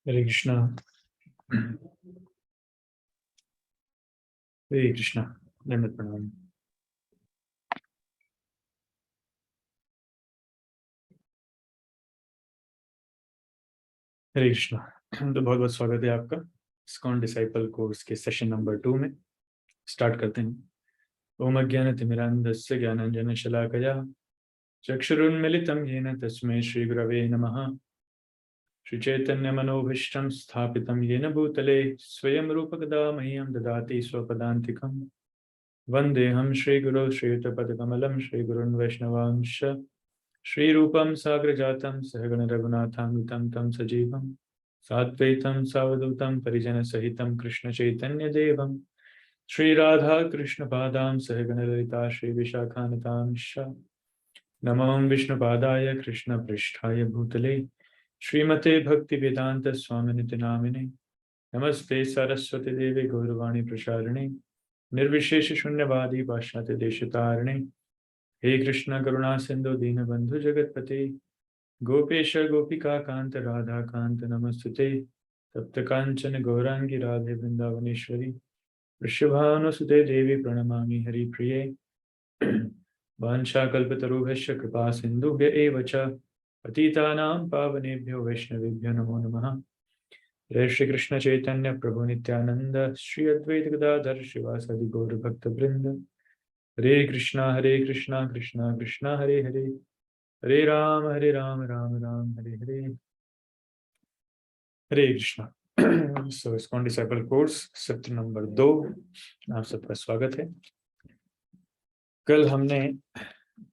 हरे कृष्णा। हरे कृष्णा। दंडवत प्रणाम। हरे कृष्णा। तो बहुत बहुत स्वागत है आपका इस्कॉन डिसाइपल कोर्स के सेशन नंबर 2 में। स्टार्ट करते हैं। ओम अज्ञानतिमिरान्धस्य ज्ञानाञ्जनशलाकया चक्षुरुन्मिलितं येन तस्मै श्रीगुरवे नमः। श्रीचैतन्यमनोभीष्टं स्थापितं येन भूतले स्वयं रूपकदा मह्यं ददाति स्वपदान्तिकम्। वन्देऽहं श्रीगुरो श्रीयुतपदकमलं श्रीगुरुन् वैष्णवांश्च श्रीरूपं साग्रजातं सहगण रघुनाथान्वितं तं सजीवं साद्वैतं सावधूतं परिजनसहितं कृष्णचैतन्यदेवं श्रीराधा कृष्णपादां सहगण ललिता श्रीविशाखान्वितांश्च नमो विष्णुपादाय कृष्णपृष्ठाय भूतले श्रीमते भक्तिवेदांत स्वामिनिति नामिने नमस्ते सरस्वती देवी गौरवाणी प्रचारिणे निर्विशेष शून्यवादी पाश्चात्य देशतारिणे हे कृष्ण करुणा सिंधु दीनबंधु जगतपते गोपेश गोपिका कांत राधा कांत नमस्तुते तप्त कांचन गौरांगी राधे वृंदावनेश्वरी वृषभानुसुते देवी प्रणमामि हरिप्रिये वाञ्छाकल्पतरुभ्यश्च कृपा सिन्धुभ्य एव च पतितानां पावनेभ्यो वैष्णवेभ्यो नमो नमः। जय श्री कृष्ण चैतन्य प्रभु नित्यानंद श्री अद्वैत गदाधर श्रीवासादि गौर भक्त वृंद। हरे कृष्णा कृष्णा कृष्णा हरे हरे हरे राम राम राम हरे हरे। हरे कृष्णा। सो इस्कॉन डिसाइपल कोर्स सत्र नंबर 2 आप सबका स्वागत है। कल हमने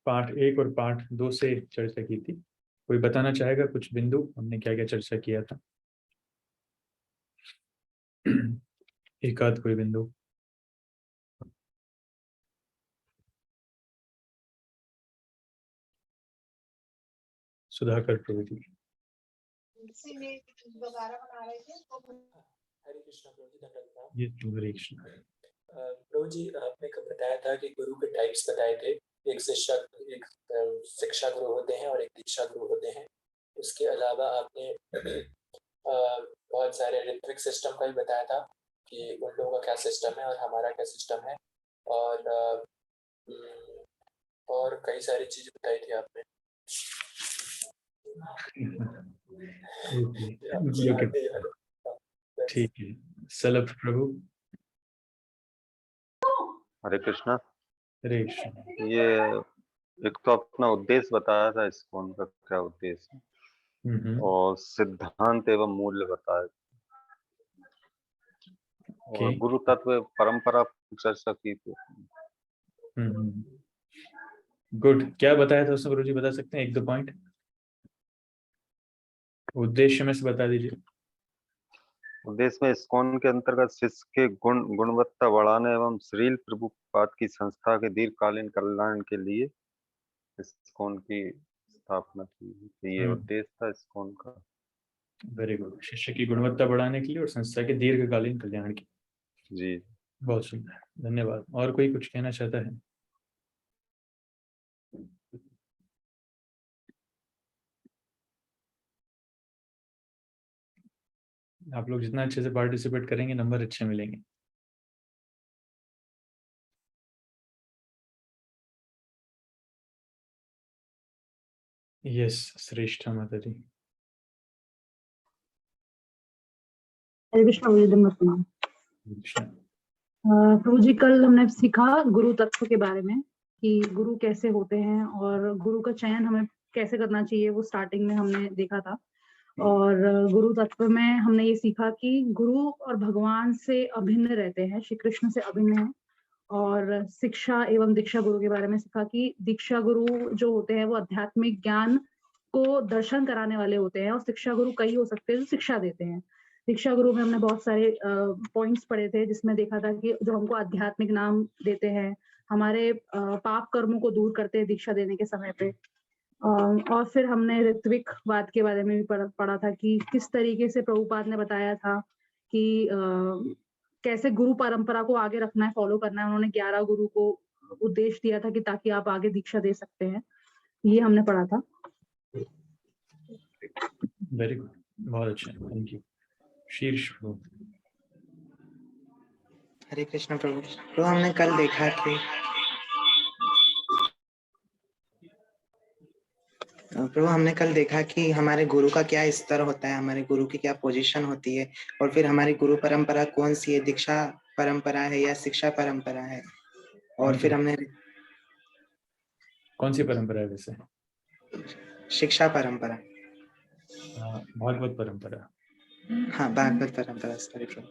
पार्ट 1 और पार्ट 2 से चर्चा की थी। कोई बताना चाहेगा कुछ बिंदु हमने क्या क्या चर्चा किया था? एक आध कोई बिंदु। सुधाकर प्रभु जी। हरे कृष्णा प्रभु जी, धन्यवाद। ये हरे कृष्णा। प्रभु जी, आपने कब बताया था कि गुरु के टाइप्स बताए थे। एक शिक्षा गुरु होते हैं और एक दीक्षा गुरु होते हैं। उसके अलावा आपने बहुत सारे ऋत्विक सिस्टम का भी बताया था कि उन लोगों का क्या सिस्टम है और हमारा क्या सिस्टम है, और कई सारी चीजें बताई थी आपने। ठीक है। सलभ प्रभु। हरे कृष्णा। हरे कृष्णा। ये एक तो अपना उद्देश्य बताया था इस्कॉन का क्या उद्देश्य है, और सिद्धांत एवं मूल्य बताया, और गुरु तत्व परंपरा चर्चा की थी। गुड। क्या बताया था उसमें गुरु जी, बता सकते हैं एक दो पॉइंट? उद्देश्य में से बता दीजिए। उद्देश्य में इस्कॉन के अंतर्गत शिष्य के गुणवत्ता बढ़ाने एवं श्रील प्रभुपाद की संस्था के दीर्घकालीन कल्याण के लिए इस्कॉन की स्थापना की। ये उद्देश्य था इस्कॉन का। Very good. शिष्य की गुणवत्ता बढ़ाने के लिए और संस्था के दीर्घकालीन कल्याण के। जी, बहुत सुंदर, धन्यवाद। और कोई कुछ कहना चाहता है? आप लोग जितना अच्छे से पार्टिसिपेट करेंगे नंबर अच्छे मिलेंगे। यस, श्रेष्ठ माता जी। प्रभु जी, कल हमने सीखा गुरु तत्व के बारे में कि गुरु कैसे होते हैं और गुरु का चयन हमें कैसे करना चाहिए, वो स्टार्टिंग में हमने देखा था। और गुरु तत्व में हमने ये सीखा कि गुरु और भगवान से अभिन्न रहते हैं, श्री कृष्ण से अभिन्न है। और शिक्षा एवं दीक्षा गुरु के बारे में सीखा कि दीक्षा गुरु जो होते हैं वो आध्यात्मिक ज्ञान को दर्शन कराने वाले होते हैं, और शिक्षा गुरु कई हो सकते हैं जो शिक्षा देते हैं। दीक्षा गुरु में हमने बहुत सारे पॉइंट्स पढ़े थे, जिसमें देखा था कि जो हमको आध्यात्मिक नाम देते हैं, हमारे पाप कर्मों को दूर करते हैं दीक्षा देने के समय पे। और फिर हमने ऋत्विक वाद के बारे में भी पढ़ा था कि किस तरीके से प्रभुपाद ने बताया था कि कैसे गुरु परंपरा को आगे रखना है, फॉलो करना है। उन्होंने 11 गुरु को उद्देश्य दिया था कि ताकि आप आगे दीक्षा दे सकते हैं। ये हमने पढ़ा था। वेरी गुड, बहुत अच्छा, थैंक यू। शीर्ष प्रभु। हरे कृष्ण प्रभु। तो हमने कल देखा कि प्रभु हमने कल देखा कि हमारे गुरु का क्या स्तर होता है, हमारे गुरु की क्या पोजीशन होती है, और फिर हमारी गुरु परंपरा कौन सी है, दीक्षा परंपरा है या शिक्षा परंपरा है। और फिर हमने कौन सी परंपरा है वैसे? शिक्षा परंपरा, भागवत परंपरा। हाँ भागवत परंपरा, सॉरी प्रभु।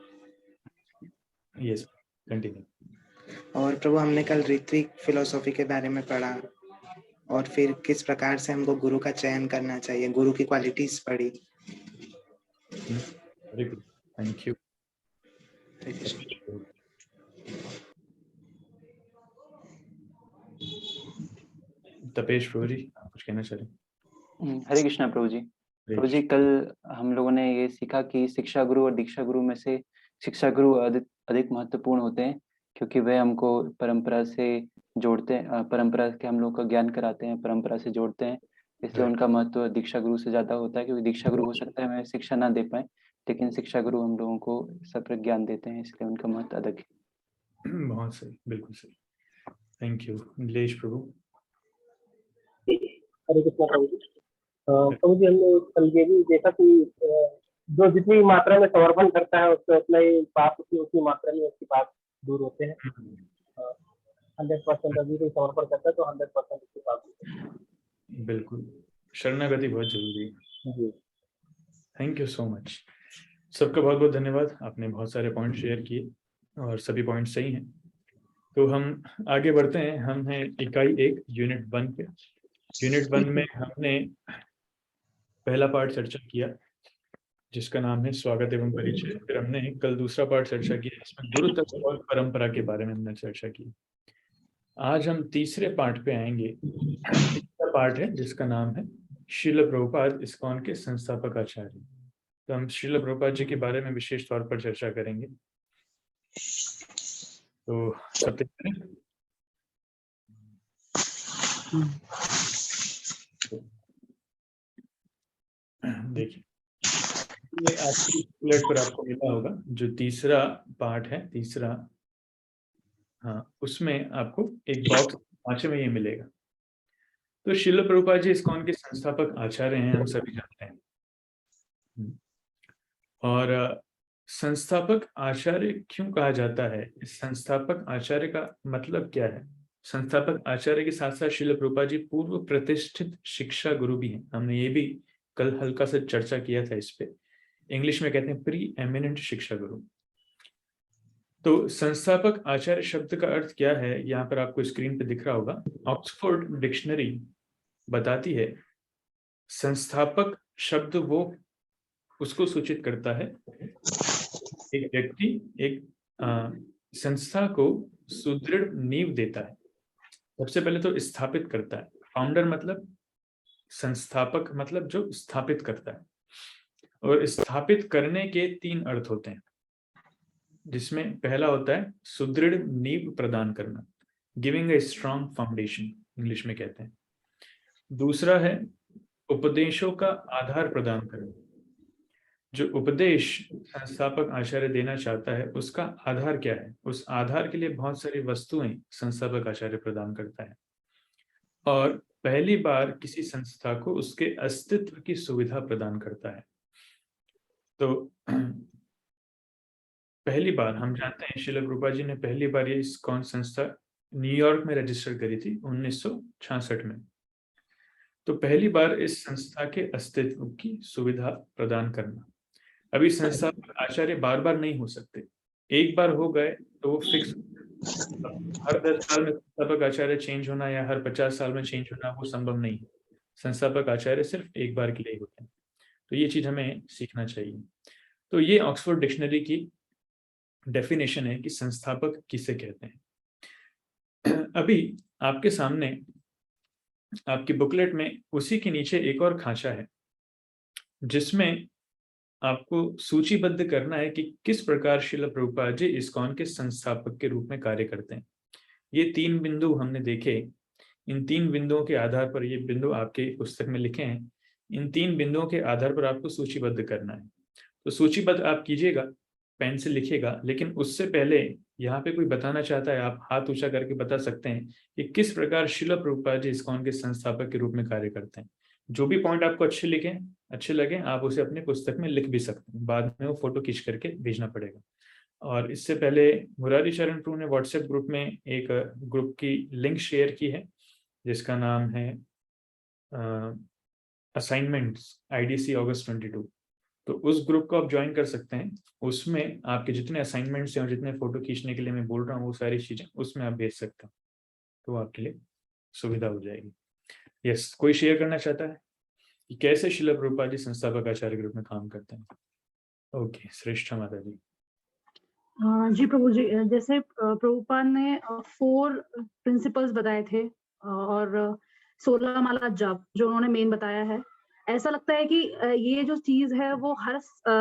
Yes, continue. और प्रभु हमने कल ऋत्विक फिलोसॉफी के बारे में पढ़ा, और फिर किस प्रकार से हमको गुरु का चयन करना चाहिए, गुरु की क्वालिटीज पढ़ी। Very good, thank you. Tapesh Prabhu ji, आप कुछ कहना चाह रहे हैं? हरे कृष्णा प्रभु जी। प्रभु जी, कल हम लोगों ने ये सीखा कि शिक्षा गुरु और दीक्षा गुरु में से शिक्षा गुरु अधिक महत्वपूर्ण होते हैं, क्योंकि वे हमको परंपरा से जोड़ते हैं, परंपरा के हम लोग का ज्ञान कराते हैं, परंपरा से जोड़ते हैं। इसलिए उनका महत्व दीक्षा गुरु से ज्यादा होता है, क्योंकि दीक्षा गुरु हो सकता है हमें शिक्षा ना दे पाए, लेकिन शिक्षा गुरु हम लोगों को सब ज्ञान देते हैं, इसलिए उनका महत्व अधिक है। बहुत सही, बिल्कुल सही, थैंक यू। नीलेश प्रभु। हरे कृष्णा प्रभु जी। प्रभु जी, हमने कल ये भी देखा कि जो जितनी मात्रा में समर्पण करता है उसको अपना ही पाप उसी मात्रा में उसके पाप दूर होते हैं। 100% अभी कोई समर्पण करता है तो 100% उसके पाप दूर होते हैं। बिल्कुल, शरणागति बहुत जरूरी है। Thank you so much. सबका बहुत बहुत धन्यवाद, आपने बहुत सारे पॉइंट शेयर किए और सभी पॉइंट सही हैं। तो हम आगे बढ़ते हैं। हम हैं इकाई 1 यूनिट 1 पे। यूनिट 1 में हमने पहला पार्ट चर्चा किया जिसका नाम है स्वागत एवं परिचय। फिर हमने कल दूसरा पार्ट चर्चा किया जिसमें गुरु तत्व और परंपरा के बारे में हमने चर्चा की। आज हम तीसरे पार्ट पे आएंगे। तीसरा पार्ट है जिसका नाम है श्रील प्रभुपाद इस्कॉन के संस्थापक आचार्य। तो हम श्रील प्रभुपाद जी के बारे में विशेष तौर पर चर्चा करेंगे। तो सब तैयार हैं? देखिए, ये आपकी प्लेट पर आपको मिला होगा जो तीसरा पार्ट है, तीसरा, हाँ, उसमें आपको एक बॉक्स पांचवे में ये मिलेगा। तो श्रील प्रभुपाद जी इस्कॉन के संस्थापक आचार्य हैं, हम सभी जानते हैं। और संस्थापक आचार्य क्यों कहा जाता है, संस्थापक आचार्य का मतलब क्या है? संस्थापक आचार्य के साथ साथ श्रील प्रभुपाद जी पूर्व प्रतिष्ठित शिक्षा गुरु भी हैं। हमने ये भी कल हल्का सा चर्चा किया था इस पे। इंग्लिश में कहते हैं प्री एमिनेंट शिक्षा गुरु। तो संस्थापक आचार्य शब्द का अर्थ क्या है, यहाँ पर आपको स्क्रीन पे दिख रहा होगा। ऑक्सफोर्ड डिक्शनरी बताती है संस्थापक शब्द वो उसको सूचित करता है एक व्यक्ति एक संस्था को सुदृढ़ नींव देता है। सबसे पहले तो स्थापित करता है। फाउंडर मतलब संस्थापक मतलब जो स्थापित करता है। और स्थापित करने के 3 अर्थ होते हैं, जिसमें पहला होता है सुदृढ़ नींव प्रदान करना, giving a strong foundation English में कहते हैं। दूसरा है उपदेशों का आधार प्रदान करना। जो उपदेश संस्थापक आचार्य देना चाहता है उसका आधार क्या है, उस आधार के लिए बहुत सारी वस्तुएं संस्थापक आचार्य प्रदान करता है। और पहली बार किसी संस्था को उसके अस्तित्व की सुविधा प्रदान करता है। तो पहली बार हम जानते हैं श्रील प्रभुपाद जी ने पहली बार ये इस्कॉन संस्था न्यूयॉर्क में रजिस्टर करी थी 1966 में। तो पहली बार इस संस्था के अस्तित्व की सुविधा प्रदान करना। अभी संस्थापक आचार्य बार बार नहीं हो सकते, एक बार हो गए तो वो फिक्स। हर 10 साल में संस्थापक आचार्य चेंज होना या हर 50 साल में चेंज होना वो संभव नहीं है। संस्थापक आचार्य सिर्फ एक बार के लिए होते हैं। तो ये चीज हमें सीखना चाहिए। तो ये ऑक्सफोर्ड डिक्शनरी की डेफिनेशन है कि संस्थापक किसे कहते हैं। अभी आपके सामने आपकी बुकलेट में उसी के नीचे एक और खांचा है जिसमें आपको सूचीबद्ध करना है कि किस प्रकार श्रील प्रभुपाद जी इस्कॉन के संस्थापक के रूप में कार्य करते हैं। ये 3 बिंदु हमने देखे। इन 3 बिंदुओं के आधार पर, ये बिंदु आपके पुस्तक में लिखे हैं, इन 3 बिंदुओं के आधार पर आपको सूचीबद्ध करना है। तो सूचीबद्ध आप कीजिएगा, पेन से लिखिएगा, लेकिन उससे पहले यहाँ पे कोई बताना चाहता है, आप हाथ ऊंचा करके बता सकते हैं कि किस प्रकार श्रील प्रभुपाद जी इस्कॉन के संस्थापक के रूप में कार्य करते हैं। जो भी पॉइंट आपको अच्छे लगे आप उसे अपने पुस्तक में लिख भी सकते हैं, बाद में वो फोटो खींच करके भेजना पड़ेगा। और इससे पहले मुरारी चरण प्रभु ने व्हाट्सएप ग्रुप में एक ग्रुप की लिंक शेयर की है जिसका नाम है असाइनमेंट्स IDC अगस्त 22। तो उस ग्रुप को आप ज्वाइन कर सकते हैं। उसमें आपके जितने असाइनमेंट्स हैं और जितने फोटो खींचने के लिए मैं बोल रहा हूँ वो सारी चीजें उसमें आप भेज सकते हैं, तो आपके लिए सुविधा हो जाएगी। यस, कोई शेयर करना चाहता है कि कैसे श्रील प्रभुपाद जी संस्थापक आचार्य ग्रुप में काम करते हैं? ओके, श्रेष्ठ माता जी। जी प्रभु जी, जैसे प्रभुपाद ने 4 प्रिंसिपल्स बताए थे और 16 माला जप जो उन्होंने मेन बताया है। ऐसा लगता है कि ये जो चीज है वो हर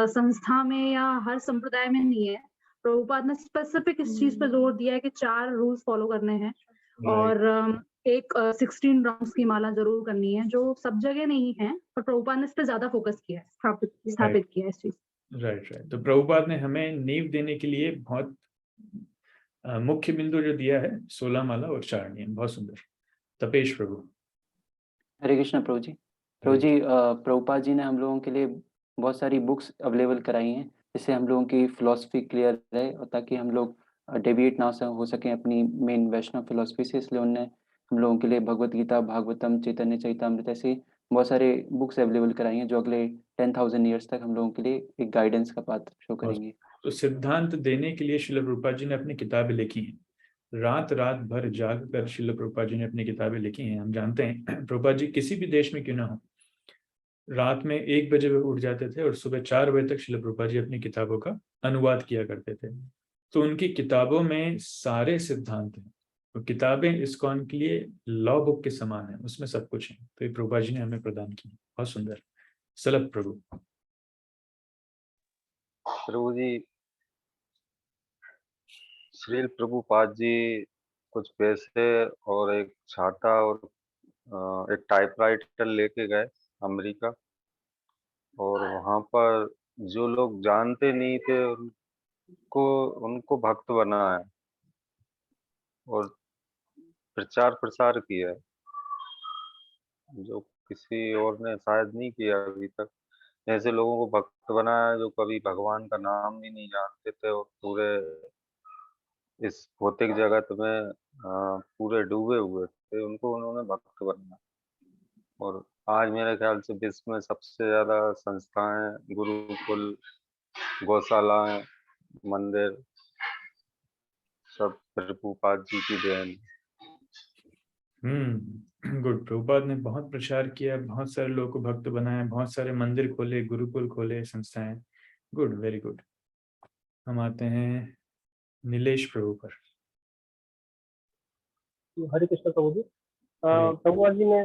संस्था में या हर संप्रदाय में नहीं है। प्रभुपाद ने स्पेसिफिक इस चीज पर जोर दिया है कि 4 रूल्स फॉलो करने हैं और एक 16 राउंड्स की माला जरूर करनी है, जो सब जगह नहीं है, पर प्रभुपाद ने इस पर ज्यादा फोकस किया है, स्थापित किया है इस चीज। राइट। तो प्रभुपाद ने हमें नींव देने के लिए बहुत मुख्य बिंदु जो दिया है 16 माला और 4 नियम, बहुत सुंदर। तपेश प्रभु। हरे कृष्ण प्रभु जी। प्रभु जी, प्रभुपाद जी ने हम लोगों के लिए बहुत सारी बुक्स अवेलेबल कराई हैं जिससे हम लोगों की फिलॉसफी क्लियर रहे और ताकि हम लोग डेविएट ना हो सकें अपनी मेन वैष्णव फिलॉसफी से। इसलिए उन्होंने हम लोगों के लिए भगवत गीता, भागवतम, चैतन्य चरितामृत ऐसे बहुत सारे बुक्स अवेलेबल कराई हैं जो अगले 10,000 ईयर्स तक हम लोगों के लिए एक गाइडेंस का पाथ शो करेंगे। तो सिद्धांत देने के लिए श्रील प्रभुपाद जी ने अपनी किताबें लिखी हैं। रात रात भर जाग कर श्रील प्रभुपाद जी ने अपनी किताबें लिखी हैं। हम जानते हैं प्रभुपाद जी किसी भी देश में क्यों ना हो, रात में 1 बजे वो उठ जाते थे और सुबह 4 बजे तक श्रील प्रभुपाद जी अपनी किताबों का अनुवाद किया करते थे। तो उनकी किताबों में सारे सिद्धांत हैं। तो किताबें इस्कॉन के लिए लॉ बुक के समान है, उसमें सब कुछ है। तो ये प्रभुपाद जी ने हमें प्रदान की, बहुत सुंदर। सलभ प्रभु। प्रभु जी, श्रील प्रभुपाद जी कुछ पैसे और एक छाता और एक टाइपराइटर लेके गए अमेरिका, और वहां पर जो लोग जानते नहीं थे उनको भक्त बनाया और प्रचार प्रसार किया है, जो किसी और ने शायद नहीं किया अभी तक। ऐसे लोगों को भक्त बनाया जो कभी भगवान का नाम भी नहीं जानते थे और पूरे इस भौतिक जगत में पूरे डूबे हुए थे, उनको उन्होंने भक्त बनाया। और आज मेरे ख्याल से विश्व में सबसे ज्यादा संस्थाएं, गुरुकुल, गौशालाएं, मंदिर सब प्रभुपाद जी की देन। गुड। प्रभुपाद ने बहुत प्रचार किया, बहुत सारे लोगों को भक्त बनाया, बहुत सारे मंदिर खोले, गुरुकुल खोले, संस्थाएं। Good, very good. हम आते हैं नीलेश प्रभु पर। हरे कृष्ण प्रभु जी। प्रभुपाद जी ने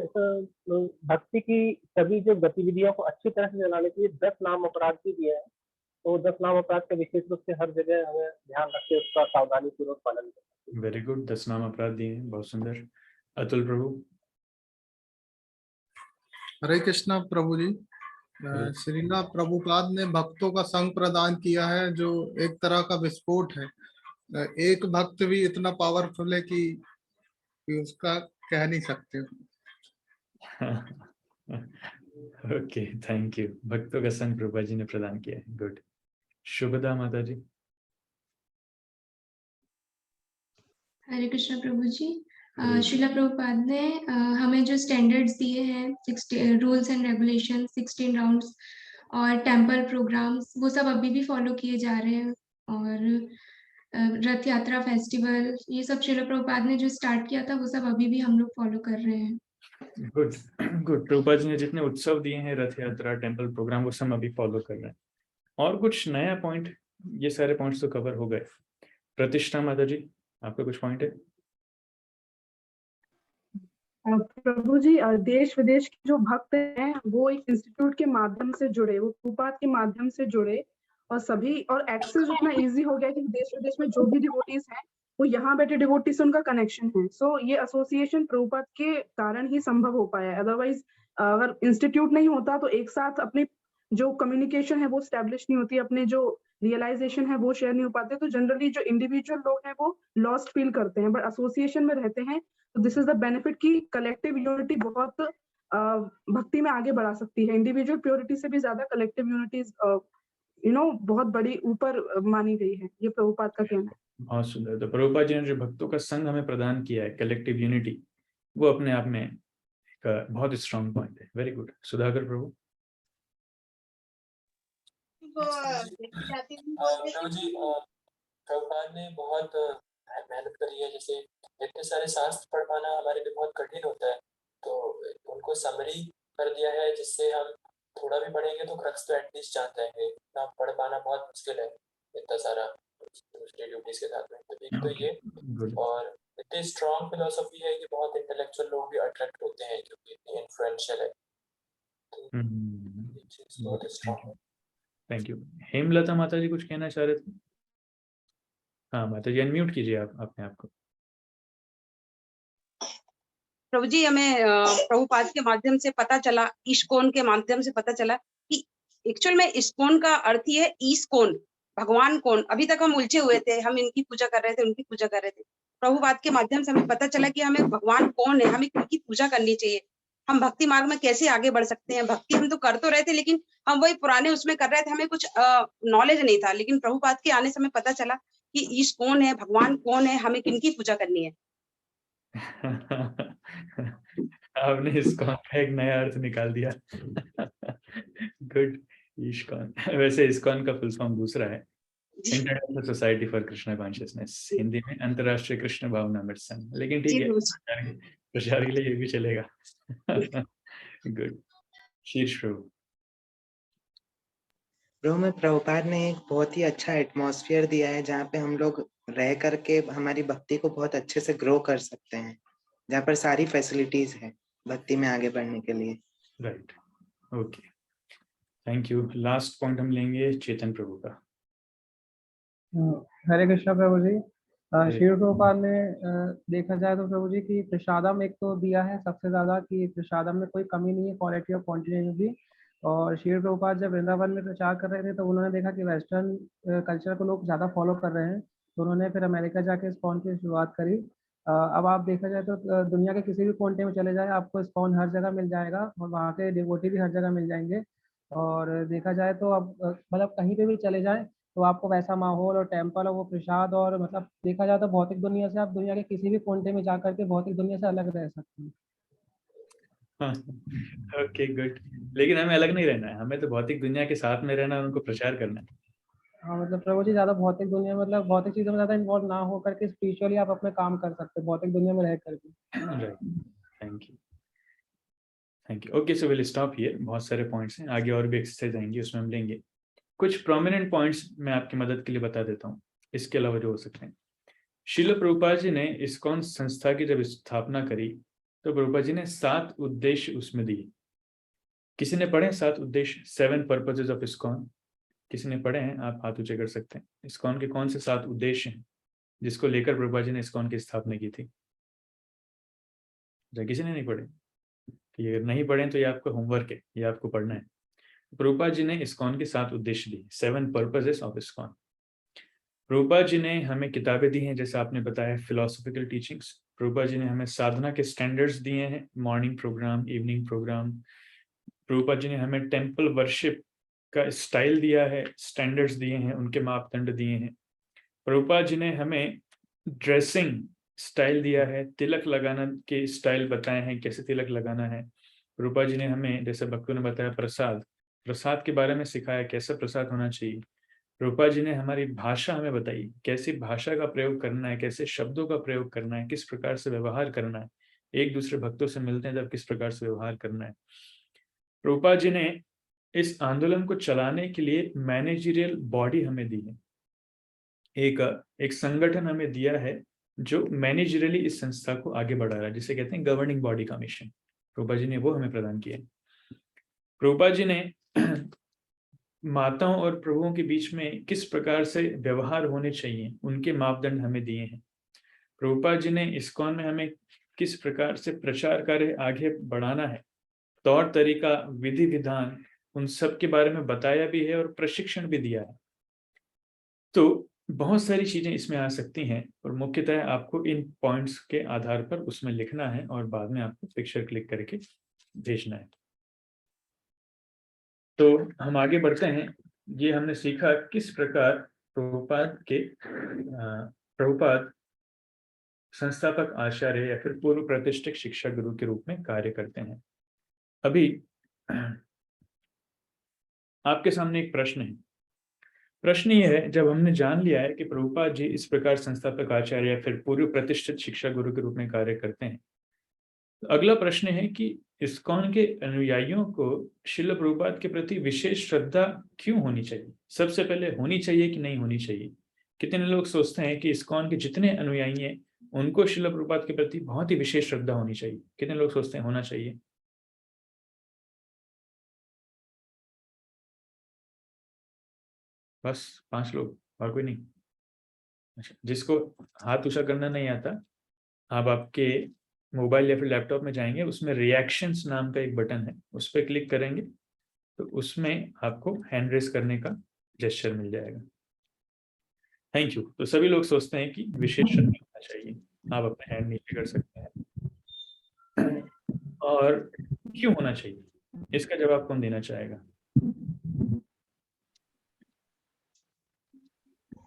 भक्ति की सभी जो गतिविधियों को अच्छी तरह से चलाने के लिए 10 नाम अपराध भी दिए हैं। तो 10 नाम अपराध का विशेष रूप से हर जगह हमें ध्यान रख के उसका सावधानी पूर्वक पालन करना। वेरी गुड, 10 नाम अपराध दिए हैं, बहुत सुंदर। अतुल प्रभु। हरे कृष्णा प्रभु जी। श्रीला प्रभुपाद ने भक्तों का संग प्रदान किया है जो एक तरह का विस्फोट है। एक भक्त भी इतना पावरफुल है कि उसका कह नहीं सकते। Okay, thank you. भक्तों का संग प्रभुपाद जी ने प्रदान किया है। गुड। शुभदा माता जी। हरे कृष्ण प्रभु जी। श्रीला प्रभुपाद ने हमें जो स्टैंडर्ड्स दिए हैं, 16 रूल्स एंड रेगुलेशन, 16 राउंड्स और टेम्पल प्रोग्राम्स, वो सब अभी भी फॉलो किए जा रहे हैं। और रथ यात्रा फेस्टिवल, ये सब श्रीला प्रभुपाद ने जो स्टार्ट किया था वो सब अभी भी हम लोग फॉलो कर रहे हैं। Good good. प्रभुपाद जी ने जितने उत्सव दिए हैं, रथ यात्रा, टेम्पल प्रोग्राम, वो सब अभी फॉलो कर रहे हैं। और कुछ नया पॉइंट? ये सारे पॉइंट्स तो कवर हो गए। प्रतिष्ठा माता जी, आपका कुछ पॉइंट है? प्रभु जी, देश विदेश के जो भक्त हैं वो एक इंस्टीट्यूट के माध्यम से जुड़े, वो प्रभुपाद के माध्यम से जुड़े, और सभी और एक्सेस इतना इजी हो गया कि देश विदेश में जो भी डिवोटीज हैं वो यहाँ बैठे डिवोटी से उनका कनेक्शन है। सो ये एसोसिएशन प्रभुपाद के कारण ही संभव हो पाया है। अदरवाइज अगर इंस्टीट्यूट नहीं होता तो एक साथ अपने जो कम्युनिकेशन है वो स्टैब्लिश नहीं होती, अपने जो रियलाइजेशन है वो शेयर नहीं हो पाते, तो जनरली जो इंडिविजुअल लोग हैं वो लॉस्ट फील करते हैं, बट एसोसिएशन में रहते हैं तो दिस इज द बेनिफिट की कलेक्टिव यूनिटी बहुत भक्ति में आगे बढ़ा सकती है। इंडिविजुअल प्योरिटी से भी ज्यादा कलेक्टिव यूनिटी बहुत बड़ी ऊपर मानी गई है, ये प्रभुपाद का कहना है। बहुत सुंदर। तो प्रभुपाद जी ने जो भक्तों का संघ हमें प्रदान किया है, कलेक्टिव यूनिटी, वो अपने आप में एक बहुत स्ट्रॉन्ग पॉइंट है। Very good. सुधाकर प्रभु। प्रभु जी, प्रभुपाद ने बहुत मेहनत करी है। जैसे इतने सारे शास्त्र पढ़ पाना हमारे लिए बहुत कठिन होता है, तो उनको समरी कर दिया है जिससे हम थोड़ा भी पढ़ेंगे तो क्रक्स तो एटलीस्ट जान जाएंगे। इतना पढ़ पाना बहुत मुश्किल है इतना सारा दूसरी ड्यूटीज के साथ में। तो एक तो ये, और इतनी स्ट्रॉन्ग फिलोसफी है कि बहुत इंटेलेक्चुअल लोग भी अट्रैक्ट होते हैं क्योंकि इतनी इन्फ्लुएंशियल है। बहुत स्ट्रॉन्ग है। Thank you. हेमलता माता जी कुछ कहना चाह रहे थे? हाँ माता जी, अनम्यूट कीजिए आप अपने आप को। प्रभु जी, हमें प्रभुपाद के माध्यम से पता चला, इस्कॉन के माध्यम से पता चला कि एक्चुअल में इस्कॉन का अर्थ ही है ईस्कॉन, भगवान कौन। अभी तक हम उलझे हुए थे, हम इनकी पूजा कर रहे थे, उनकी पूजा कर रहे थे। प्रभुपाद के माध्यम से हमें पता चला कि हमें भगवान कौन है, हमें किनकी पूजा करनी चाहिए, हम भक्ति मार्ग में कैसे आगे बढ़ सकते हैं। भक्ति हम तो कर तो रहे थे लेकिन हम वही पुराने उसमें कर रहे थे, हमें कुछ नॉलेज नहीं था। लेकिन प्रभुपाद के आने से हमें पता चला कि ईश कौन है, भगवान कौन है, हमें किनकी पूजा करनी है। आपने इस्कॉन का एक नया अर्थ निकाल दिया। गुड। इस्कॉन, वैसे इस्कॉन का फुल फॉर्म दूसरा है, international society for Krishna consciousness, Hindi में अंतरराष्ट्रीय कृष्ण भावना मिशन, लेकिन ठीक है, प्रचार के लिए ये भी चलेगा। गुड। शीर्ष प्रभु। प्रभु में प्रभुपाद ने एक बहुत ही अच्छा एटमॉस्फेयर दिया है जहाँ पे हम लोग रह करके हमारी भक्ति को बहुत अच्छे से ग्रो कर सकते हैं, जहाँ पर सारी फैसिलिटीज है भक्ति में आगे बढ़ने के लिए। Right, okay, thank you. Last point हम लेंगे चेतन प्रभु का। हरे कृष्णा प्रभु जी। श्री प्रभुपाद ने देखा जाए तो प्रभु जी की प्रसादम एक तो दिया है सबसे ज्यादा, कि प्रसादम में कोई कमी नहीं है, क्वालिटी और क्वांटिटी में भी। और श्री प्रभुपाद जब वृंदावन में प्रचार कर रहे थे तो उन्होंने देखा कि वेस्टर्न कल्चर को लोग ज़्यादा फॉलो कर रहे हैं, तो उन्होंने फिर अमेरिका जाके इस्कॉन की शुरुआत करी। अब आप देखा जाए तो दुनिया के किसी भी कोने में चले जाए आपको इस्कॉन हर जगह मिल जाएगा, और वहाँ के डिवोटी भी हर जगह मिल जाएंगे। और देखा जाए तो अब मतलब कहीं पे भी चले जाएं तो आपको वैसा माहौल और टेम्पल और वो प्रसाद, और मतलब देखा जाए तो भौतिक दुनिया से आप दुनिया के किसी भी कोने में जाकर के भौतिक दुनिया से अलग रह सकते हैं। Okay, good. लेकिन हमें अलग नहीं रहना है, हमें तो भौतिक दुनिया के साथ में रहना है, उनको प्रचार करना है। हाँ, मतलब प्रभु जी ज्यादा भौतिक दुनिया मतलब भौतिक चीजों में ज्यादा इन्वॉल्व ना हो करके स्पिरिचुअली आप अपने काम कर सकते हैं भौतिक दुनिया में रह करके। Right, thank you, thank you. Okay, so will stop here. बहुत सारे पॉइंट्स हैं, आगे और भी एक्सरसाइज आएंगी, उसमें हम लेंगे। कुछ प्रोमिनेंट पॉइंट्स मैं आपकी मदद के लिए बता देता हूँ, इसके अलावा जो हो सकते हैं। श्रील प्रभुपाद जी ने इस्कॉन संस्था की जब स्थापना करी तो प्रभुपाद जी ने 7 उद्देश्य उसमें दिए। किसी ने पढ़े 7 उद्देश्य, 7 पर्पसेस ऑफ इस्कॉन? किसी ने पढ़े हैं? आप हाथ ऊंचे कर सकते हैं। इस्कॉन के कौन से 7 उद्देश्य हैं जिसको लेकर प्रभुपाद जी ने इस्कॉन की स्थापना की थी? किसी ने नहीं पढ़े? ये अगर नहीं पढ़े तो ये आपका होमवर्क है, ये आपको पढ़ना है। प्रभुपाद जी ने इस्कॉन के 7 उद्देश्य दिए, 7 purposes of ISKCON. Prabhupada ji ने हमें किताबें दी हैं, जैसे आपने बताया फिलोसॉफिकल टीचिंग्स। प्रभुपाद जी ने हमें साधना के स्टैंडर्ड्स दिए हैं, morning program, evening program. Prabhupada ji ने हमें टेम्पल वर्शिप का स्टाइल दिया है, स्टैंडर्ड्स दिए हैं, उनके मापदंड दिए हैं। प्रभुपाद जी ने हमें ड्रेसिंग स्टाइल दिया है, तिलक लगाना के स्टाइल बताए हैं, कैसे तिलक लगाना है। प्रभुपाद जी ने हमें, जैसे भक्तों ने बताया, प्रसाद के बारे में सिखाया, कैसा प्रसाद होना चाहिए। प्रभुपाद जी ने हमारी भाषा हमें बताई, कैसी भाषा का प्रयोग करना है, कैसे शब्दों का प्रयोग करना है, किस प्रकार से व्यवहार करना है, एक दूसरे भक्तों से मिलते हैं जब किस प्रकार से व्यवहार करना है। प्रभुपाद जी ने इस आंदोलन को चलाने के लिए मैनेजरियल बॉडी हमें दी है, एक संगठन हमें दिया है जो मैनेजरियली इस संस्था को आगे बढ़ा रहा है, जिसे कहते हैं गवर्निंग बॉडी का मिशन। प्रभुपाद जी ने वो हमें प्रदान किया। प्रभुपाद जी ने माताओं और प्रभुओं के बीच में किस प्रकार से व्यवहार होने चाहिए, उनके मापदंड हमें दिए हैं। प्रभुपाद जी ने इस्कॉन में हमें किस प्रकार से प्रचार कार्य आगे बढ़ाना है, तौर तरीका, विधि विधान, उन सब के बारे में बताया भी है और प्रशिक्षण भी दिया है। तो बहुत सारी चीजें इसमें आ सकती हैं और मुख्यतः आपको इन पॉइंट्स के आधार पर उसमें लिखना है और बाद में आपको पिक्चर क्लिक करके भेजना है। तो हम आगे बढ़ते हैं। ये हमने सीखा किस प्रकार प्रभुपाद संस्थापक आचार्य या फिर पूर्व प्रतिष्ठित शिक्षा गुरु के रूप में कार्य करते हैं। अभी आपके सामने एक प्रश्न है। प्रश्न ये है, जब हमने जान लिया है कि प्रभुपाद जी इस प्रकार संस्थापक आचार्य या फिर पूर्व प्रतिष्ठित शिक्षा गुरु के रूप में कार्य करते हैं, तो अगला प्रश्न है कि इस्कॉन के अनुयायियों को श्रील प्रभुपाद के प्रति विशेष श्रद्धा क्यों होनी चाहिए? सबसे पहले होनी चाहिए कि नहीं होनी चाहिए? कितने लोग सोचते हैं कि इस्कॉन के जितने अनुयायी हैं उनको श्रील प्रभुपाद के प्रति बहुत ही विशेष श्रद्धा होनी चाहिए? कितने लोग सोचते हैं होना चाहिए? बस 5 लोग, और कोई नहीं? अच्छा, जिसको हाथ ऊंचा करना नहीं आता, आप आपके मोबाइल या फिर लैपटॉप में जाएंगे, उसमें रिएक्शंस नाम का एक बटन है, उस पर क्लिक करेंगे तो उसमें आपको हैंड रेस करने का जेस्चर मिल जाएगा। Thank you. तो सभी लोग सोचते हैं कि विशेष श्रद्धा होना चाहिए। आप अपने हैंड नीचे कर सकते हैं। और क्यों होना चाहिए, इसका जवाब कौन देना चाहेगा?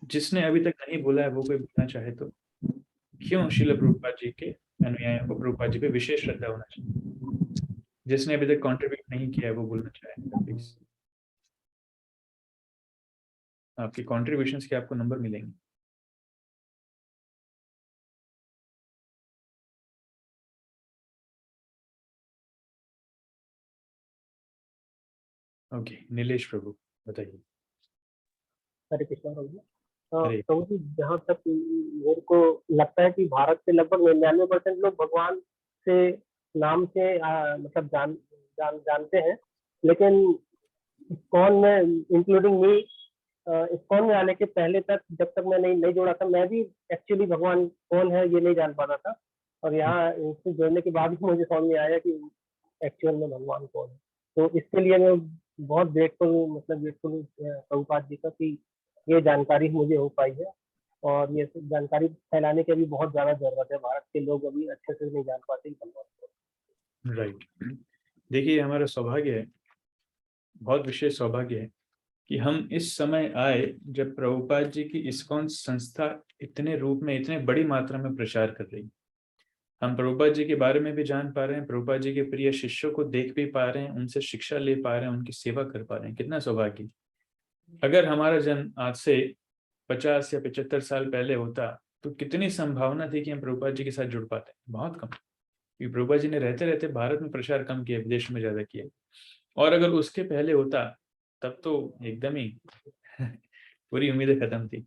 जिसने अभी तक नहीं बोला है वो कोई बोलना चाहे तो। क्यों श्रील प्रभुपाद जी के अनुयायियों को प्रभुपाद जी पे विशेष श्रद्धा होना चाहिए? जिसने अभी तक कंट्रीब्यूट नहीं किया है वो बोलना चाहेगा प्लीज। आपकी कंट्रीब्यूशंस के आपको नंबर मिलेंगे। ओके, नीलेश प्रभु बताइए। हरे कृष्णा प्रभु जी। हरे। प्रभु जी, जहाँ तक मेरे को लगता है कि भारत के लगभग 99% लोग भगवान से नाम से मतलब जानते हैं, लेकिन इस्कॉन में इंक्लूडिंग मी, इस्कॉन में आने के पहले तक जब तक मैं नहीं जुड़ा था, मैं भी एक्चुअली भगवान कौन है ये नहीं जान पाता था। और यहाँ इनसे जुड़ने के बाद भी मुझे समझ में आया कि एक्चुअल में भगवान कौन है। तो इसके लिए मैं बहुत ग्रेटफुल प्रभुपाद जी का कि ये जानकारी मुझे हो पाई है, और ये जानकारी फैलाने की भी बहुत ज्यादा जरूरत है। भारत के लोग अभी अच्छे से नहीं जान पाते भगवान को। राइट। देखिए, हमारा सौभाग्य है, बहुत विशेष सौभाग्य है कि हम इस समय आए जब प्रभुपाद जी की इस्कॉन संस्था इतने रूप में, इतने बड़ी मात्रा में प्रचार कर रही। हम प्रभुपाद जी के बारे में भी जान पा रहे हैं, प्रभुपाद जी के प्रिय शिष्यों को देख भी पा रहे हैं, उनसे शिक्षा ले पा रहे हैं, उनकी सेवा कर पा रहे हैं। कितना सौभाग्य। अगर हमारा जन्म आज से 50 या 75 साल पहले होता तो कितनी संभावना थी कि हम प्रभुपाद जी के साथ जुड़ पाते? बहुत कम, क्योंकि प्रभुपाद जी ने रहते रहते भारत में प्रचार कम किया, विदेश में ज्यादा किया। और अगर उसके पहले होता तब तो एकदम ही पूरी उम्मीदें खत्म थी।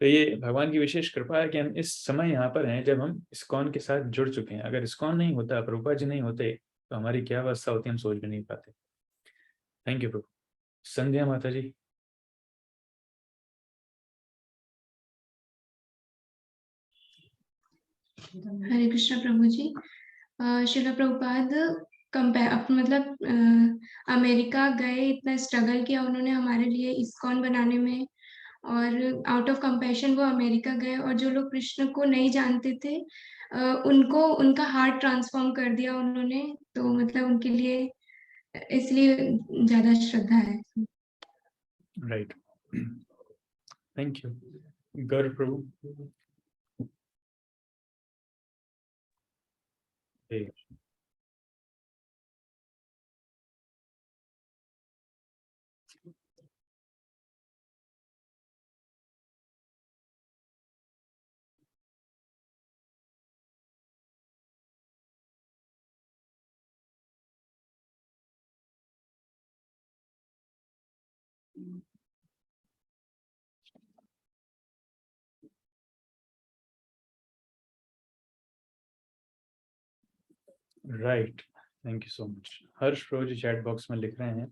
तो ये भगवान की विशेष कृपा है कि हम इस समय यहाँ पर हैं जब हम इस्कॉन के साथ जुड़ चुके हैं। अगर इस्कॉन नहीं होता, प्रभुपाद जी नहीं होते, तो हमारी क्या अवस्था होती हम सोच भी नहीं पाते। थैंक यू प्रभु। संध्या माता जी। हरे कृष्णा प्रभु जी। श्रील प्रभुपाद मतलब अमेरिका गए, इतना स्ट्रगल किया उन्होंने हमारे लिए इस्कॉन बनाने में, और आउट ऑफ कंपैशन वो अमेरिका गए, और जो लोग कृष्ण को नहीं जानते थे उनको उनका हार्ट ट्रांसफॉर्म कर दिया उन्होंने। तो मतलब उनके लिए इसलिए ज्यादा श्रद्धा है। Right, thank you. Gaurav Prabhu. Right, thank you so much. Harsh Prabhu ji chat box में लिख रहे हैं,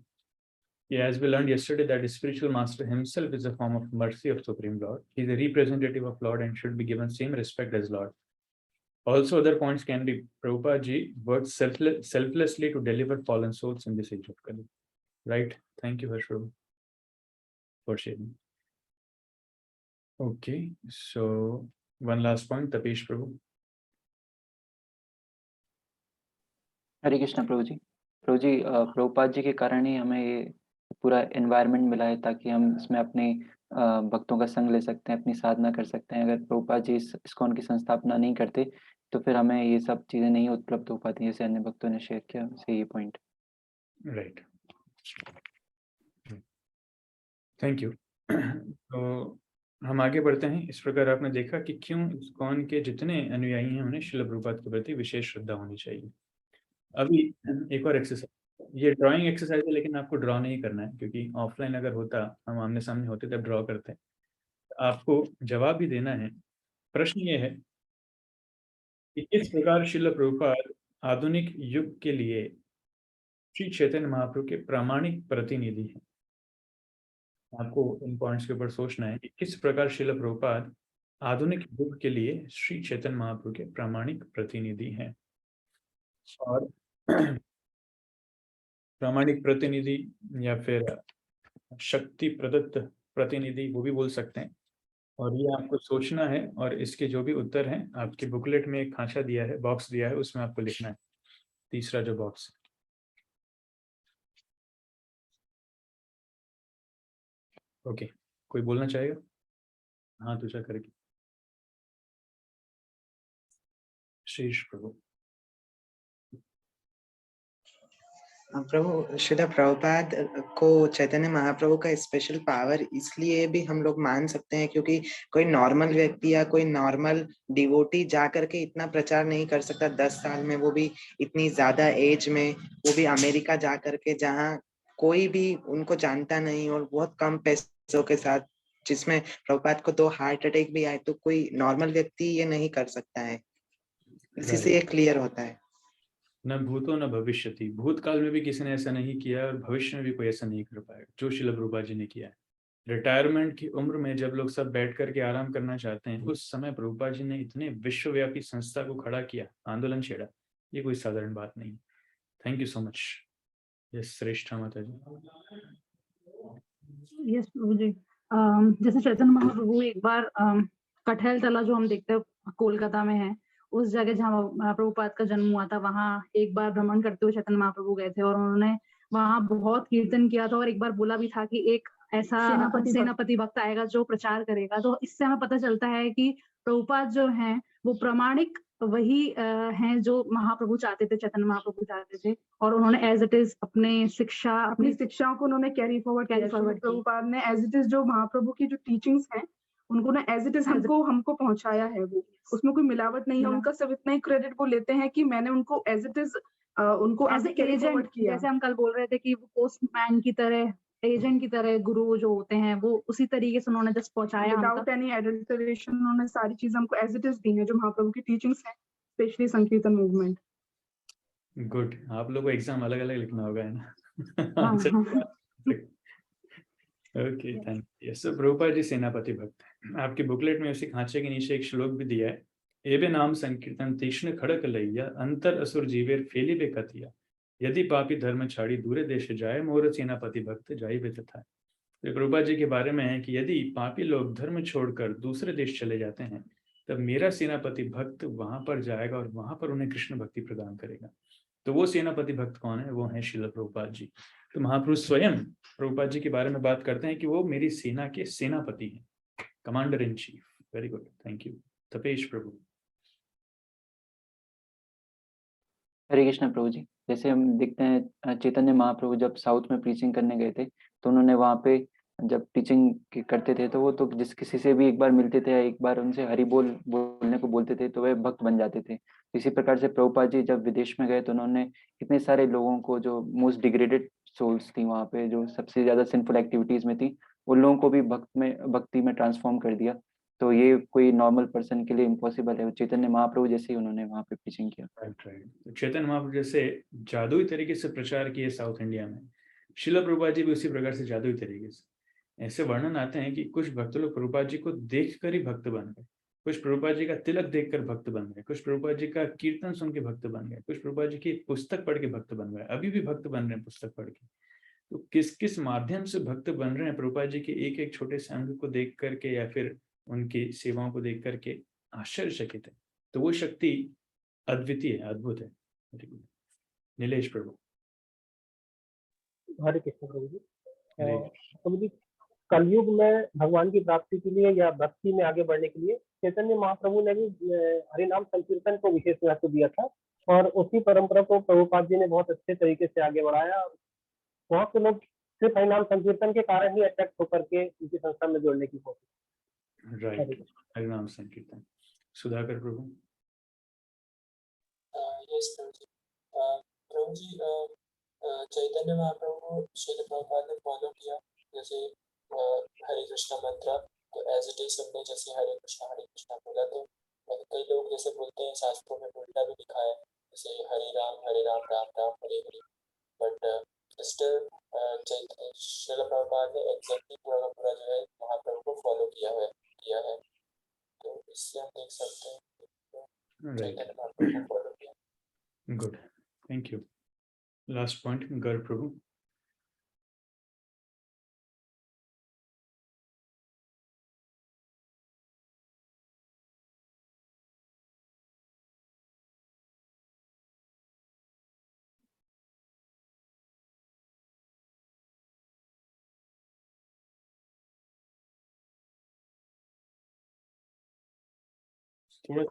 as we learned yesterday that spiritual master himself is a form of mercy of Supreme Lord. He is a representative of Lord and should be given same respect as Lord. Also, other points can be Prabhupada ji worked selflessly to deliver fallen souls in this age of Kali. Right. Thank you, Harsh Prabhu, for sharing. Okay, so one last point, Tapesh Prabhu. हरे कृष्णा प्रभु जी। प्रभु जी, प्रभुपाद जी के कारण ही हमें ये पूरा environment मिला है, ताकि हम इसमें अपने भक्तों का संग ले सकते हैं, अपनी साधना कर सकते हैं। अगर प्रभुपाद जी इस्कॉन की संस्थापना नहीं करते तो फिर हमें ये सब चीजें नहीं उपलब्ध हो पाती, जैसे अन्य भक्तों ने शेयर किया, वैसे ये पॉइंट। Right, thank you. तो हम आगे बढ़ते हैं। इस प्रकार आपने देखा कि क्यों इस्कॉन के जितने अनुयायी हैं उन्हें श्रील प्रभुपाद के प्रति विशेष श्रद्धा होनी चाहिए। अभी एक और एक्सरसाइज, ये ड्राइंग एक्सरसाइज है, लेकिन आपको ड्रॉ नहीं करना है, क्योंकि ऑफलाइन अगर होता, हम आमने सामने होते तब ड्रॉ करते हैं। आपको जवाब भी देना है। प्रश्न ये है कि किस प्रकार श्रील प्रभुपाद आधुनिक युग के लिए श्री चैतन्य महाप्रभु के प्रामाणिक प्रतिनिधि हैं। आपको इन पॉइंट्स के ऊपर सोचना है कि किस प्रकार श्रील प्रभुपाद आधुनिक युग के लिए श्री चैतन्य महाप्रभु के प्रामाणिक प्रतिनिधि हैं। और प्रामाणिक प्रतिनिधि या फिर शक्ति प्रदत्त प्रतिनिधि, वो भी बोल सकते हैं। और ये आपको सोचना है, और इसके जो भी उत्तर हैं आपके बुकलेट में एक खांचा दिया है, बॉक्स दिया है, उसमें आपको लिखना है, तीसरा जो बॉक्स। ओके, कोई बोलना चाहेगा? हाँ, तुझा करेगी। शीर्ष प्रभु। प्रभु, श्रील प्रभुपाद को चैतन्य महाप्रभु का स्पेशल पावर इसलिए भी हम लोग मान सकते हैं क्योंकि कोई नॉर्मल व्यक्ति या कोई नॉर्मल डिवोटी जा करके इतना प्रचार नहीं कर सकता 10 साल में, वो भी इतनी ज्यादा एज में, वो भी अमेरिका जा करके जहाँ कोई भी उनको जानता नहीं और बहुत कम पैसों के साथ, जिसमें प्रभुपाद को 2 हार्ट अटैक भी आए, तो कोई नॉर्मल व्यक्ति ये नहीं कर सकता है। इसी से ये क्लियर होता है। न भूतो न भविष्यति, भूतकाल में भी किसी ने ऐसा नहीं किया और भविष्य में भी कोई ऐसा नहीं कर पाएगा जो श्रील प्रभुपाद जी ने किया है। रिटायरमेंट की उम्र में जब लोग सब बैठ करके आराम करना चाहते हैं, उस समय प्रभुपाद जी ने इतने विश्वव्यापी संस्था को खड़ा किया, आंदोलन छेड़ा। ये कोई साधारण बात नहीं। Thank you so much. Yes, Shreshtha माता जी। यस प्रभु जी, जैसे चैतन्य महाप्रभु एक बार कटहल तला जो हम देखते हैं कोलकाता में है, उस जगह जहाँ प्रभुपाद का जन्म हुआ था, वहाँ एक बार भ्रमण करते हुए चैतन्य महाप्रभु गए थे और उन्होंने वहाँ बहुत कीर्तन किया था और एक बार बोला भी था कि एक ऐसा सेनापति भक्त आएगा जो प्रचार करेगा। तो इससे हमें पता चलता है कि प्रभुपाद जो हैं वो प्रामाणिक वही हैं जो महाप्रभु चाहते थे, चैतन्य महाप्रभु चाहते थे, और उन्होंने एज इट इज अपनी शिक्षाओं को उन्होंने कैरी फॉरवर्ड प्रभुपाद ने एज इट इज जो महाप्रभु की जो टीचिंग्स हैं उनको ना एज इट इज हमको पहुंचाया है। वो उसमें कोई मिलावट नहीं है, उनका सब इतना ही क्रेडिट वो लेते हैं कि मैंने उनको एज इट इज उनको एज एजेंट किया। जैसे हम कल बोल रहे थे कि वो पोस्टमैन की तरह, एजेंट की तरह गुरु जो होते हैं, वो उसी तरीके से उन्होंने जस्ट पहुंचाया विदाउट एनी एडल्टरेशन। उन्होंने सारी चीजें हमको एज इट इज दी हैं जो महाप्रभु की टीचिंग्स हैं, स्पेशली संकीर्तन मूवमेंट। गुड, आप लोगों को एग्जाम अलग अलग लिखना होगा, है ना? Okay, thank you. Yes, Prabhupada ji सेनापति भक्त हैं। आपके बुकलेट में उसी खांचे के नीचे एक श्लोक भी दिया है, एबे नाम संकीर्तन तीक्ष्ण खड़क लैया अंतर असुर जीवेर फेली बे कथिया, यदि पापी धर्म छाड़ी दूरे देश जाए मोर सेनापति भक्त जाई बे तथा। तो प्रभुपाद जी के बारे में है कि यदि पापी लोग धर्म छोड़कर दूसरे देश चले जाते हैं, तब मेरा सेनापति भक्त वहां पर जाएगा और वहां पर उन्हें कृष्ण भक्ति प्रदान करेगा। तो वो सेनापति भक्त कौन है? वो है श्रील प्रभुपाद जी। तो महापुरुष स्वयं प्रभुपाद जी के बारे में बात करते हैं कि वो मेरी सेना के सेनापति हैं, commander in chief. Very good, thank you. Tapesh Prabhu. Hare Krishna Prabhu ji. जैसे हम देखते हैं चैतन्य महाप्रभु जब साउथ में प्रीचिंग करने गए थे, तो उन्होंने वहाँ पे जब टीचिंग करते थे तो वो तो जिस किसी से भी एक बार मिलते थे, एक बार उनसे हरि बोल बोलने को बोलते थे तो वह भक्त बन जाते थे। इसी प्रकार से प्रभुपाद जी जब विदेश में गए तो उन्होंने इतने सारे लोगों को, जो मोस्ट डिग्रेडेड सोल्स थी वहाँ पे, जो सबसे ज्यादा सिंफुल एक्टिविटीज में थी, उन लोगों को भी भक्ति में ट्रांसफॉर्म कर दिया। तो ये कोई नॉर्मल पर्सन के लिए इम्पॉसिबल है। चैतन्य महाप्रभु जैसे ही उन्होंने वहाँ पे प्रीचिंग किया। राइट। चैतन्य महाप्रभु जैसे जादुई तरीके से प्रचार किए साउथ इंडिया में, श्रील प्रभुपाद जी भी उसी प्रकार से जादुई तरीके से। ऐसे वर्णन आते हैं कि कुछ भक्त लोग प्रभुपाद जी को देखकर ही भक्त बन गए, कुछ प्रभुपाद जी का तिलक देखकर भक्त बन गए, कुछ प्रभुपाद जी का कीर्तन सुन के भक्त बन गए, कुछ प्रभुपाद जी की पुस्तक पढ़ के भक्त बन गए, अभी भी भक्त बन रहे हैं पुस्तक पढ़ के। तो किस किस माध्यम से भक्त बन रहे हैं प्रभुपाद जी के एक एक छोटे से अंग को देख करके या फिर उनकी सेवाओं को देख करके आश्चर्यचकित है। तो वो शक्ति अद्वितीय है, अद्भुत है। नीलेश प्रभु। हरे कृष्ण प्रभु जी। हरे प्रभु जी, कलयुग में भगवान की प्राप्ति के लिए या भक्ति में आगे बढ़ने के लिए चैतन्य महाप्रभु ने भी हरिनाम संकीर्तन को विशेष महत्व दिया था, और उसी परंपरा को प्रभुपाद जी ने बहुत अच्छे तरीके से आगे बढ़ाया। बहुत से लोग सिर्फ हरिनाम संकीर्तन के कारण ही अट्रैक्ट होकर के उनकी संस्था में जोड़ने की कोशिश। राइट, हरिनाम संकीर्तन। सुधाकर प्रभु। यस प्रभु जी। प्रभु जी, चैतन्य महाप्रभु को श्रील प्रभुपाद ने फॉलो किया, जैसे हरे कृष्णा मंत्र तो एज इट इज हमने जैसे हरे कृष्णा बोला, तो कई लोग जैसे बोलते हैं शास्त्रों में उल्टा भी लिखा है, जैसे हरे राम राम राम हरे हरे, बट स्टिल श्रील प्रभुपाद ने एग्जैक्टली पूरा का पूरा जो है महाप्रभु को फॉलो किया है। तो इससे हम देख सकते हैं चैतन्य महाप्रभु को फॉलो किया। Good, thank you. Last point, Garg Prabhu. थोड़ा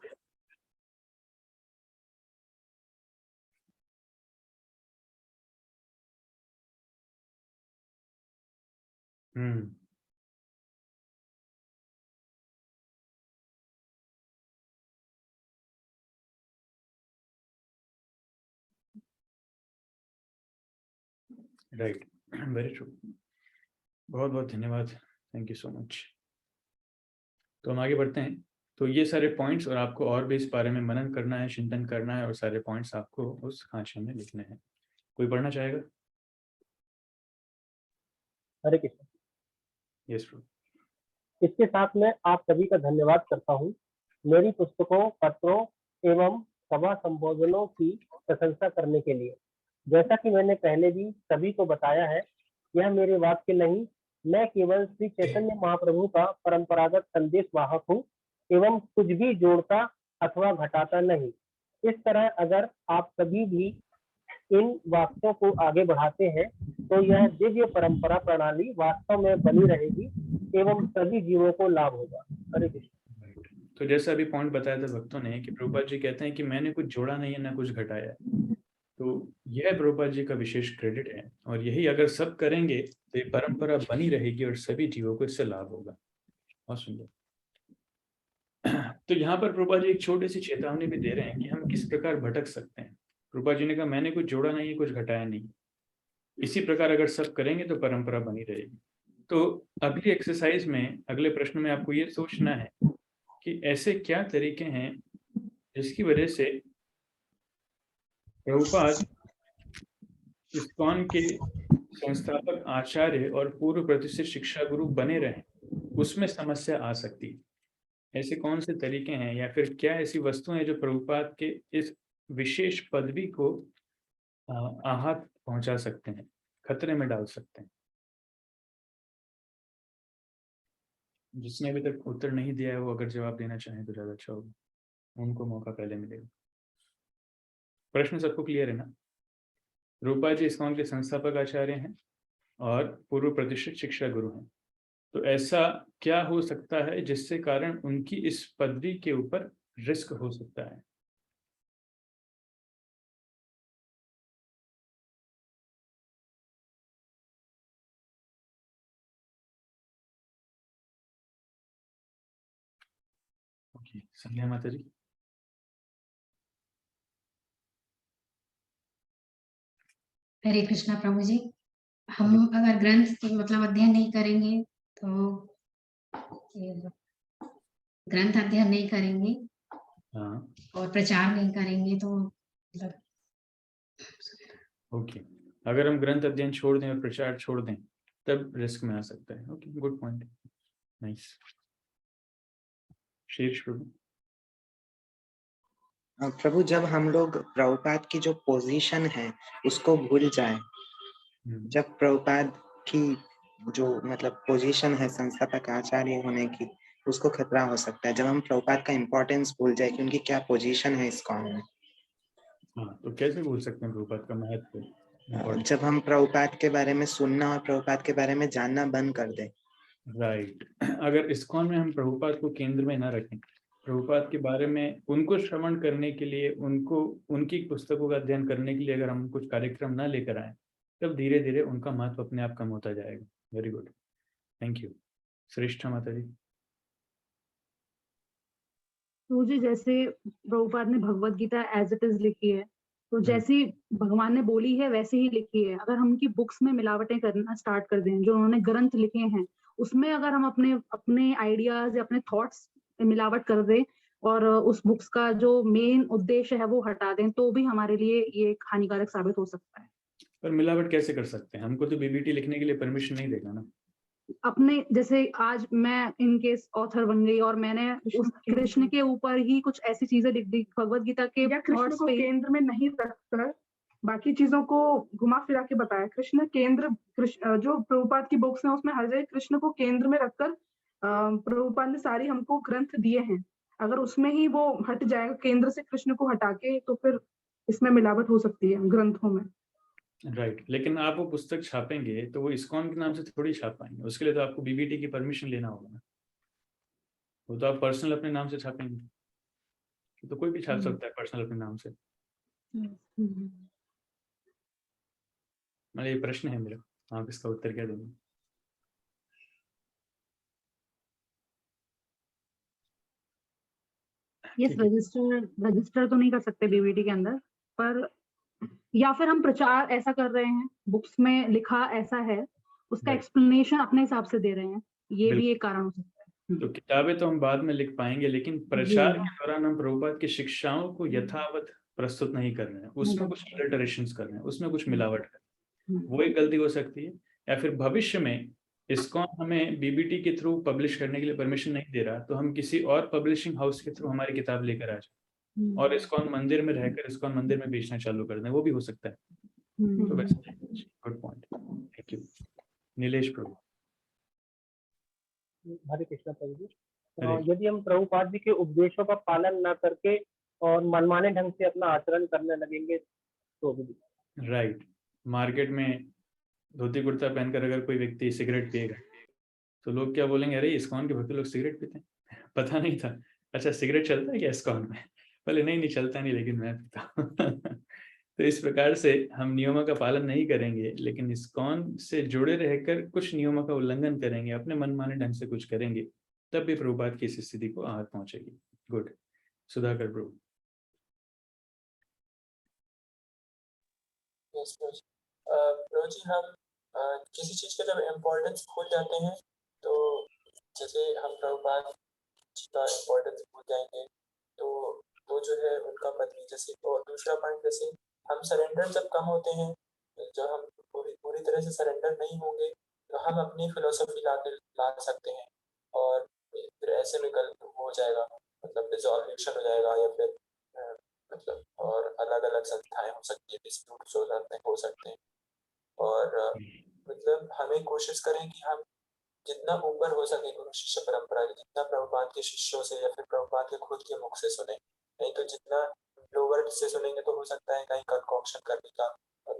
राइट, वेरी ट्रू। बहुत बहुत धन्यवाद, थैंक यू सो मच। तो हम आगे बढ़ते हैं। तो ये सारे पॉइंट्स, और आपको और भी इस बारे में मनन करना है, चिंतन करना है, और सारे पॉइंट्स आपको उस खांचे में लिखने हैं। कोई पढ़ना चाहेगा? हरे कृष्ण। यस प्रभु। इसके साथ में आप सभी का धन्यवाद करता हूँ मेरी पुस्तकों, पत्रों एवं सभा संबोधनों की प्रशंसा करने के लिए। जैसा कि मैंने पहले भी सभी को बताया है, यह मेरे वाक्य नहीं, मैं केवल श्री चैतन्य महाप्रभु का परंपरागत संदेश वाहक हूँ एवं कुछ भी जोड़ता अथवा घटाता नहीं। इस तरह अगर आप सभी भी इन वाक्यों को आगे बढ़ाते हैं तो यह दिव्य परंपरा प्रणाली वास्तव में बनी रहेगी एवं सभी जीवों को लाभ होगा। हरे कृष्ण। तो जैसा अभी पॉइंट बताया था भक्तों ने कि प्रभुपाद जी कहते हैं कि मैंने कुछ जोड़ा नहीं है ना कुछ घटाया है, तो यह प्रभुपाद जी का विशेष क्रेडिट है, और यही अगर सब करेंगे तो ये परंपरा बनी रहेगी और सभी जीवों को इससे लाभ होगा। बहुत सुंदर। तो यहाँ पर प्रभुपाद जी एक छोटी सी चेतावनी भी दे रहे हैं कि हम किस प्रकार भटक सकते हैं। प्रभुपाद जी ने कहा मैंने कुछ जोड़ा नहीं है कुछ घटाया नहीं, इसी प्रकार अगर सब करेंगे तो परंपरा बनी रहेगी। तो अगली एक्सरसाइज में, अगले प्रश्न में आपको ये सोचना है कि ऐसे क्या तरीके हैं जिसकी वजह से प्रभुपाद इस्कॉन के संस्थापक आचार्य और पूर्व प्रतिष्ठित शिक्षा गुरु बने रहे, उसमें समस्या आ सकती है। ऐसे कौन से तरीके हैं या फिर क्या ऐसी वस्तुएं हैं जो प्रभुपाद के इस विशेष पदवी को आहत पहुंचा सकते हैं, खतरे में डाल सकते हैं। जिसने अभी तक उत्तर नहीं दिया है वो अगर जवाब देना चाहें तो ज्यादा अच्छा होगा, उनको मौका पहले मिलेगा। प्रश्न सबको क्लियर है ना? रूपा जी इस्कॉन के संस्थापक आचार्य हैं और पूर्व प्रतिष्ठित शिक्षा गुरु हैं, तो ऐसा क्या हो सकता है जिससे कारण उनकी इस पदवी के ऊपर रिस्क हो सकता है? ओके, संध्या माता जी। हरे कृष्णा प्रभु जी। हम अगर ग्रंथ मतलब अध्ययन नहीं करेंगे तो ग्रंथ अध्ययन नहीं करेंगे और प्रचार नहीं करेंगे तो मतलब ओके, अगर हम ग्रंथ अध्ययन छोड़ दें और प्रचार छोड़ दें तब रिस्क में आ सकता है। Okay, good point, nice. शीर्ष प्रभु। प्रभु, जब हम लोग प्रभुपाद की जो पोजीशन है उसको भूल जाए जब प्रभुपाद की जो मतलब पोजीशन है संस्थापक आचार्य होने की, उसको खतरा हो सकता है जब हम प्रभुपाद का इम्पोर्टेंस भूल जाए कि उनकी क्या पोजीशन है इस्कॉन में। हाँ, तो कैसे भूल सकते हैं प्रभुपाद का महत्व? जब हम प्रभुपाद के बारे में सुनना और प्रभुपाद के बारे में जानना बंद कर दें। राइट। अगर इस्कॉन में हम प्रभुपाद को केंद्र में ना रखें, प्रभुपाद के बारे में उनको श्रवण करने के लिए, उनको उनकी पुस्तकों का अध्ययन करने के लिए अगर हम कुछ कार्यक्रम ना लेकर आए, तब धीरे धीरे उनका महत्व अपने आप कम होता जाएगा। Very good, thank you. Shreshtha माता जी। तो जी जैसे प्रभुपाद ने Bhagavad Gita as it is लिखी है, तो जैसी भगवान ने बोली है वैसे ही लिखी है। अगर हम उनकी बुक्स में मिलावटें करना स्टार्ट कर दें, जो उन्होंने ग्रंथ लिखे हैं उसमें अगर हम अपने अपने आइडियाज या अपने थॉट्स मिलावट कर दें और उस बुक्स का जो मेन उद्देश्य है वो हटा दें, तो भी हमारे लिए ये एक हानिकारक साबित हो सकता है। पर मिलावट कैसे कर सकते हैं? हमको तो बीबीटी लिखने के लिए परमिशन नहीं देगा ना। अपने जैसे आज मैं इनकेस ऑथर बन गई और मैंने उस कृष्ण के ऊपर ही कुछ ऐसी चीजें लिख दी भगवत गीता के या कृष्ण थॉट्स को पे, केंद्र में नहीं रखकर बाकी चीजों को घुमा फिरा के बताया। कृष्ण केंद्र, जो प्रभुपाद की बुक्स हैं उसमें हर जगह कृष्ण को केंद्र में रखकर प्रभुपाद ने सारी हमको ग्रंथ दिए हैं। अगर उसमें ही वो हट जाएगा केंद्र से कृष्ण को हटा के, तो फिर इसमें मिलावट हो सकती है ग्रंथों में। राइट, लेकिन आप वो पुस्तक छापेंगे तो वो इस्कॉन के नाम से थोड़ी छाप पाएंगे, उसके लिए तो आपको बीबीटी की परमिशन लेना होगा ना। वो तो आप पर्सनल अपने नाम से छापेंगे, तो कोई भी छाप सकता है पर्सनल अपने नाम से। मतलब ये प्रश्न है मेरा, आप इसका उत्तर क्या देंगे? यस, रजिस्टर तो नहीं कर सकते बीबीटी के अंदर, पर या फिर हम प्रचार ऐसा कर रहे हैं, बुक्स में लिखा ऐसा है, उसका एक्सप्लेनेशन अपने हिसाब से दे रहे हैं, ये भी एक कारण हो सकता है। तो किताबें तो हम बाद में लिख पाएंगे, लेकिन प्रचार के दौरान हम प्रभुपाद की शिक्षाओं को यथावत प्रस्तुत नहीं कर रहे हैं, उसमें कुछ अल्टरेशंस कर रहे हैं, उसमें कुछ मिलावट कर रहे हैं, वो एक गलती हो सकती है। या फिर भविष्य में इस्कॉन हमें बीबीटी के थ्रू पब्लिश करने के लिए परमिशन नहीं दे रहा, तो हम किसी और पब्लिशिंग हाउस के थ्रू हमारी किताब लेकर आ जाए और इस्कॉन मंदिर में रहकर इस्कॉन मंदिर में बेचना चालू कर दें, वो भी हो सकता है। तो वैसे good point, thank you. Nilesh Prabhu. Hare Krishna Prabhu ji. यदि हम प्रभुपाद जी के उपदेशों का पालन न करके और मनमाने ढंग से अपना आचरण करने लगेंगे तो भी। राइट, मार्केट में धोती कुर्ता पहनकर अगर कोई व्यक्ति सिगरेट पिएगा तो लोग क्या बोलेंगे, अरे इस्कॉन के भक्त लोग सिगरेट पीते हैं, पता नहीं था। अच्छा, सिगरेट चलता है क्या इस्कॉन में? बोले नहीं चलता नहीं, लेकिन मैं पीता हूँ। तो इस प्रकार से हम नियमों का पालन नहीं करेंगे, लेकिन इस्कॉन से जुड़े रहकर कुछ नियमों का उल्लंघन करेंगे, अपने मनमाने ढंग से कुछ करेंगे, तब भी प्रभुपाद की इस स्थिति को आहत पहुंचेगी। गुड, सुधाकर प्रभु। प्रभु जी, हम किसी चीज का जब इम्पोर्टेंस भूल जाते हैं, तो जैसे हम प्रभुपाद जी का इम्पोर्टेंस भूल जाएंगे तो जो है उनका पत्नी जैसे। और दूसरा पॉइंट, जैसे हम सरेंडर जब कम होते हैं, जब हम पूरी तरह से सरेंडर नहीं होंगे, तो हम अपनी फिलोसफी ला सकते हैं और फिर ऐसे में कल हो जाएगा, मतलब डिसॉल्यूशन हो जाएगा, या फिर मतलब और अलग अलग संस्थाएं हो सकती है, डिस्प्यूट्स हो सकते हैं। और मतलब हमें कोशिश करें कि हम जितना ऊपर हो सके गुरु शिष्य परंपरा के, जितना प्रभुपाद के शिष्यों से या फिर प्रभुपाद के खुद के मुख से सुने, नहीं तो जितना लोअर से सुनेंगे तो हो सकता है कहीं कंकॉक्शन करने का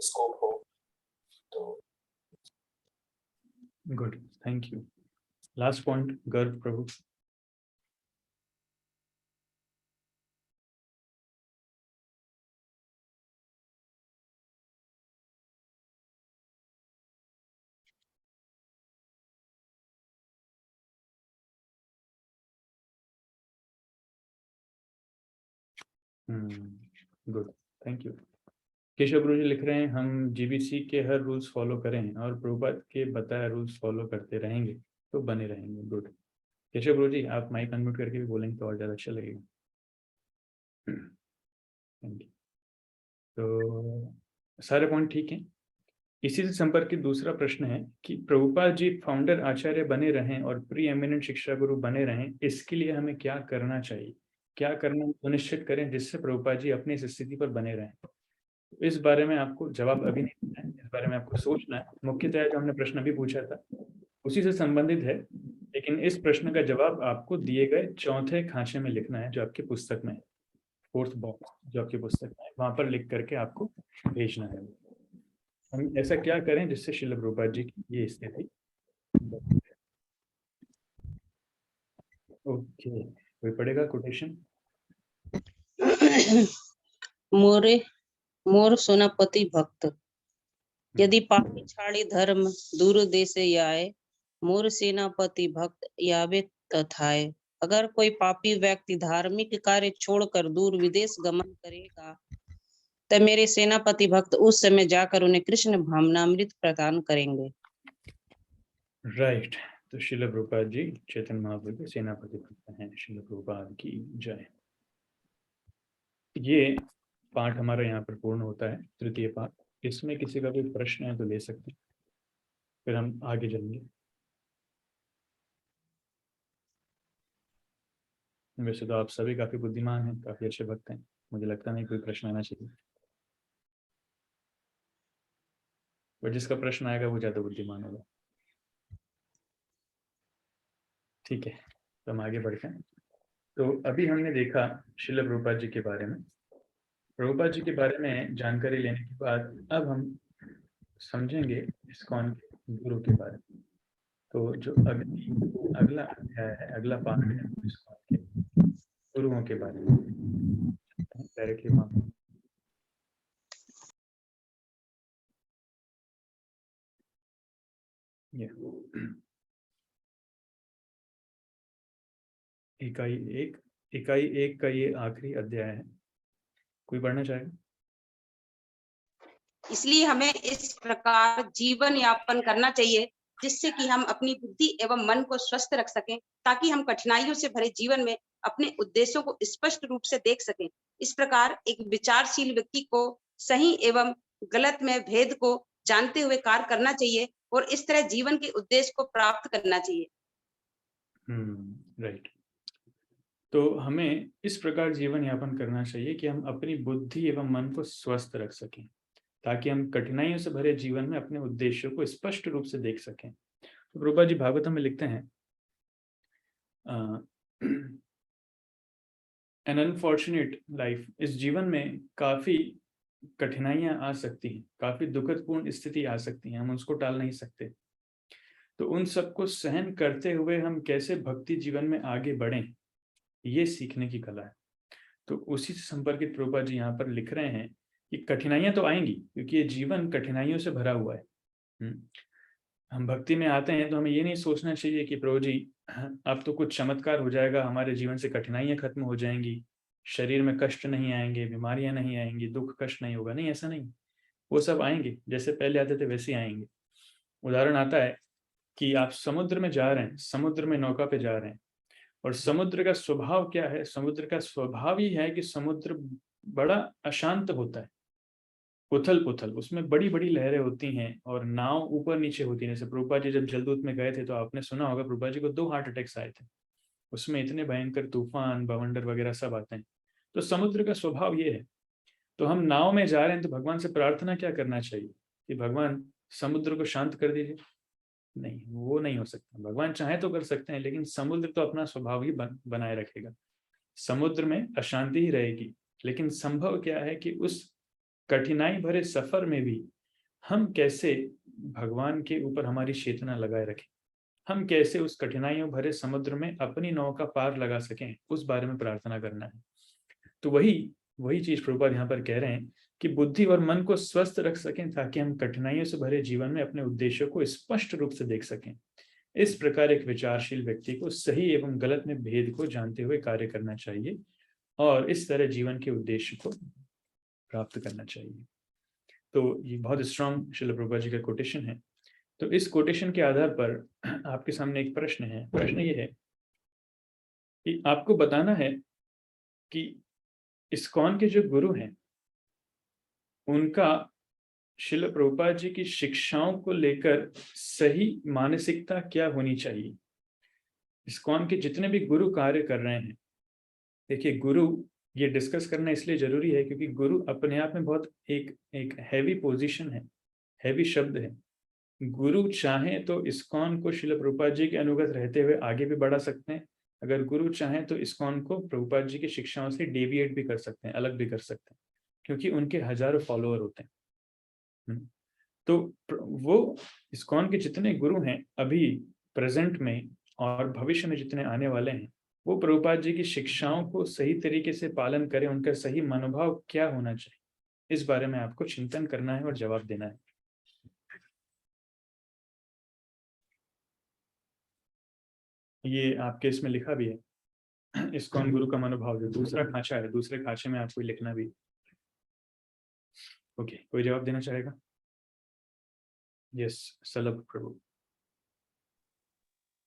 स्कोप हो। तो good, thank you. Last point, Garg Prabhu. Good, thank you. Keshav Guru ji लिख रहे हैं, हम जीबीसी के हर रूल्स फॉलो करें और प्रभुपाद के बताए रूल्स फॉलो करते रहेंगे तो बने रहेंगे। गुड। केशव गुरु जी, आप माइक अनम्यूट करके भी बोलेंगे तो और ज़्यादा अच्छा लगेगा। Thank you. तो सारे पॉइंट ठीक हैं। इसी से संपर्कित दूसरा प्रश्न है कि प्रभुपाद जी फाउंडर आचार्य बने रहें और प्री एमिनेंट शिक्षा गुरु बने रहें, इसके लिए हमें क्या करना चाहिए, क्या करना सुनिश्चित करें जिससे प्रभुपाद जी अपनी इस स्थिति पर बने रहें? इस बारे में आपको जवाब अभी नहीं देना है, इस बारे में आपको सोचना है। मुख्यतः जो हमने प्रश्न अभी पूछा था उसी से संबंधित है, लेकिन इस प्रश्न का जवाब आपको दिए गए चौथे खांचे में लिखना है जो आपकी पुस्तक में है, 4th बॉक्स जो आपकी पुस्तक में है, वहां पर लिख करके आपको भेजना है। हम ऐसा क्या करें जिससे श्रील प्रभुपाद जी की ये स्थिति। ओके, कोई पढ़ेगा कोटेशन? मोर सोनापति भक्त, यदि पापी छाड़ी धर्म दूर देशे आए, मोर सेनापति भक्त यावे तथाए। अगर कोई पापी व्यक्ति धार्मिक कार्य छोड़कर दूर विदेश गमन करेगा तो मेरे सेनापति भक्त उस समय जाकर उन्हें कृष्ण भावनामृत प्रदान करेंगे। राइट, तो श्रील प्रभुपाद जी चैतन्य महाप्रभु के सेनापति भक्त हैं। श्रील प्रभुपाद की जय। ये पाठ हमारा यहाँ पर पूर्ण होता है, तृतीय पाठ। इसमें किसी का कोई प्रश्न है तो ले सकते हैं, फिर हम आगे चलेंगे। वैसे तो आप सभी काफी बुद्धिमान हैं, काफी अच्छे भक्त हैं, मुझे लगता नहीं कोई प्रश्न आना चाहिए, पर जिसका प्रश्न आएगा वो ज्यादा बुद्धिमान होगा। ठीक है, तो हम आगे बढ़ते हैं। तो अभी हमने देखा श्रील प्रभुपाद जी के बारे में। प्रभुपाद जी के बारे में जानकारी लेने के बाद अब हम समझेंगे इस्कॉन के गुरु के बारे में। तो जो अगला अध्याय है, अगला पाठ है इस्कॉन के गुरुओं के बारे में। डायरेक्टली वहां इकाई एक का ये आखिरी अध्याय है। कोई पढ़ना चाहेगा? इसलिए हमें इस प्रकार जीवन यापन करना चाहिए जिससे कि हम अपनी बुद्धि एवं मन को स्वस्थ रख सकें, ताकि हम कठिनाइयों से भरे जीवन में अपने उद्देश्यों को स्पष्ट रूप से देख सकें। इस प्रकार एक विचारशील व्यक्ति को सही एवं गलत में भेद को जानते हुए कार्य करना चाहिए और इस तरह जीवन के उद्देश्य को प्राप्त करना चाहिए। राइट। तो हमें इस प्रकार जीवन यापन करना चाहिए कि हम अपनी बुद्धि एवं मन को स्वस्थ रख सकें, ताकि हम कठिनाइयों से भरे जीवन में अपने उद्देश्यों को स्पष्ट रूप से देख सकें। तो प्रभुपाद जी भागवतम में लिखते हैं, एन अनफॉर्चुनेट लाइफ, इस जीवन में काफी कठिनाइयां आ सकती हैं, काफी दुखदपूर्ण स्थिति आ सकती हैं, हम उसको टाल नहीं सकते। तो उन सबको सहन करते हुए हम कैसे भक्ति जीवन में आगे बढ़ें, ये सीखने की कला है। तो उसी से संपर्कित प्रभुपाद जी यहाँ पर लिख रहे हैं कि कठिनाइयां तो आएंगी, क्योंकि ये जीवन कठिनाइयों से भरा हुआ है। हम भक्ति में आते हैं तो हमें ये नहीं सोचना चाहिए कि प्रभु जी अब तो कुछ चमत्कार हो जाएगा, हमारे जीवन से कठिनाइयां खत्म हो जाएंगी, शरीर में कष्ट नहीं आएंगे, बीमारियां नहीं आएंगी, दुख कष्ट नहीं होगा। नहीं, ऐसा नहीं, वो सब आएंगे, जैसे पहले आते थे वैसे ही आएंगे। उदाहरण आता है कि आप समुद्र में जा रहे हैं, समुद्र में नौका पे जा रहे हैं, और समुद्र का स्वभाव क्या है? समुद्र का स्वभाव ही है कि समुद्र बड़ा अशांत होता है, उथल पुथल, उसमें बड़ी बड़ी लहरें होती हैं और नाव ऊपर नीचे होती है। जैसे प्रभुपाद जी जब जलदूत में गए थे तो आपने सुना होगा प्रभुपाद जी को 2 हार्ट अटैक्स आए थे, उसमें इतने भयंकर तूफान बवंडर वगैरह सब आते हैं। तो समुद्र का स्वभाव ये है। तो हम नाव में जा रहे हैं तो भगवान से प्रार्थना क्या करना चाहिए कि भगवान समुद्र को शांत कर दीजिए? नहीं, वो नहीं हो सकता। भगवान चाहे तो कर सकते हैं, लेकिन समुद्र तो अपना स्वभाव ही बनाए रखेगा, समुद्र में अशांति ही रहेगी। लेकिन संभव क्या है कि उस कठिनाई भरे सफर में भी हम कैसे भगवान के ऊपर हमारी चेतना लगाए रखें, हम कैसे उस कठिनाइयों भरे समुद्र में अपनी नौका पार लगा सकें, उस बारे में प्रार्थना करना है। तो वही चीज प्रभुपाद यहाँ पर कह रहे हैं कि बुद्धि और मन को स्वस्थ रख सकें, ताकि हम कठिनाइयों से भरे जीवन में अपने उद्देश्यों को स्पष्ट रूप से देख सकें। इस प्रकार एक विचारशील व्यक्ति को सही एवं गलत में भेद को जानते हुए कार्य करना चाहिए और इस तरह जीवन के उद्देश्य को प्राप्त करना चाहिए। तो ये बहुत स्ट्रांग श्रील प्रभुपाद जी का कोटेशन है। तो इस कोटेशन के आधार पर आपके सामने एक प्रश्न है। प्रश्न ये है कि आपको बताना है कि इस्कॉन के जो गुरु हैं उनका श्रील प्रभुपाद जी की शिक्षाओं को लेकर सही मानसिकता क्या होनी चाहिए। इस्कॉन के जितने भी गुरु कार्य कर रहे हैं, देखिए गुरु ये डिस्कस करना इसलिए जरूरी है क्योंकि गुरु अपने आप में बहुत एक हैवी पोजीशन है, हैवी शब्द है। गुरु चाहे तो इस्कॉन को श्रील प्रभुपाद जी के अनुगत रहते हुए आगे भी बढ़ा सकते हैं, अगर गुरु चाहें तो इस्कॉन को प्रभुपाद जी की शिक्षाओं से डेविएट भी कर सकते हैं, अलग भी कर सकते हैं, क्योंकि उनके हजारों फॉलोअर होते हैं। तो वो इस्कॉन के जितने गुरु हैं अभी प्रेजेंट में और भविष्य में जितने आने वाले हैं, वो प्रभुपाद जी की शिक्षाओं को सही तरीके से पालन करें। उनका सही मनोभाव क्या होना चाहिए, इस बारे में आपको चिंतन करना है और जवाब देना है। ये आपके इसमें लिखा भी है, इस्कॉन गुरु का मनोभाव, जो दूसरा खांचा है, दूसरे खांचे में आपको लिखना भी। ओके, कोई जवाब देना चाहेगा? यस, सलभ प्रभु।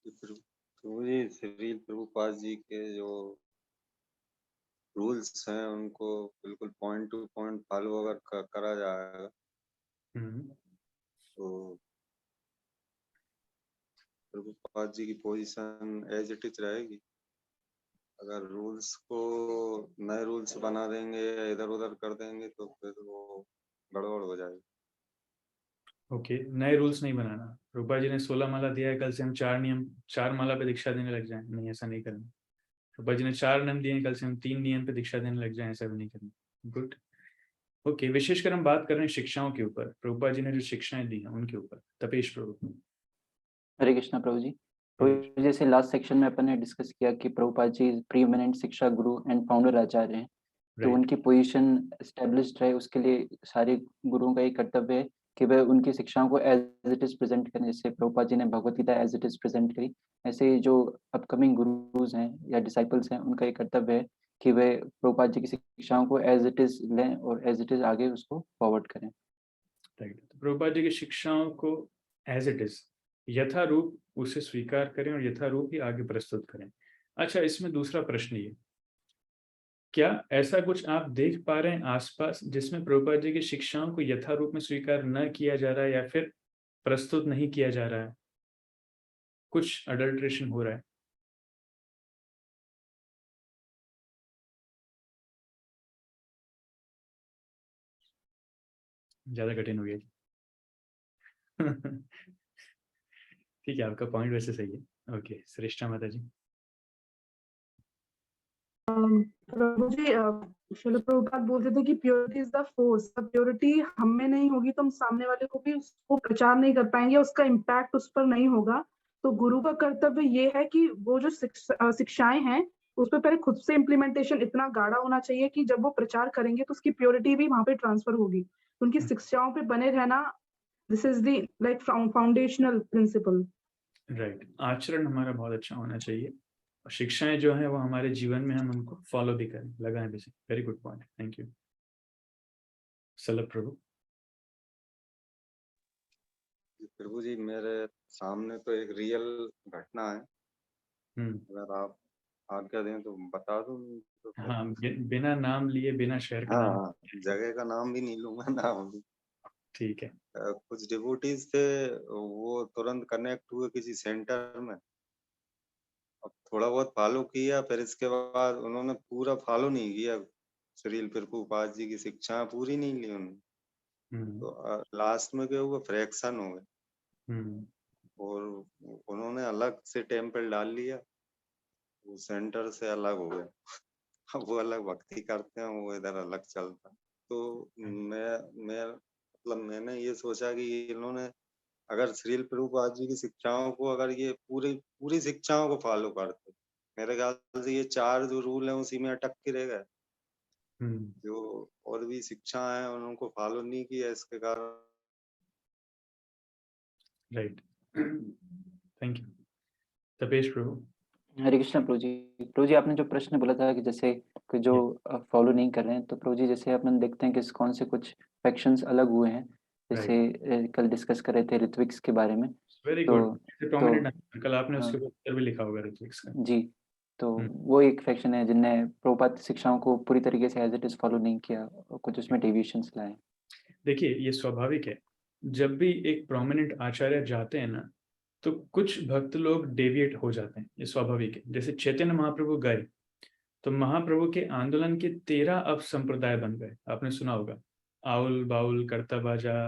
प्रभु जी, श्रील प्रभुपाद जी के जो रूल्स हैं उनको बिल्कुल पॉइंट टू पॉइंट फॉलो अगर करा जाएगा तो प्रभुपाद जी की पोजीशन एज इट इज रहेगी। अगर रूल्स को नए रूल्स बना देंगे या इधर उधर कर देंगे तो फिर वो गड़बड़ हो जाएगी। ओके, नए रूल्स नहीं बनाना। प्रभुपाद जी ने 16 माला दिया है, कल से हम 4 माला पे दीक्षा देने लग जाएं, नहीं, ऐसा नहीं करना। प्रभुपाद जी ने 4 नियम दिए हैं, कल से हम 3 नियम पे दीक्षा देने लग जाएं, ऐसा भी नहीं करना। गुड। ओके, विशेषकर हम बात कर रहे हैं शिक्षाओं के ऊपर, प्रभुपाद जी ने जो शिक्षाएं दी हैं उनके ऊपर। तपेश प्रभु। हरे कृष्णा प्रभु जी। तो जैसे लास्ट सेक्शन में अपन ने डिस्कस किया कि प्रभुपाद जी प्री एमिनेंट शिक्षा गुरु एंड फाउंडर आचार्य हैं, तो उनकी पोजीशन एस्टेब्लिश्ड रहे उसके लिए सारे गुरुओं का एक कर्तव्य है कि वह उनकी शिक्षाओं को एज इट इज प्रेजेंट करें। जैसे प्रभुपाद जी ने Bhagavad Gita as it is present करी, ऐसे ही जो अपकमिंग गुरुज हैं या डिसाइपल्स हैं उनका एक कर्तव्य है कि वे प्रभुपाद जी की शिक्षाओं को एज इट इज लें और एज इट इज आगे उसको फॉरवर्ड करें। राइट, प्रभुपाद जी की शिक्षाओं को एज इट इज, यथारूप उसे स्वीकार करें और यथारूप ही आगे प्रस्तुत करें। अच्छा, इसमें दूसरा प्रश्न ये, क्या ऐसा कुछ आप देख पा रहे हैं आसपास जिसमें प्रभुपाद जी की शिक्षाओं को यथारूप में स्वीकार न किया जा रहा है या फिर प्रस्तुत नहीं किया जा रहा है, कुछ अडल्ट्रेशन हो रहा है? ज्यादा कठिन हो गया। ठीक है, आपका पॉइंट वैसे सही है। ओके, श्रेष्ठा माता जी। प्रभु जी, श्रील प्रभुपाद बोलते थे कि purity is the force. Purity हम में नहीं होगी तो हम सामने वाले को भी उसको प्रचार नहीं कर पाएंगे, उसका इम्पैक्ट उस पर नहीं होगा। तो गुरु का कर्तव्य ये है कि वो जो शिक्षाएं हैं उस पर पहले खुद से इम्प्लीमेंटेशन इतना गाढ़ा होना चाहिए कि जब वो प्रचार करेंगे तो उसकी प्योरिटी भी वहां पे ट्रांसफर होगी। उनकी शिक्षाओं पे बने रहना, this is the like foundational principle. Right, आचरण हमारा बहुत अच्छा होना चाहिए, शिक्षाएं जो है वो हमारे जीवन में हम उनको फॉलो भी करें, लगाएं भी। Very good point, thank you. Salabh Prabhu. Prabhu ji, मेरे सामने तो एक रियल घटना है, अगर आप आज्ञा दें तो बता दूं तो। हाँ, बिना नाम लिए, बिना शहर का नाम, जगह का नाम भी नहीं लूंगा, नाम भी। ठीक है। कुछ डिवोटीज थे, वो तुरंत कनेक्ट हुए किसी सेंटर में, अब थोड़ा बहुत फॉलो किया, फिर इसके बाद उन्होंने पूरा फॉलो नहीं किया, श्रील प्रभुपाद जी की शिक्षा पूरी नहीं ली उन्होंने। तो लास्ट में क्या हुआ, फ्रैक्शन हो गए और उन्होंने अलग से टेम्पल डाल लिया, वो सेंटर से अलग हो गए। वो अलग भक्ति करते हैं, वो इधर अलग चलता। तो मैं मतलब मैंने ये सोचा कि इन्होंने अगर श्रील प्रभुपाद जी की शिक्षाओं को, अगर ये पूरी शिक्षाओं को फॉलो करते, मेरे ख्याल से ये 4 जो रूल हैं उसी में अटक के रह गए। जो और भी शिक्षा है उनको फॉलो नहीं किया, इसके कारण। Right, thank you. Tapesh Prabhu. Hare Krishna Prabhu ji. Prabhu ji, आपने जो प्रश्न बोला था कि जैसे कि जो फॉलो नहीं कर रहे हैं, तो प्रभु जी जैसे अपन देखते हैं कि कौन से कुछ फैक्शंस अलग हुए हैं, जैसे कल डिस्कस कर रहे थे ऋत्विक्स के बारे में। वेरी गुड, कल आपने उसके ऊपर भी लिखा होगा ऋत्विक्स का। जी, तो वो एक फैक्शन है जिनने प्रभुपाद शिक्षाओं को पूरी तरीके से एज इट इज फॉलो नहीं किया और कुछ उसमें डेविएशंस लाए। देखिए, ये स्वाभाविक है, जब भी एक प्रोमिनेंट आचार्य जाते हैं ना, तो कुछ भक्त लोग डेविएट हो जाते हैं, ये स्वाभाविक है। जैसे चैतन्य महाप्रभु गए तो महाप्रभु के आंदोलन के 13 अब संप्रदाय बन गए। आपने सुना होगा, आउल बाउल, करता बाजा,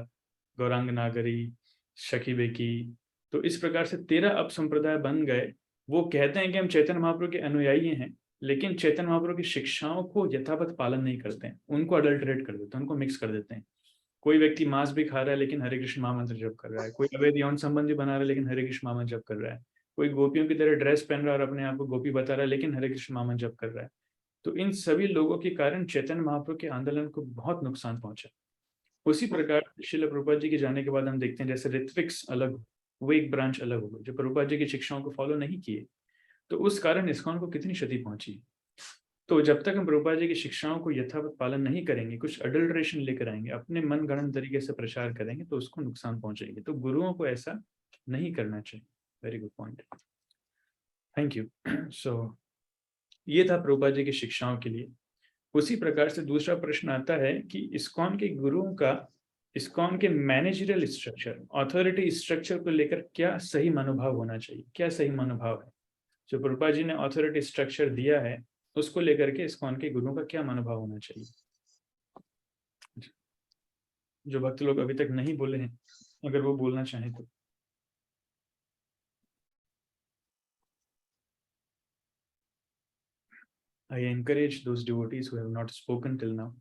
गौरांग नागरी, शकी बेकी। तो इस प्रकार से 13 अब संप्रदाय बन गए। वो कहते हैं कि हम चैतन्य महाप्रभु के अनुयायी हैं, लेकिन चैतन्य महाप्रभु की शिक्षाओं को यथावत पालन नहीं करते हैं, उनको अडल्टरेट कर देते हैं, उनको मिक्स कर देते हैं। कोई व्यक्ति मांस भी खा रहा है लेकिन हरे कृष्ण महामंत्र जप कर रहा है, कोई अवैध यौन संबंधी बना रहा है लेकिन हरे कृष्ण महामंत्र जप कर रहा है, कोई गोपियों की तरह ड्रेस पहन रहा है और अपने आप को गोपी बता रहा है लेकिन हरे कृष्ण महामंत्र जप कर रहा है। तो इन सभी लोगों के कारण चैतन्य महाप्रभु के आंदोलन को बहुत नुकसान पहुंचा। उसी प्रकार श्रील प्रभुपाद जी के जाने के बाद हम देखते हैं जैसे ऋत्विक्स अलग, वो एक ब्रांच अलग हो गई जो प्रभुपाद जी की शिक्षाओं को फॉलो नहीं किए, तो उस कारण इस्कॉन को कितनी क्षति पहुंची। तो जब तक हम प्रभुपाद जी की शिक्षाओं को यथावत पालन नहीं करेंगे, कुछ अडल्ट्रेशन लेकर आएंगे, अपने मन गणन तरीके से प्रचार करेंगे, तो उसको नुकसान पहुंचेंगे। तो गुरुओं को ऐसा नहीं करना चाहिए। Very good point, thank you. So ये था प्रभुपाद जी की शिक्षाओं के लिए। उसी प्रकार से दूसरा प्रश्न आता है कि इस्कॉन के गुरुओं का इस्कॉन के मैनेजरियल स्ट्रक्चर, अथॉरिटी स्ट्रक्चर को लेकर क्या सही मनोभाव होना चाहिए, क्या सही मनोभाव है। जो प्रभुपाद जी ने अथॉरिटी स्ट्रक्चर दिया है उसको लेकर के इस्कॉन के गुरुओं का क्या मनोभाव होना चाहिए। जो भक्त लोग अभी तक नहीं बोले हैं, अगर वो बोलना चाहें तो। I encourage those devotees who have not spoken till now.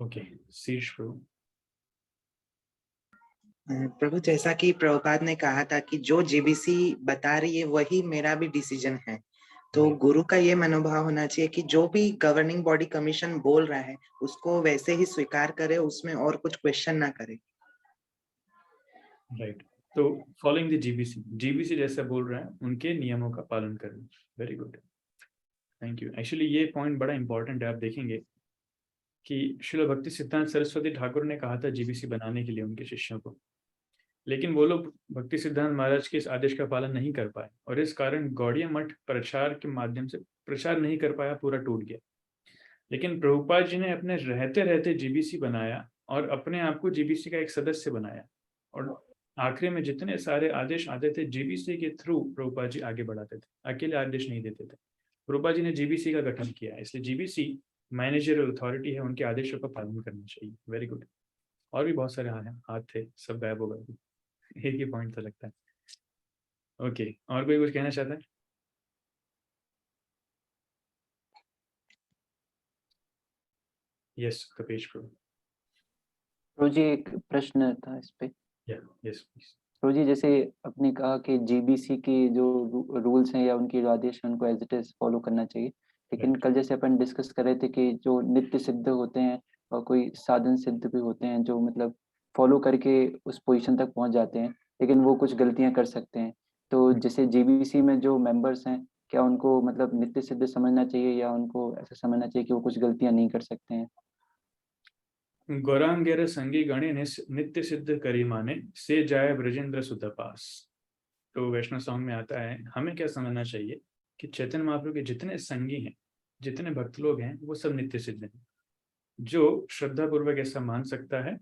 Okay, Sheesh Prabhu. प्रभु, जैसा कि प्रभुपाद ने कहा था कि जो जीबीसी बता रही है वही मेरा भी डिसीजन है, तो गुरु का ये मनोभाव होना चाहिए कि जो भी गवर्निंग बॉडी कमीशन बोल रहा है उसको वैसे ही स्वीकार करे, उसमें और कुछ क्वेश्चन ना करे। राइट, तो फॉलोइंग द जीबीसी जैसा बोल रहा है उनके नियमों का पालन करना। Very good, thank you. Actually ये पॉइंट बड़ा इंपॉर्टेंट है। आप देखेंगे कि श्रील भक्ति सिद्धांत सरस्वती ठाकुर ने कहा था जीबीसी बनाने के लिए उनके शिष्यों को, लेकिन वो लोग भक्ति सिद्धांत महाराज के इस आदेश का पालन नहीं कर पाए और इस कारण गौड़िया मठ प्रचार के माध्यम से प्रचार नहीं कर पाया, पूरा टूट गया। लेकिन प्रभुपाद जी ने अपने रहते रहते जीबीसी बनाया और अपने आप को जीबीसी का एक सदस्य बनाया, और आखिरी में जितने सारे आदेश आते थे जीबीसी के थ्रू प्रभुपाद जी आगे बढ़ाते थे, अकेले आदेश नहीं देते थे। प्रभुपाद जी ने जीबीसी का गठन किया, इसलिए जीबीसी मैनेजरियल अथॉरिटी है, उनके आदेशों का पालन करना चाहिए। Very good. और भी बहुत सारे हाथ थे, सब गायब हो गए, एक ही पॉइंट था लगता है। ओके, और कोई कुछ कहना चाहता है? यस कपेश प्रभु। प्रभु जी एक प्रश्न था इस पे। Yes please. प्रभु जी, जैसे आपने कहा कि जीबीसी के जो रूल्स हैं या उनके जो आदेश हैं उनको एज इट इज फॉलो करना चाहिए, लेकिन कल जैसे अपन डिस्कस कर रहे थे कि जो नित्य सिद्ध होते हैं और कोई साधन सिद्ध भी होते हैं जो मतलब फॉलो करके उस पोजीशन तक पहुंच जाते हैं, लेकिन वो कुछ गलतियां कर सकते हैं। तो जैसे जीबीसी में जो मेंबर्स हैं, क्या उनको मतलब नित्य सिद्ध समझना चाहिए या उनको ऐसा समझना चाहिए कि वो कुछ गलतियां नहीं कर सकते हैं? गौरांगेर संगी गणे नित्य सिद्ध करी माने से जाए ब्रजेंद्र सुत पास। तो वैष्णव सॉन्ग में आता है, हमें क्या समझना चाहिए कि चैतन्य महाप्रभु के जितने संगी हैं, जितने भक्त लोग हैं, वो सब नित्य सिद्ध हैं। जो श्रद्धा पूर्वक ऐसा मान सकता है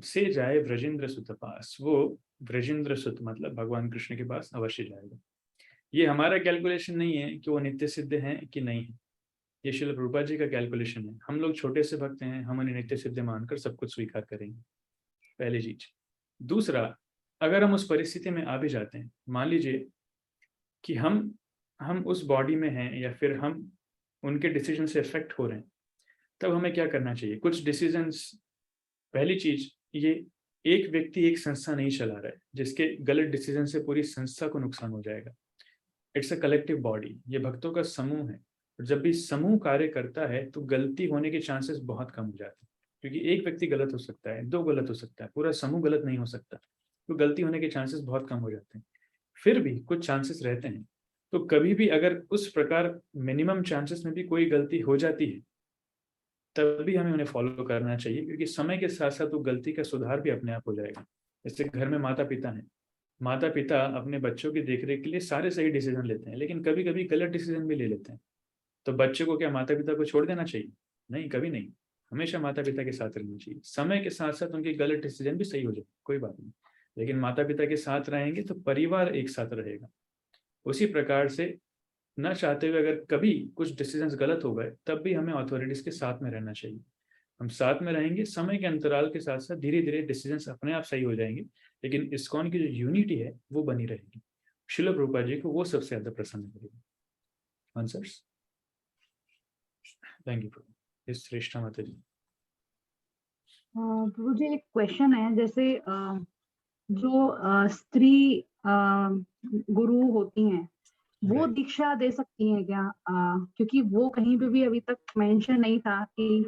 से जाए ब्रजेंद्र सुत पास, वो ब्रजेंद्र सुत मतलब भगवान कृष्ण के पास अवश्य जाएगा। ये हमारा कैलकुलेशन नहीं है कि वो नित्य सिद्ध हैं कि नहीं है, ये श्रील प्रभुपाद जी का कैलकुलेशन है। हम लोग छोटे से भक्त हैं, हम उन्हें नित्य सिद्ध मानकर सब कुछ स्वीकार करेंगे, पहली चीज। दूसरा, अगर हम उस परिस्थिति में आ भी जाते हैं, मान लीजिए कि हम उस बॉडी में हैं या फिर हम उनके डिसीजन से इफेक्ट हो रहे हैं, तब हमें क्या करना चाहिए। कुछ डिसीजंस, पहली चीज, ये एक व्यक्ति एक संस्था नहीं चला रहा है जिसके गलत डिसीजन से पूरी संस्था को नुकसान हो जाएगा। इट्स अ कलेक्टिव बॉडी, ये भक्तों का समूह है। जब भी समूह कार्य करता है तो गलती होने के चांसेस बहुत कम हो जाते हैं, क्योंकि एक व्यक्ति गलत हो सकता है, दो गलत हो सकता है, पूरा समूह गलत नहीं हो सकता, तो गलती होने के चांसेस बहुत कम हो जाते हैं। फिर भी कुछ चांसेस रहते हैं, तो कभी भी अगर उस प्रकार मिनिमम चांसेस में भी कोई गलती हो जाती है, तब भी हमें उन्हें फॉलो करना चाहिए, क्योंकि समय के साथ साथ वो गलती का सुधार भी अपने आप हो जाएगा। जैसे घर में माता पिता हैं, माता पिता अपने बच्चों की देखरेख के लिए सारे सही डिसीजन लेते हैं, लेकिन कभी कभी गलत डिसीजन भी ले लेते हैं। तो बच्चे को क्या माता पिता को छोड़ देना चाहिए? नहीं, कभी नहीं। हमेशा माता पिता के साथ रहना चाहिए। समय के साथ साथ उनके गलत डिसीजन भी सही हो जाए, कोई बात नहीं, लेकिन माता पिता के साथ रहेंगे तो परिवार एक साथ रहेगा। उसी प्रकार से न चाहते हुए अगर कभी कुछ डिसीजंस गलत हो गए, तब भी हमें अथॉरिटीज के साथ में रहना चाहिए। हम साथ में रहेंगे, समय के अंतराल के साथ साथ धीरे धीरे डिसीजंस अपने आप सही हो जाएंगे, लेकिन इस्कॉन की जो यूनिटी है वो बनी रहेगी। श्रील प्रभुपाद जी को वो सबसे ज्यादा प्रसन्न करेगा। आंसर्स? थैंक यू प्रभु। इस श्रेष्ठा माता जी। प्रभु जी, एक क्वेश्चन है, जैसे जो स्त्री गुरु होती हैं वो दीक्षा दे सकती हैं क्या? क्योंकि वो कहीं पे भी अभी तक मेंशन नहीं था कि,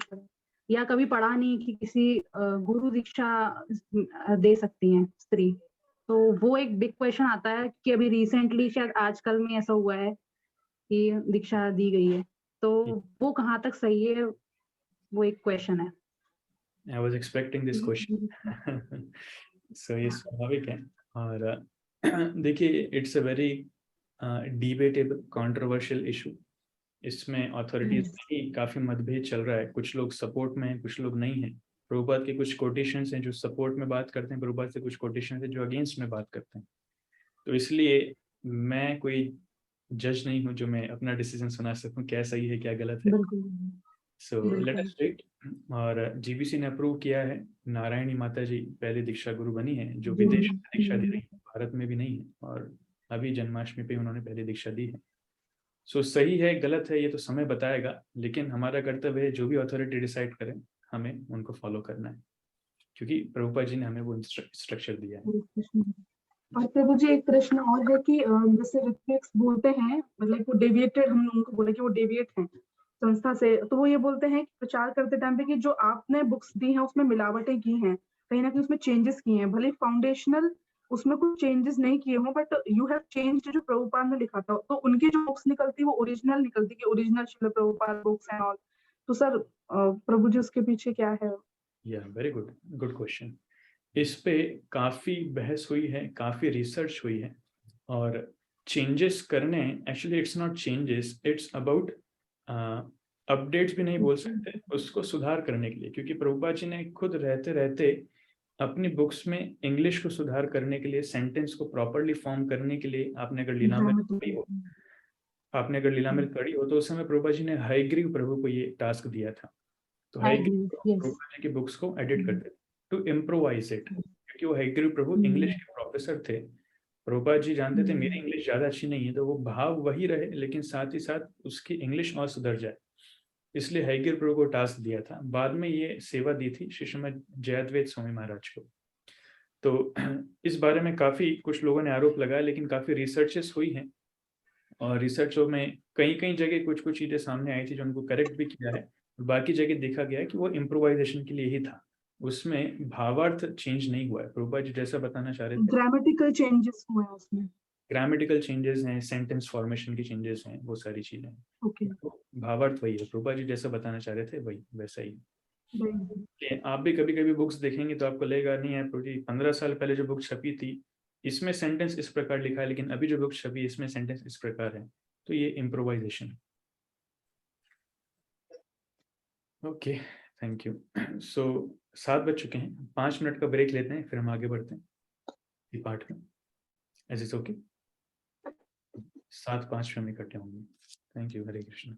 या कभी पढ़ा नहीं कि किसी गुरु दीक्षा दे सकती हैं स्त्री। तो वो एक बिग क्वेश्चन आता है कि अभी रिसेंटली शायद आजकल में ऐसा हुआ है कि दीक्षा दी गई है, तो वो कहाँ तक सही है, वो एक क्वेश्चन है। I was expecting this question. So ये स्वाभाविक है। और देखिए, it's a very debatable controversial issue. इसमें अथॉरिटीज में ही काफी मतभेद चल रहा है, कुछ लोग सपोर्ट में हैं, कुछ लोग नहीं हैं। प्रभुपाद के कुछ कोटेशंस हैं जो सपोर्ट में बात करते हैं, प्रभुपाद से कुछ कोटेशंस हैं जो अगेंस्ट में बात करते हैं। तो इसलिए मैं कोई जज नहीं हूँ जो मैं अपना डिसीजन सुना सकूं क्या सही है क्या गलत है। So let us wait. और जीबीसी ने अप्रूव किया है, नारायणी माता जी पहले दीक्षा गुरु बनी है जो विदेश में दीक्षा दे रही है, भारत में भी नहीं है, और अभी जन्माष्टमी पे उन्होंने पहले दीक्षा दी है। सो सही है गलत है ये तो समय बताएगा, लेकिन हमारा कर्तव्य है जो भी अथॉरिटी डिसाइड करें हमें उनको फॉलो करना है, क्योंकि प्रभुपाद जी ने हमें वो स्ट्रक्चर दिया है। और प्रभु जी, एक प्रश्न और है कि जैसे ऋत्विक्स बोलते हैं, मतलब वो डेविएटेड, हम उनको बोले कि वो डेविएट हैं संस्था से, तो वो ये बोलते हैं कि प्रचार करते टाइम पे कि जो आपने बुक्स दी हैं उसमें मिलावटें की हैं, कहीं ना कहीं उसमें चेंजेस किए हैं, भले फाउंडेशनल उसमें कुछ चेंजेस नहीं किए हों, बट यू हैव चेंज्ड जो प्रभुपाद ने लिखा था, तो उनकी जो बुक्स निकलती वो ओरिजिनल निकलती कि original Srila Prabhupada books and all. तो सर प्रभु जी उसके पीछे क्या है? या वेरी गुड क्वेश्चन। इस पे काफी बहस हुई है, काफी रिसर्च हुई है, और चेंजेस करने, actually it's not changes, it's about updates भी नहीं बोल सकते, उसको सुधार करने के लिए, क्योंकि प्रभुपाद जी ने खुद रहते रहते अपनी बुक्स में इंग्लिश को सुधार करने के लिए, सेंटेंस को प्रॉपरली फॉर्म करने के लिए, आपने अगर लीलामृत पढ़ी हो तो उस समय प्रभुपाद जी ने हयग्रीव प्रभु को ये टास्क दिया था। तो हयग्रीव प्रभुपाद जी की बुक्स को एडिट करते टू इम्प्रोवाइज इट, क्योंकि वो हयग्रीव प्रभु इंग्लिश के प्रोफेसर थे। प्रभुपाद जी जानते थे मेरी इंग्लिश ज्यादा अच्छी नहीं है, तो वो भाव वही रहे लेकिन साथ ही साथ उसकी इंग्लिश और सुधर जाए, इसलिए हयग्रीव प्रभु को टास्क दिया था। बाद में ये सेवा दी थी श्री श्रीमद जयद्वैत स्वामी महाराज को। तो इस बारे में काफी कुछ लोगों ने आरोप लगाया, लेकिन काफी रिसर्चेस हुई हैं, और रिसर्चों में कई कई जगह कुछ कुछ चीजें सामने आई थी जो उनको करेक्ट भी किया है, बाकी जगह देखा गया है कि वो इम्प्रोवाइजेशन के लिए ही था, उसमें भावार्थ चेंज नहीं हुआ है। प्रभुपाद जी जैसा बताना चाह रहे थे, ग्रामेटिकल चेंजेस हुए हैं उसमें, ग्रामेटिकल चेंजेस हैं, सेंटेंस फॉर्मेशन की चेंजेस हैं, वो सारी चीजें हैं। ओके, तो भावार्थ वही है, प्रभुपाद जी जैसा बताना चाह रहे थे वही वैसा ही। आप भी कभी कभी बुक्स देखेंगे तो आपको लगेगा नहीं है प्रभु जी 15 साल पहले जो बुक छपी थी इसमें सेंटेंस इस प्रकार लिखा है, लेकिन अभी जो बुक छपी इसमें सेंटेंस इस प्रकार है, तो ये improvisation. Okay, thank you. So 7 बज चुके हैं, 5 मिनट का ब्रेक लेते हैं, फिर हम आगे बढ़ते हैं पाठ में। ऐसे ओके, 7:05 में इकट्ठे होंगे। Thank you, Hare Krishna.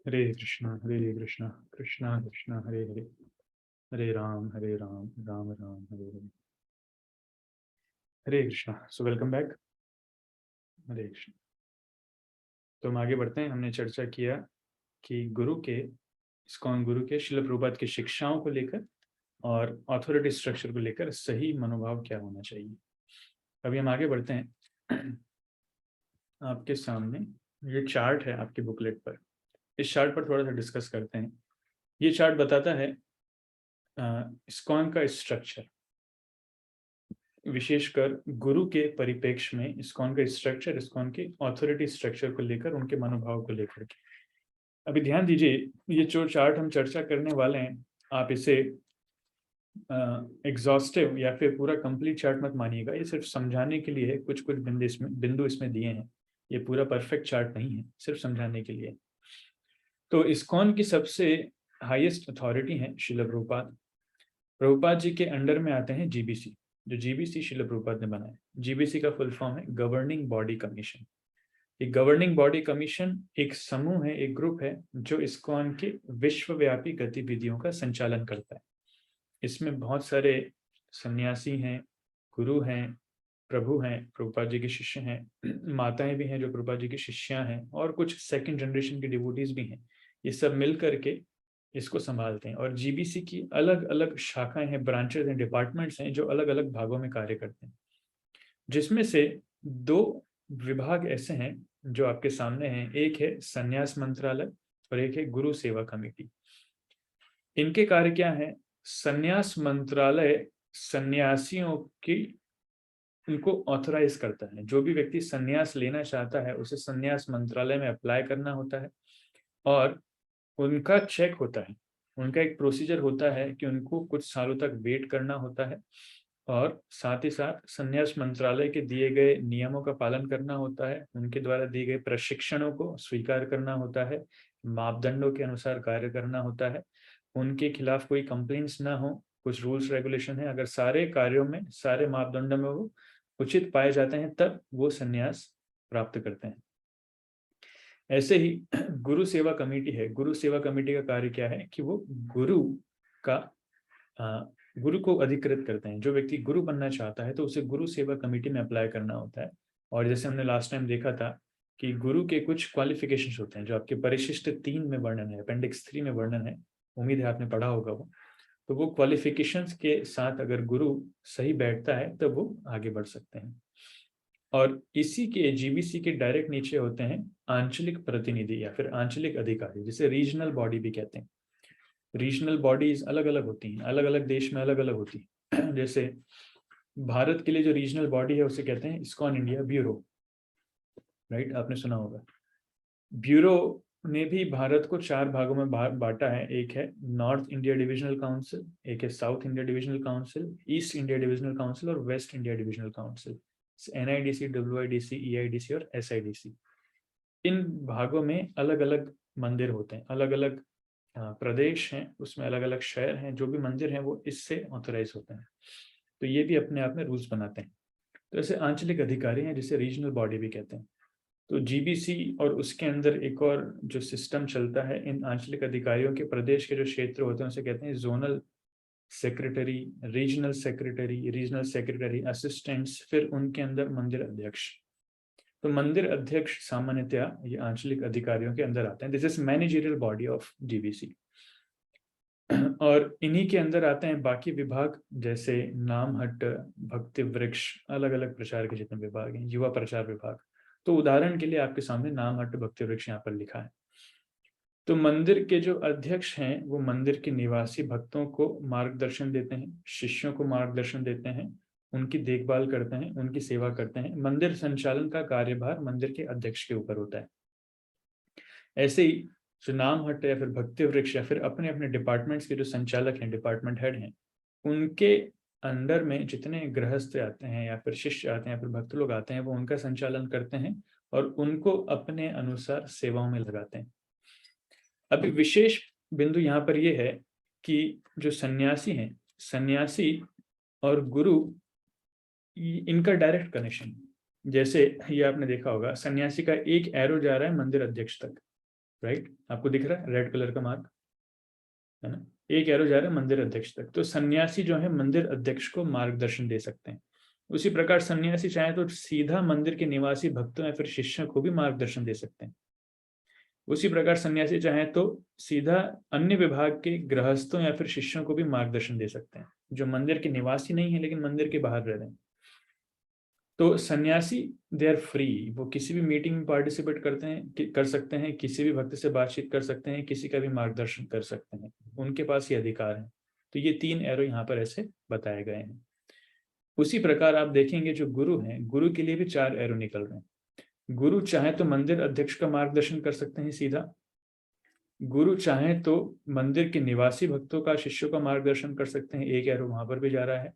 Hare Krishna Krishna Krishna Hare Hare, Hare Ram Ram Ram Hare Hare. Hare Krishna. So welcome back. Hare Krishna. तो हम आगे बढ़ते हैं। हमने चर्चा किया कि गुरु के, इस्कॉन गुरु के श्रील प्रभुपाद की शिक्षाओं को लेकर और अथॉरिटी स्ट्रक्चर को लेकर सही मनोभाव क्या होना चाहिए। अभी हम आगे बढ़ते हैं। आपके सामने ये चार्ट है आपके बुकलेट पर। इस चार्ट पर थोड़ा सा डिस्कस करते हैं। ये चार्ट बताता है इस्कॉन का स्ट्रक्चर, विशेषकर गुरु के परिप्रेक्ष्य में इस्कॉन का स्ट्रक्चर, इस्कॉन के ऑथोरिटी स्ट्रक्चर को लेकर, उनके मनोभाव को लेकर के। अभी ध्यान दीजिए, ये जो चार्ट हम चर्चा करने वाले हैं, आप इसे एग्जॉस्टिव या फिर पूरा कंप्लीट चार्ट मत मानिएगा। ये सिर्फ समझाने के लिए है, कुछ कुछ बिंदु इसमें दिए हैं। ये पूरा परफेक्ट चार्ट नहीं है, सिर्फ समझाने के लिए। तो इस्कॉन की सबसे हाईएस्ट अथॉरिटी है श्रील प्रभुपाद। प्रभुपाद जी के अंडर में आते हैं जीबीसी, जो जीबीसी श्रील प्रभुपाद ने बनाया। जीबीसी का फुल फॉर्म है गवर्निंग बॉडी कमीशन। ये गवर्निंग बॉडी कमीशन एक समूह है, एक ग्रुप है, जो इस्कॉन के विश्वव्यापी गतिविधियों का संचालन करता है। इसमें बहुत सारे सन्यासी हैं, गुरु हैं, प्रभु हैं, प्रभुपाद जी के शिष्य हैं, माताएं भी हैं जो प्रभुपाद जी की शिष्या हैं, और कुछ सेकंड जनरेशन के डिवोटीज भी हैं। ये सब मिल करके इसको संभालते हैं। और जीबीसी की अलग अलग शाखाएं हैं, ब्रांचेस हैं, डिपार्टमेंट्स हैं, जो अलग अलग भागों में कार्य करते हैं, जिसमें से 2 विभाग ऐसे हैं जो आपके सामने हैं। एक है संन्यास मंत्रालय और एक है गुरु सेवा कमेटी। इनके कार्य क्या है? संन्यास मंत्रालय सन्यासियों की, उनको ऑथराइज करता है। जो भी व्यक्ति संन्यास लेना चाहता है उसे संन्यास मंत्रालय में अप्लाई करना होता है, और उनका चेक होता है, उनका एक प्रोसीजर होता है कि उनको कुछ सालों तक वेट करना होता है, और साथ ही साथ संन्यास मंत्रालय के दिए गए नियमों का पालन करना होता है, उनके द्वारा दिए गए प्रशिक्षणों को स्वीकार करना होता है, मापदंडों के अनुसार कार्य करना होता है, उनके खिलाफ कोई कंप्लेंट्स ना हो, कुछ रूल्स रेगुलेशन है। अगर सारे कार्यों में, सारे मापदंडों में वो उचित पाए जाते हैं, तब वो संन्यास प्राप्त करते हैं। ऐसे ही गुरु सेवा कमेटी है। गुरु सेवा कमेटी का कार्य क्या है कि वो गुरु को अधिकृत करते हैं। जो व्यक्ति गुरु बनना चाहता है तो उसे गुरु सेवा कमेटी में अप्लाई करना होता है। और जैसे हमने लास्ट टाइम देखा था कि गुरु के कुछ क्वालिफिकेशंस होते हैं, जो आपके परिशिष्ट 3 में वर्णन है, अपेंडिक्स 3 में वर्णन है, उम्मीद है आपने पढ़ा होगा वो। तो वो क्वालिफिकेशंस के साथ अगर गुरु सही बैठता है तब वो आगे बढ़ सकते हैं। और इसी के जीबीसी के डायरेक्ट नीचे होते हैं आंचलिक प्रतिनिधि या फिर आंचलिक अधिकारी, जिसे रीजनल बॉडी भी कहते हैं। रीजनल बॉडीज अलग अलग होती हैं, अलग अलग देश में अलग अलग होती हैं। जैसे भारत के लिए जो रीजनल बॉडी है उसे कहते हैं इस्कॉन इंडिया ब्यूरो, राइट? आपने सुना होगा। ब्यूरो ने भी भारत को 4 भागों में बांटा है। एक है नॉर्थ इंडिया डिविजनल काउंसिल, एक है South India divisional council, East India divisional council और West India divisional council. NIDC, WIDC, EIDC और SIDC। इन भागों में अलग अलग मंदिर होते हैं, अलग अलग प्रदेश हैं, उसमें अलग अलग शहर हैं। जो भी मंदिर हैं वो इससे ऑथराइज होते हैं। तो ये भी अपने आप में रूल्स बनाते हैं। तो ऐसे आंचलिक अधिकारी हैं जिसे रीजनल बॉडी भी कहते हैं। तो जीबीसी और उसके अंदर एक और जो सिस्टम चलता है, इन आंचलिक अधिकारियों के प्रदेश के जो क्षेत्र होते हैं उसे कहते हैं zonal secretary, regional secretary, assistants, फिर उनके अंदर मंदिर अध्यक्ष। तो मंदिर अध्यक्ष सामान्यतया ये आंचलिक अधिकारियों के अंदर आते हैं। This is managerial body of GBC. और इन्हीं के अंदर आते हैं बाकी विभाग, जैसे नामहट्ट, भक्ति वृक्ष, अलग अलग प्रचार के जितने विभाग हैं, युवा प्रचार विभाग। तो उदाहरण के लिए आपके सामने नामहट्ट भक्ति वृक्ष यहाँ पर लिखा है। तो मंदिर के जो अध्यक्ष हैं वो मंदिर के निवासी भक्तों को मार्गदर्शन देते हैं, शिष्यों को मार्गदर्शन देते हैं, उनकी देखभाल करते हैं, उनकी सेवा करते हैं। मंदिर संचालन का कार्यभार मंदिर के अध्यक्ष के ऊपर होता है। ऐसे ही जो नामहट्ट या फिर भक्ति वृक्ष या फिर अपने अपने डिपार्टमेंट्स के जो संचालक हैं, डिपार्टमेंट हेड हैं, उनके अंडर में जितने गृहस्थ आते हैं या फिर शिष्य आते हैं या फिर भक्त लोग आते हैं, वो उनका संचालन करते हैं और उनको अपने अनुसार सेवाओं में लगाते हैं। अभी विशेष बिंदु यहाँ पर यह है कि जो सन्यासी हैं, सन्यासी और गुरु, इनका डायरेक्ट कनेक्शन, जैसे ये आपने देखा होगा, सन्यासी का एक एरो जा रहा है मंदिर अध्यक्ष तक, राइट, आपको दिख रहा है रेड कलर का मार्क, है ना, एक एरो जा रहा है मंदिर अध्यक्ष तक। तो सन्यासी जो है मंदिर अध्यक्ष को मार्गदर्शन दे सकते हैं। उसी प्रकार सन्यासी चाहे तो सीधा मंदिर के निवासी भक्तों या फिर शिष्यों को भी मार्गदर्शन दे सकते हैं। उसी प्रकार सन्यासी चाहे तो सीधा अन्य विभाग के गृहस्थों या फिर शिष्यों को भी मार्गदर्शन दे सकते हैं जो मंदिर के निवासी नहीं है लेकिन मंदिर के बाहर रह रहे हैं। तो सन्यासी दे आर फ्री, वो किसी भी मीटिंग में पार्टिसिपेट कर सकते हैं, किसी भी भक्त से बातचीत कर सकते हैं, किसी का भी मार्गदर्शन कर सकते हैं, उनके पास ये अधिकार है। तो ये 3 एरो यहाँ पर ऐसे बताए गए हैं। उसी प्रकार आप देखेंगे जो गुरु हैं, गुरु के लिए भी 4 एरो निकल रहे हैं। गुरु चाहे तो मंदिर अध्यक्ष का मार्गदर्शन कर सकते हैं सीधा, गुरु चाहे तो मंदिर के निवासी भक्तों का, शिष्यों का मार्गदर्शन कर सकते हैं, एक एरो वहां पर भी जा रहा है।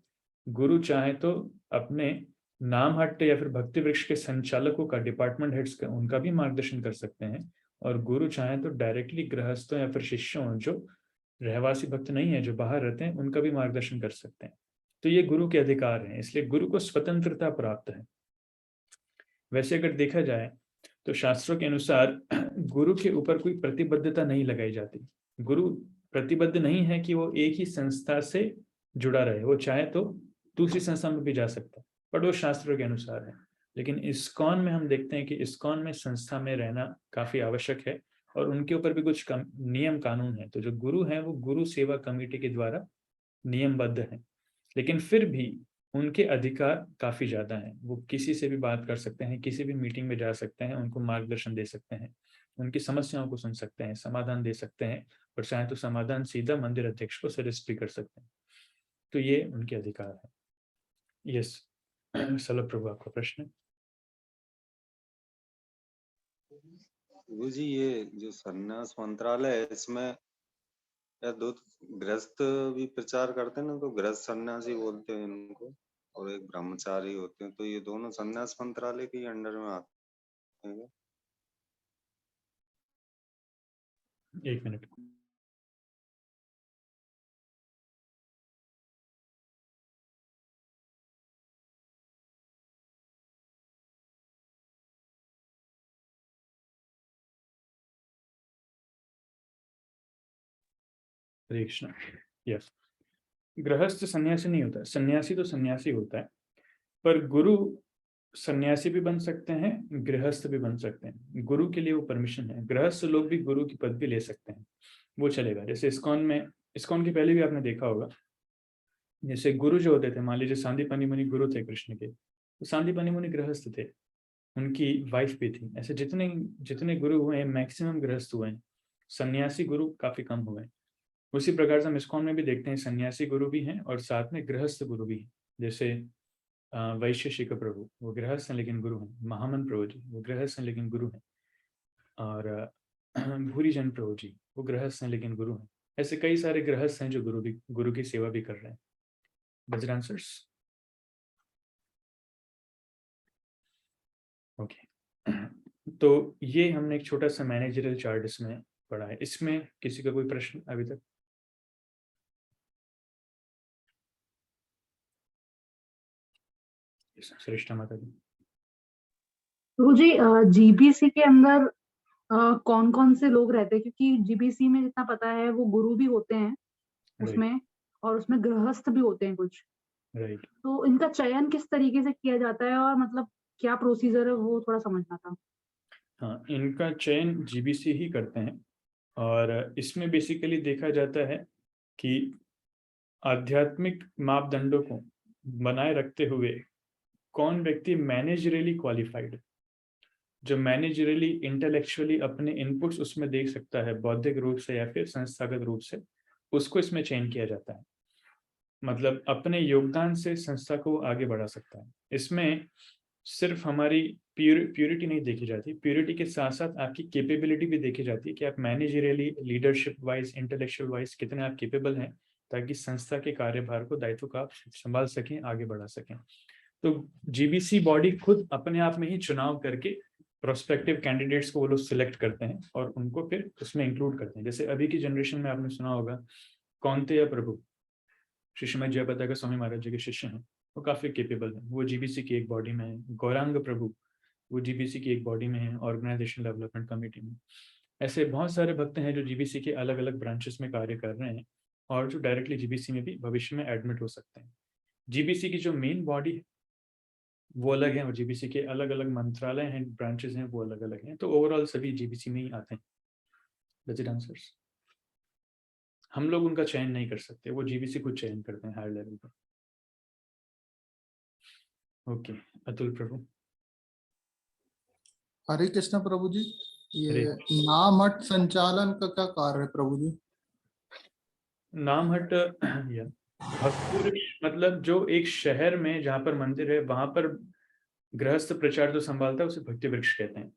गुरु चाहे तो अपने नाम हट्ट या फिर भक्ति वृक्ष के संचालकों का, डिपार्टमेंट हेड्स का, उनका भी मार्गदर्शन कर सकते हैं। और गुरु चाहे तो डायरेक्टली गृहस्थों या फिर शिष्यों जो रहवासी भक्त नहीं है, जो बाहर रहते हैं, उनका भी मार्गदर्शन कर सकते हैं। तो ये गुरु के अधिकार हैं, इसलिए गुरु को स्वतंत्रता प्राप्त है। वैसे अगर देखा जाए तो शास्त्रों के अनुसार गुरु के ऊपर कोई प्रतिबद्धता नहीं लगाई जाती। गुरु प्रतिबद्ध नहीं है कि वो एक ही संस्था से जुड़ा रहे, वो चाहे तो दूसरी संस्था में भी जा सकता है, पर वो शास्त्रों के अनुसार है। लेकिन इस्कॉन में हम देखते हैं कि इस्कॉन में संस्था में रहना काफी आवश्यक है और उनके ऊपर भी कुछ नियम कानून है। तो जो गुरु है वो गुरु सेवा कमेटी के द्वारा नियमबद्ध है, लेकिन फिर भी उनके अधिकार काफी ज्यादा हैं। वो किसी से भी बात कर सकते हैं, किसी भी मीटिंग में जा सकते हैं, उनको मार्गदर्शन दे सकते हैं, उनकी समस्याओं को सुन सकते हैं, समाधान दे सकते हैं, और चाहे तो समाधान सीधा मंदिर अध्यक्ष को सजेस्ट भी कर सकते हैं। तो ये उनके अधिकार है। यस सलभ प्रभु, आपका प्रश्न। गुरुजी, ये जो संन्यास मंत्रालय है, इसमें या 2 गृहस्थ भी प्रचार करते हैं ना, तो गृहस्थ सन्यासी बोलते हैं इनको, और एक ब्रह्मचारी होते हैं। तो ये दोनों संन्यास मंत्रालय के अंडर में आते हैं। 1 मिनट। हरे कृष्ण। यस, गृहस्थ सन्यासी नहीं होता, सन्यासी तो सन्यासी होता है, पर गुरु सन्यासी भी बन सकते हैं, गृहस्थ भी बन सकते हैं। गुरु के लिए वो परमिशन है, गृहस्थ लोग भी गुरु की पदवी ले सकते हैं, वो चलेगा। जैसे इस्कॉन में, इस्कॉन के पहले भी आपने देखा होगा, जैसे गुरु जो होते थे, मान लीजिए सांदीपनि मुनि गुरु थे कृष्ण के, तो सांदीपनि मुनि गृहस्थ थे, उनकी वाइफ भी थी। ऐसे जितने जितने गुरु हुए हैं मैक्सिमम गृहस्थ हुए हैं, सन्यासी गुरु काफी कम हुए हैं। उसी प्रकार से हम इस्कॉन में भी देखते हैं सन्यासी गुरु भी हैं और साथ में गृहस्थ गुरु भी हैं। जैसे वैशेषिक प्रभु, वो गृहस्थ हैं लेकिन गुरु हैं। महामन प्रभु जी, वो गृहस्थ हैं लेकिन गुरु हैं। और भूरीजन प्रभु जी, वो गृहस्थ हैं लेकिन गुरु हैं। ऐसे कई सारे गृहस्थ हैं जो गुरु की सेवा भी कर रहे हैं। Buzzer answers. ओके, तो ये हमने एक छोटा सा मैनेजरियल चार्ट इसमें पढ़ा है। इसमें किसी का कोई प्रश्न अभी तक? श्रेष्ठा माता जी। गुरु जी, जीबीसी के अंदर कौन कौन से लोग रहते हैं? क्योंकि जीबीसी में जितना पता है वो गुरु भी होते हैं उसमें, और उसमें गृहस्थ भी होते हैं कुछ। राइट। तो इनका चयन किस तरीके से किया जाता है और मतलब क्या प्रोसीजर है, वो थोड़ा समझना था। हाँ, इनका चयन जीबीसी ही करते हैं और इसमें बेसिकली देखा जाता है कि आध्यात्मिक मापदंडों को बनाए रखते हुए कौन व्यक्ति मैनेजरियली क्वालिफाइड, जो मैनेजरियली इंटेलेक्चुअली अपने इनपुट्स उसमें देख सकता है बौद्धिक रूप से या फिर संस्थागत रूप से, उसको इसमें चयन किया जाता है। मतलब अपने योगदान से संस्था को आगे बढ़ा सकता है। इसमें सिर्फ हमारी प्योरिटी नहीं देखी जाती, प्योरिटी के साथ साथ आपकी कैपेबिलिटी भी देखी जाती है कि आप मैनेजरियली, लीडरशिप वाइज, इंटेलेक्चुअल वाइज कितने आप कैपेबल हैं, ताकि संस्था के कार्यभार को, दायित्व को आप संभाल सकें, आगे बढ़ा सकें। तो जीबीसी बॉडी खुद अपने आप में ही चुनाव करके प्रोस्पेक्टिव कैंडिडेट्स को वो लोग सिलेक्ट करते हैं और उनको फिर उसमें इंक्लूड करते हैं। जैसे अभी की जनरेशन में आपने सुना होगा कौंतेय प्रभु, श्री श्रीमद जयपताका स्वामी महाराज जी के शिष्य हैं, वो काफी केपेबल हैं, वो जीबीसी की एक बॉडी में है। गौरांग प्रभु, वो जीबीसी की एक बॉडी में है, ऑर्गेनाइजेशन डेवलपमेंट कमेटी में। ऐसे बहुत सारे भक्त हैं जो जीबीसी के अलग अलग ब्रांचेस में कार्य कर रहे हैं और जो डायरेक्टली जीबीसी में भी भविष्य में एडमिट हो सकते हैं। जीबीसी की जो मेन बॉडी है वो अलग है और जीबीसी के अलग अलग मंत्रालय हैं, ब्रांचेस हैं, वो अलग अलग हैं। तो ओवरऑल सभी जीबीसी में ही आते हैं। Does it answers? हम लोग उनका चयन नहीं कर सकते, वो जीबीसी खुद चयन करते हैं हायर लेवल पर। ओके, अतुल प्रभु। हरे कृष्ण प्रभु जी। हरे ये नामहट संचालन का क्या कार्य है प्रभु जी? नामहट या भक्ति वृक्ष मतलब जो एक शहर में जहाँ पर मंदिर है वहां पर गृहस्थ प्रचार जो संभालता है उसे भक्ति वृक्ष कहते हैं।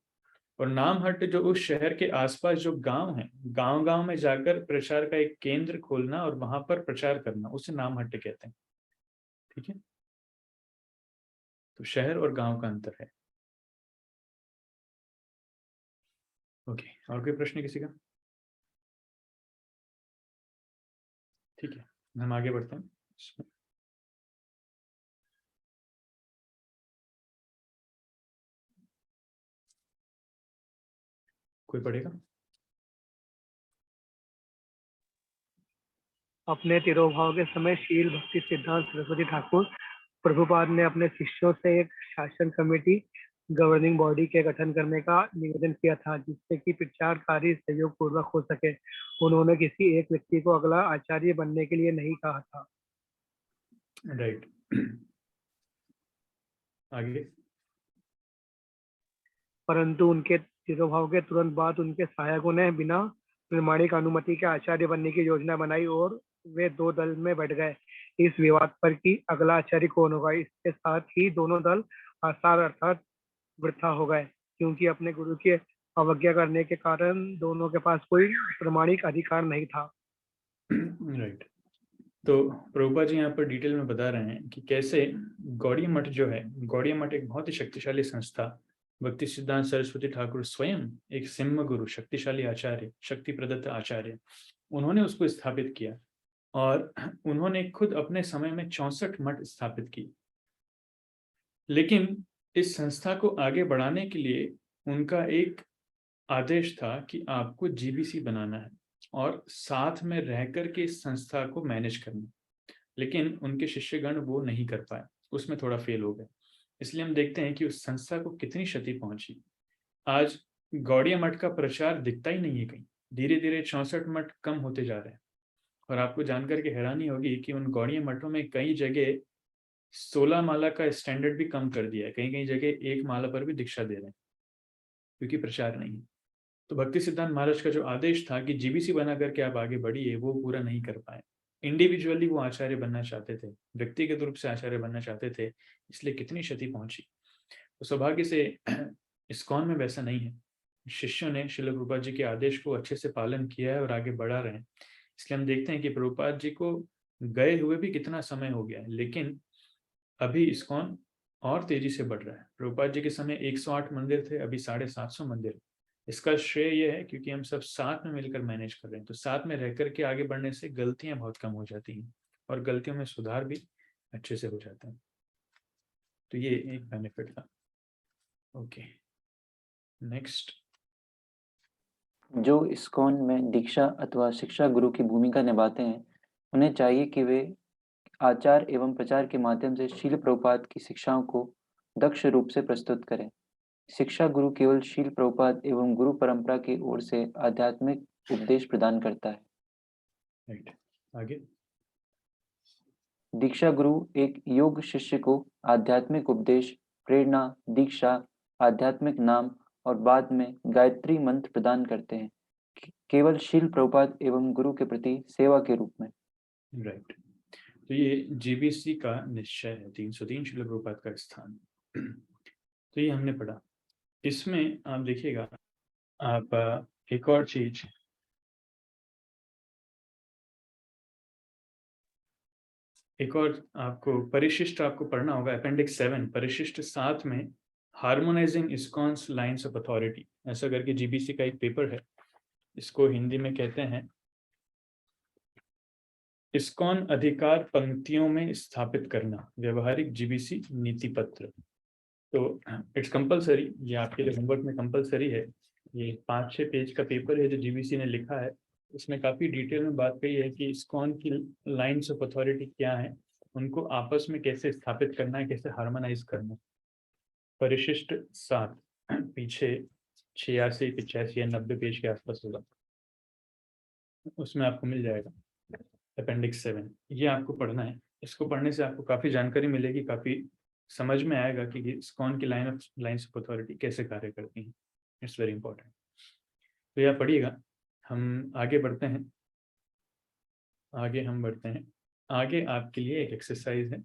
और नामहट जो उस शहर के आसपास जो गांव है, गांव गांव में जाकर प्रचार का एक केंद्र खोलना और वहां पर प्रचार करना, उसे नामहट कहते हैं। ठीक है, तो शहर और गांव का अंतर है। ओके, और कोई प्रश्न किसी का? ठीक है, हम आगे बढ़ते हैं। कोई पढ़ेगा? अपने तिरोभाव के समय शील भक्ति सिद्धांत सरस्वती ठाकुर प्रभुपाद ने अपने शिष्यों से एक शासन कमेटी गवर्निंग बॉडी के गठन करने का निवेदन किया था जिससे कि प्रचार कार्य सहयोग पूर्वक हो सके। उन्होंने किसी एक व्यक्ति को अगला आचार्य बनने के लिए नहीं कहा था। राइट, आगे। परंतु उनके तिरोभाव के तुरंत बाद उनके सहायकों ने बिना प्रमाणिक अनुमति के आचार्य बनने की योजना बनाई और वे दो दल में बैठ गए इस विवाद पर कि अगला आचार्य कौन होगा। इसके साथ ही दोनों दल आसार अर्थात वृथा हो गए क्योंकि अपने गुरु की अवज्ञा करने के कारण दोनों के पास कोई प्रमाणिक अधिकार नहीं था। राइट, तो प्रभुपाद जी यहाँ पर डिटेल में बता रहे हैं कि कैसे गौड़िया मठ जो है, गौड़िया मठ एक बहुत ही शक्तिशाली संस्था, भक्ति सिद्धांत सरस्वती ठाकुर स्वयं एक सिम्म गुरु, शक्तिशाली आचार्य, शक्ति प्रदत्त आचार्य, उन्होंने उसको स्थापित किया और उन्होंने खुद अपने समय में 64 मठ स्थापित किए। लेकिन इस संस्था को आगे बढ़ाने के लिए उनका एक आदेश था कि आपको जीबीसी बनाना है और साथ में रहकर के इस संस्था को मैनेज करना। लेकिन उनके शिष्यगण वो नहीं कर पाए, उसमें थोड़ा फेल हो गए। इसलिए हम देखते हैं कि उस संस्था को कितनी क्षति पहुंची। आज गौड़िया मठ का प्रचार दिखता ही नहीं है कहीं, धीरे धीरे 64 मठ कम होते जा रहे हैं। और आपको जानकर के हैरानी होगी कि उन गौड़िया मठों में कई जगह 16 माला का स्टैंडर्ड भी कम कर दिया है, कहीं कहीं जगह 1 माला पर भी दीक्षा दे रहे हैं क्योंकि प्रचार नहीं है। तो भक्ति सिद्धांत महाराज का जो आदेश था कि जीबीसी बना करके आप आगे बढ़िए, वो पूरा नहीं कर पाए। इंडिविजुअली वो आचार्य बनना चाहते थे, व्यक्तिगत रूप से आचार्य बनना चाहते थे, इसलिए कितनी क्षति पहुंची। तो सौभाग्य से इस्कॉन में वैसा नहीं है। शिष्यों ने श्रील प्रभुपाद जी के आदेश को अच्छे से पालन किया है और आगे बढ़ा रहे हैं। इसलिए हम देखते हैं कि प्रभुपाद जी को गए हुए भी कितना समय हो गया है, लेकिन अभी इस्कॉन और तेजी से बढ़ रहा है। प्रभुपाद जी के समय 108 मंदिर थे, अभी 750 मंदिर। इसका श्रेय यह है क्योंकि हम सब साथ में मिलकर मैनेज कर रहे हैं। तो साथ में रह करके आगे बढ़ने से गलतियां बहुत कम हो जाती हैं और गलतियों में सुधार भी अच्छे से हो जाता है। तो ये एक बेनिफिट था। Okay, next. जो इस्कॉन में दीक्षा अथवा शिक्षा गुरु की भूमिका निभाते हैं, उन्हें चाहिए कि वे आचार एवं प्रचार के माध्यम से शील प्रभुपाद की शिक्षाओं को दक्ष रूप से प्रस्तुत करें। शिक्षा गुरु केवल शील प्रभुपाद एवं गुरु परंपरा की ओर से आध्यात्मिक उपदेश प्रदान करता है। राइट, आगे। दीक्षा गुरु एक योग शिष्य को आध्यात्मिक उपदेश, प्रेरणा, दीक्षा, आध्यात्मिक नाम और बाद में गायत्री मंत्र प्रदान करते हैं, केवल शील प्रभुपाद एवं गुरु के प्रति सेवा के रूप में। राइट, तो ये जीबीसी का निश्चय है, 303 शील प्रभुपाद का स्थान। तो ये हमने पढ़ा। इसमें आप देखिएगा, आप एक और चीज, एक और आपको परिशिष्ट आपको पढ़ना होगा, अपेंडिक्स 7 परिशिष्ट 7 में हार्मोनाइजिंग इस्कॉन्स लाइन्स ऑफ अथॉरिटी, ऐसा करके जीबीसी का एक पेपर है। इसको हिंदी में कहते हैं इस्कॉन अधिकार पंक्तियों में स्थापित करना, व्यवहारिक जीबीसी नीति पत्र। तो इट्स कंपलसरी, ये आपके लिए होमवर्क में कंपलसरी है ये 5-6 पेज का पेपर है जो जीबीसी ने लिखा है। इसमें काफ़ी डिटेल में बात कही है कि इस्कॉन की लाइन्स ऑफ अथॉरिटी क्या हैं, उनको आपस में कैसे स्थापित करना है, कैसे हार्मोनाइज करना है। परिशिष्ट 7 पीछे 86, 85 या 90 पेज के आसपास होगा, उसमें आपको मिल जाएगा अपेंडिक्स 7। ये आपको पढ़ना है। इसको पढ़ने से आपको काफ़ी जानकारी मिलेगी, काफ़ी समझ में आएगा कि इस्कॉन की लाइन्स ऑफ अथॉरिटी कैसे कार्य करती हैं। It's very important. तो यह पढ़िएगा। हम आगे बढ़ते हैं। आगे आपके लिए एक एक्सरसाइज है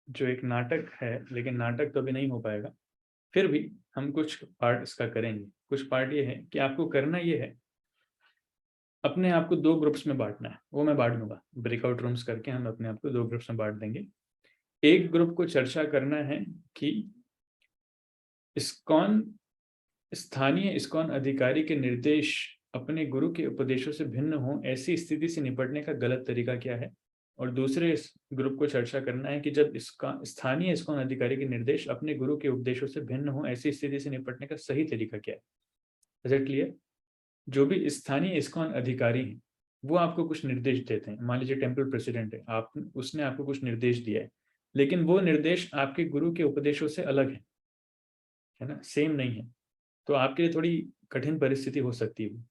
जो एक नाटक है, लेकिन नाटक तो अभी नहीं हो पाएगा, फिर भी हम कुछ पार्ट इसका करेंगे। कुछ पार्ट ये है कि आपको करना ये है, अपने आप को 2 ग्रुप्स में बांटना है। वो मैं बांट दूंगा, ब्रेकआउट रूम्स करके हम अपने आप को 2 ग्रुप्स में बांट देंगे। एक ग्रुप को चर्चा करना है कि स्थानीय इस्कॉन अधिकारी के निर्देश अपने गुरु के उपदेशों से भिन्न हो, ऐसी स्थिति से निपटने का गलत तरीका क्या है। और दूसरे ग्रुप को चर्चा करना है कि जब इसका स्थानीय इस्कॉन अधिकारी के निर्देश अपने गुरु के उपदेशों से भिन्न हो, ऐसी स्थिति से निपटने का सही तरीका क्या है। Is it clear? जो भी स्थानीय इस्कॉन अधिकारी हैं वो आपको कुछ निर्देश देते हैं। मान लीजिए टेम्पल प्रेसिडेंट है, उसने आपको कुछ निर्देश दिया है, लेकिन वो निर्देश आपके गुरु के उपदेशों से अलग है ना, सेम नहीं है, तो आपके लिए थोड़ी कठिन परिस्थिति हो सकती है।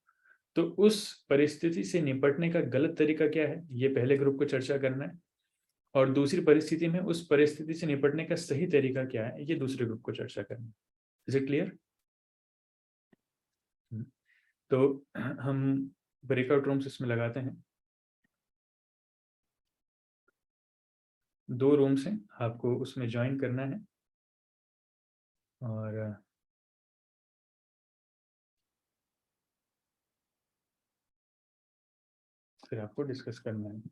तो उस परिस्थिति से निपटने का गलत तरीका क्या है, ये पहले ग्रुप को चर्चा करना है। और दूसरी परिस्थिति में उस परिस्थिति से निपटने का सही तरीका क्या है, ये दूसरे ग्रुप को चर्चा करना है। Is it clear? तो हम ब्रेकआउट रूम्स इसमें लगाते हैं। 2 रूम्स हैं, आपको उसमें ज्वाइन करना है और फिर आपको डिस्कस करना है।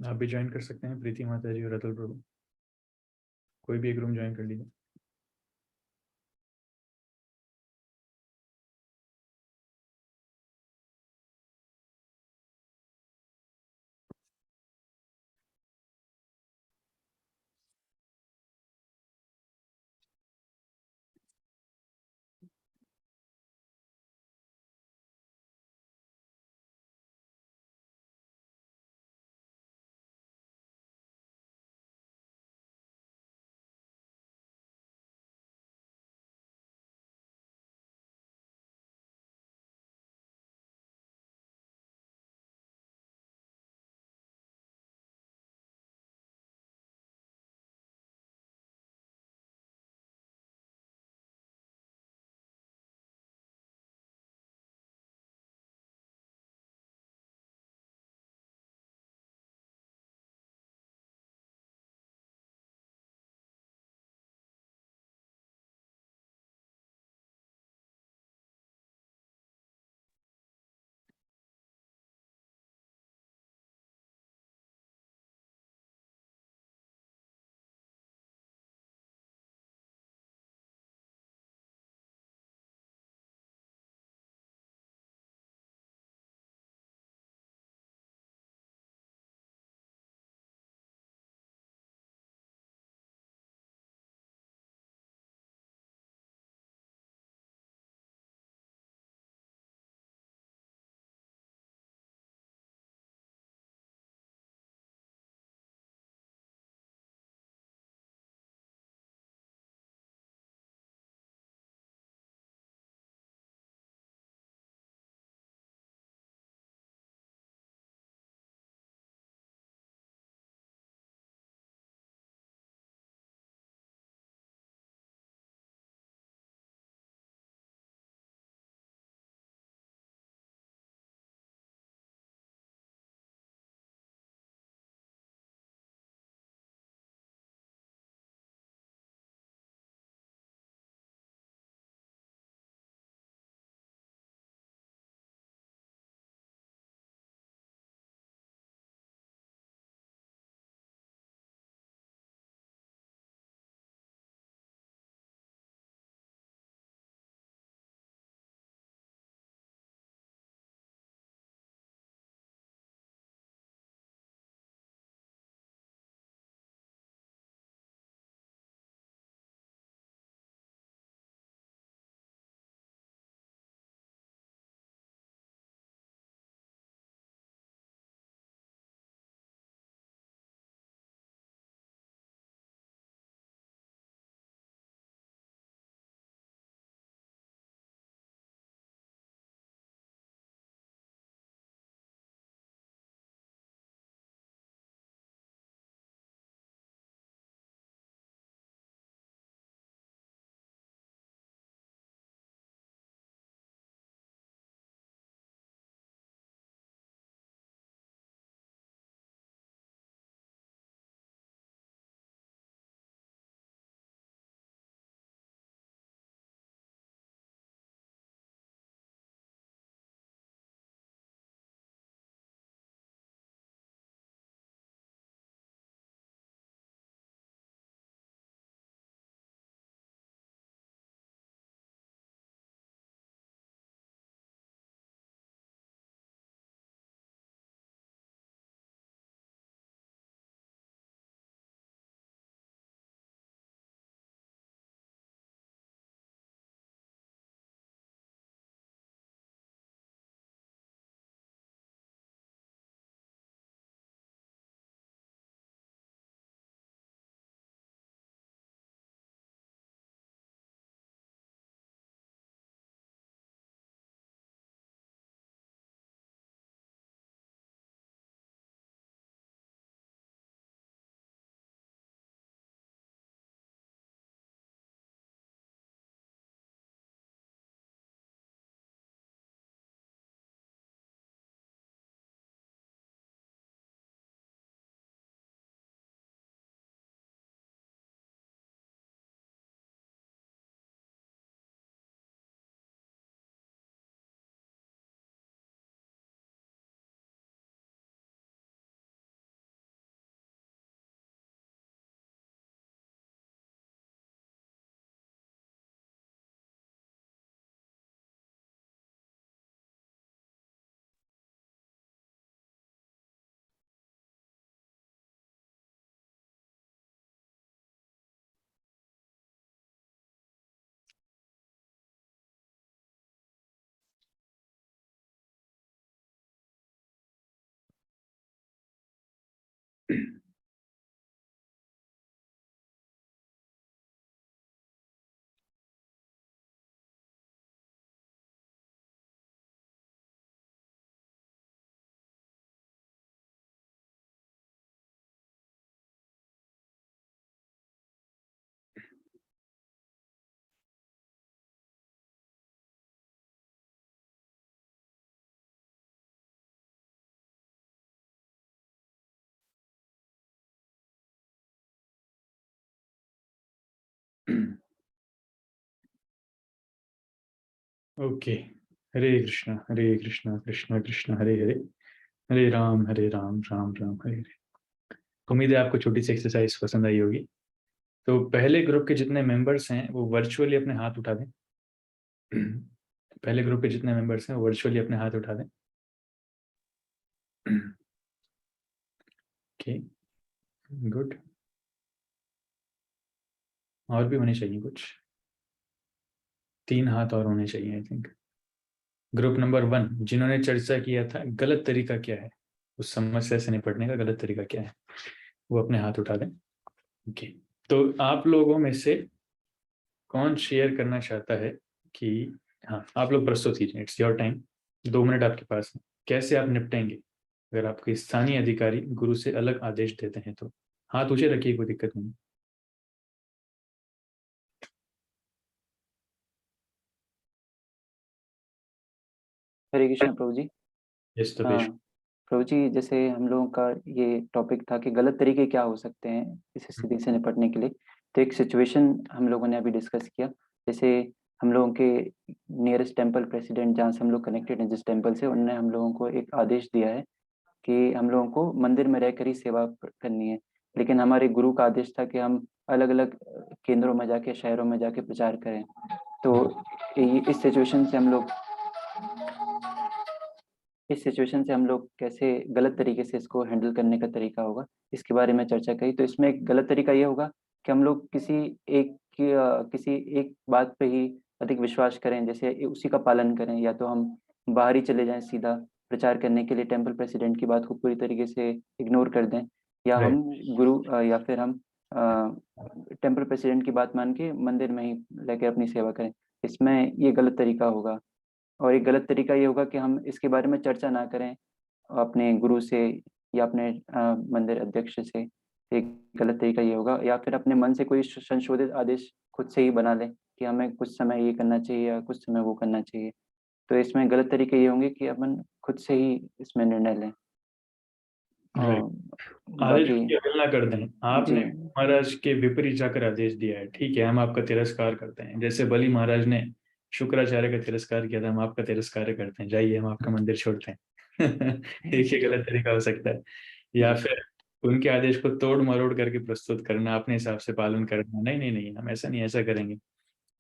आप भी ज्वाइन कर सकते हैं, प्रीति माता जी और अतुल प्रभु, कोई भी एक रूम ज्वाइन कर लीजिए। ओके, हरे कृष्णा कृष्ण कृष्ण हरे हरे, हरे राम राम राम हरे हरे। उम्मीद है आपको छोटी सी एक्सरसाइज पसंद आई होगी। तो पहले ग्रुप के जितने मेंबर्स हैं वो वर्चुअली अपने हाथ उठा दें। पहले ग्रुप के जितने मेंबर्स हैं वो वर्चुअली अपने हाथ उठा दें। Okay, good. और भी होने चाहिए कुछ, 3 हाथ और होने चाहिए आई थिंक। ग्रुप नंबर 1 जिन्होंने चर्चा किया था गलत तरीका क्या है, उस समस्या से निपटने का गलत तरीका क्या है, वो अपने हाथ उठा दें। ओके, तो आप लोगों में से कौन शेयर करना चाहता है कि, हाँ आप लोग प्रस्तुत कीजिए, इट्स योर टाइम, 2 मिनट आपके पास है। कैसे आप निपटेंगे अगर आपके स्थानीय अधिकारी गुरु से अलग आदेश देते हैं तो? हाथ ऊंचे रखिए, कोई दिक्कत नहीं। हरे कृष्ण प्रभु जी। यस तो हाँ प्रभु जी, जैसे हम लोगों का ये टॉपिक था कि गलत तरीके क्या हो सकते हैं इस स्थिति से निपटने के लिए। तो एक सिचुएशन हम लोगों ने अभी डिस्कस किया। जैसे हम लोगों के नियरेस्ट टेम्पल प्रेसिडेंट, जहाँ से हम लोग कनेक्टेड हैं जिस टेम्पल से, उन्होंने हम लोगों को एक आदेश दिया है कि हम लोगों को मंदिर में रहकर ही सेवा करनी है। लेकिन हमारे गुरु का आदेश था कि हम अलग अलग केंद्रों में जाके, शहरों में जाके प्रचार करें। तो इस सिचुएशन से हम लोग कैसे गलत तरीके से इसको हैंडल करने का तरीका होगा, इसके बारे में चर्चा करी। तो इसमें एक गलत तरीका ये होगा कि हम लोग किसी एक बात पे ही अधिक विश्वास करें, जैसे उसी का पालन करें, या तो हम बाहर ही चले जाएं सीधा प्रचार करने के लिए, टेम्पल प्रेसिडेंट की बात को पूरी तरीके से इग्नोर कर दें, या हम या फिर हम टेम्पल प्रेसिडेंट की बात मान के मंदिर में ही लेके अपनी सेवा करें। इसमें ये गलत तरीका होगा। और एक गलत तरीका ये होगा कि हम इसके बारे में चर्चा ना करें अपने गुरु से या अपने मंदिर अध्यक्ष से। एक गलत तरीका ये होगा। या फिर अपने मन से कोई संशोधित आदेश खुद से ही बना लें कि हमें कुछ समय ये करना चाहिए या कुछ समय वो करना चाहिए। तो इसमें गलत तरीके ये होंगे कि अपन खुद से ही इसमें निर्णय लें। आदेश की अवहेलना कर दें। आपने महाराज के विपरीत जाकर आदेश दिया है, ठीक है, हम आपका तिरस्कार करते हैं। जैसे बलि महाराज ने शुक्राचार्य का तिरस्कार किया था, हम आपका तिरस्कार करते हैं, जाइए हम आपका मंदिर छोड़ते हैं। एक ही गलत तरीका हो सकता है। या फिर उनके आदेश को तोड़ मरोड़ करके प्रस्तुत करना, अपने हिसाब से पालन करना, नहीं नहीं नहीं हम ऐसा नहीं, ऐसा करेंगे।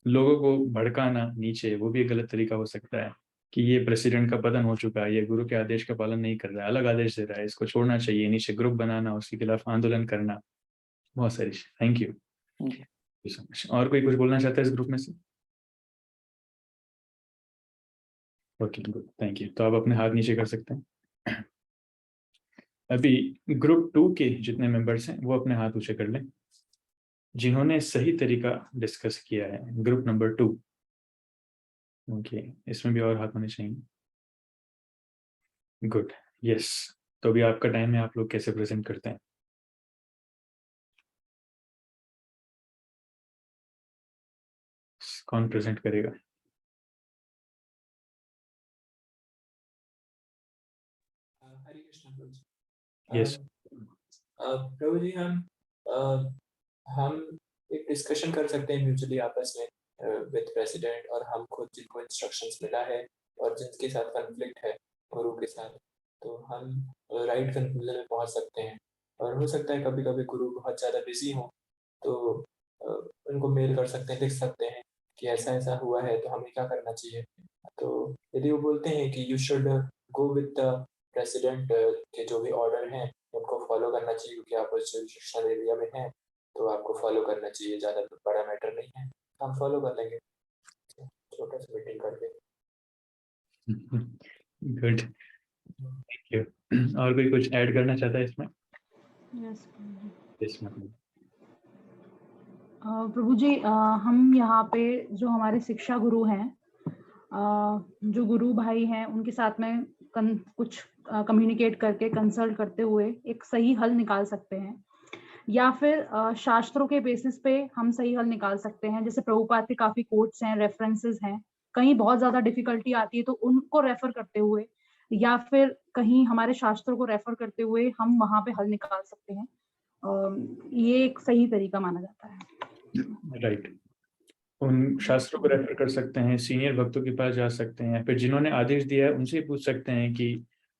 लोगों को भड़काना नीचे, वो भी एक गलत तरीका हो सकता है कि ये प्रेसिडेंट का पतन हो चुका है, ये गुरु के आदेश का पालन नहीं कर रहा है, अलग आदेश दे रहा है, इसको छोड़ना चाहिए, नीचे ग्रुप बनाना, उसके खिलाफ आंदोलन करना, बहुत सारी। Thank you so much. और कोई कुछ बोलना चाहता है इस ग्रुप में से? Okay good, thank you. तो आप अपने हाथ नीचे कर सकते हैं। अभी ग्रुप 2 के जितने मेंबर्स हैं वो अपने हाथ ऊंचे कर लें जिन्होंने सही तरीका डिस्कस किया है। ग्रुप नंबर 2, ओके, इसमें भी और हाथ होने चाहिए। Good, yes. तो अभी आपका टाइम है, आप लोग कैसे प्रेजेंट करते हैं? कौन प्रेजेंट करेगा? हरे कृष्ण प्रभु जी। यस प्रभु जी, हम एक डिस्कशन कर सकते हैं म्यूचुअली आपस में विद प्रेसिडेंट, और हम खुद जिनको इंस्ट्रक्शंस मिला है और जिनके साथ कॉन्फ्लिक्ट है गुरु के साथ, तो हम राइट कंक्लूजन में पहुंच सकते हैं। और हो सकता है कभी कभी गुरु बहुत ज़्यादा बिजी हो, तो उनको मेल कर सकते हैं, लिख सकते हैं कि ऐसा ऐसा हुआ है तो हमें क्या करना चाहिए। तो यदि वो बोलते हैं कि you should go with the president के जो भी ऑर्डर हैं उनको फॉलो करना चाहिए, क्योंकि आप उस शिक्षा एरिया में हैं तो आपको फॉलो करना चाहिए, ज़्यादा बड़ा मैटर नहीं है, हम फॉलो कर लेंगे छोटा सा मीटिंग करके। Good, thank you. और कोई कुछ ऐड करना चाहता है इसमें? Yes Yes, ma'am. प्रभु जी, हम यहाँ पे जो हमारे शिक्षा गुरु हैं, जो गुरु भाई हैं, उनके साथ में कुछ कम्युनिकेट करके कंसल्ट करते हुए एक सही हल निकाल सकते हैं, या फिर शास्त्रों के बेसिस पे हम सही हल निकाल सकते हैं। जैसे प्रभुपाद के काफी कोट्स हैं, रेफरेंसेस हैं, कहीं बहुत ज्यादा डिफिकल्टी आती है तो उनको रेफर करते हुए, या फिर कहीं हमारे शास्त्रों को रेफर करते हुए हम वहां पे हल निकाल सकते हैं। ये एक सही तरीका माना जाता है। राइट, उन शास्त्रों को रेफर कर सकते हैं, सीनियर भक्तों के पास जा सकते हैं, या फिर जिन्होंने आदेश दिया है उनसे पूछ सकते हैं कि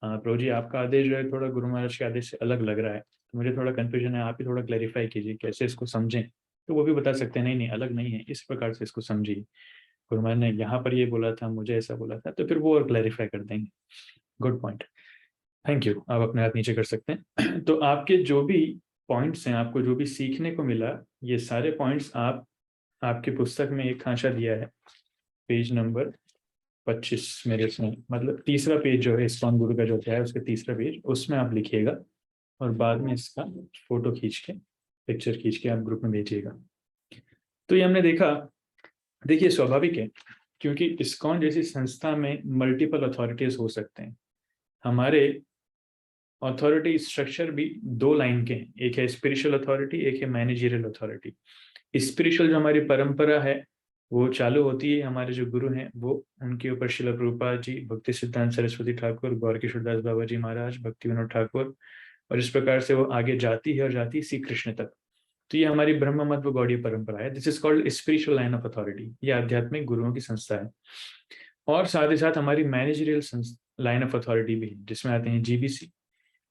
प्रभु जी आपका आदेश जो है थोड़ा गुरु महाराज के आदेश से अलग लग रहा है, तो मुझे थोड़ा कंफ्यूजन है, आप ही थोड़ा क्लैरिफाई कीजिए कैसे इसको समझें। तो वो भी बता सकते हैं नहीं नहीं अलग नहीं है, इस प्रकार से इसको समझिए, गुरु महाराज ने यहाँ पर ये बोला था, मुझे ऐसा बोला था, तो फिर वो और क्लैरिफाई कर देंगे। Good point, thank you. आप अपने हाथ नीचे कर सकते हैं। तो आपके जो भी पॉइंट्स हैं, आपको जो भी सीखने को मिला, ये सारे पॉइंट्स आपकी पुस्तक में एक खांचा दिया है, पेज नंबर 25 मेरे इसमें, मतलब तीसरा पेज जो है इस्कॉन गुरु का जो क्या है उसके तीसरा पेज, उसमें आप लिखिएगा और बाद में इसका फोटो खींच के, पिक्चर खींच के आप ग्रुप में भेजिएगा। तो ये हमने देखा, देखिए स्वाभाविक है क्योंकि इस्कॉन जैसी संस्था में मल्टीपल अथॉरिटीज हो सकते हैं। हमारे अथॉरिटी स्ट्रक्चर भी दो लाइन के हैं, एक है स्पिरिचुअल अथॉरिटी, एक है मैनेजरियल अथॉरिटी। स्पिरिचुअल जो हमारी परंपरा है वो चालू होती है, हमारे जो गुरु हैं वो, उनके ऊपर श्रील प्रभुपाद जी, भक्ति सिद्धांत सरस्वती ठाकुर, गौर किशोरदास बाबा जी महाराज, भक्ति विनोद ठाकुर, और इस प्रकार से वो आगे जाती है और जाती है श्री कृष्ण तक। तो ये हमारी ब्रह्म मत व गौड़ीय परंपरा है, this is called spiritual line of authority, ये आध्यात्मिक गुरुओं की संस्था है। और साथ ही साथ हमारी मैनेजरियल लाइन ऑफ अथॉरिटी भी है, जिसमें आते हैं जीबीसी,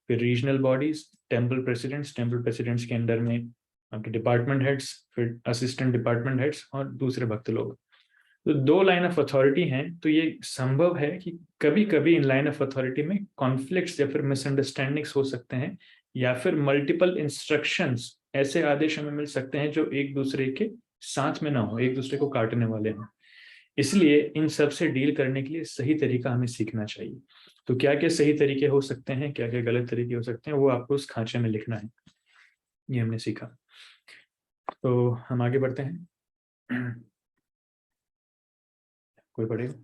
फिर रीजनल बॉडीज, टेम्पल प्रेसिडेंट्स के अंडर में आपके डिपार्टमेंट हेड्स, फिर असिस्टेंट डिपार्टमेंट हेड्स और दूसरे भक्त लोग। तो दो लाइन ऑफ अथॉरिटी हैं। तो ये संभव है कि कभी कभी इन लाइन ऑफ अथॉरिटी में कॉन्फ्लिक्ट्स या फिर मिसअंडरस्टैंडिंग्स हो सकते हैं, या फिर मल्टीपल इंस्ट्रक्शंस, ऐसे आदेश हमें मिल सकते हैं जो एक दूसरे के साथ में ना हो, एक दूसरे को काटने वाले हों। इसलिए इन सब से डील करने के लिए सही तरीका हमें सीखना चाहिए। तो क्या क्या सही तरीके हो सकते हैं, क्या क्या गलत तरीके हो सकते हैं, वो आपको उस खांचे में लिखना है। ये हमने सीखा। तो हम आगे बढ़ते हैं। कोई पढ़ेगा?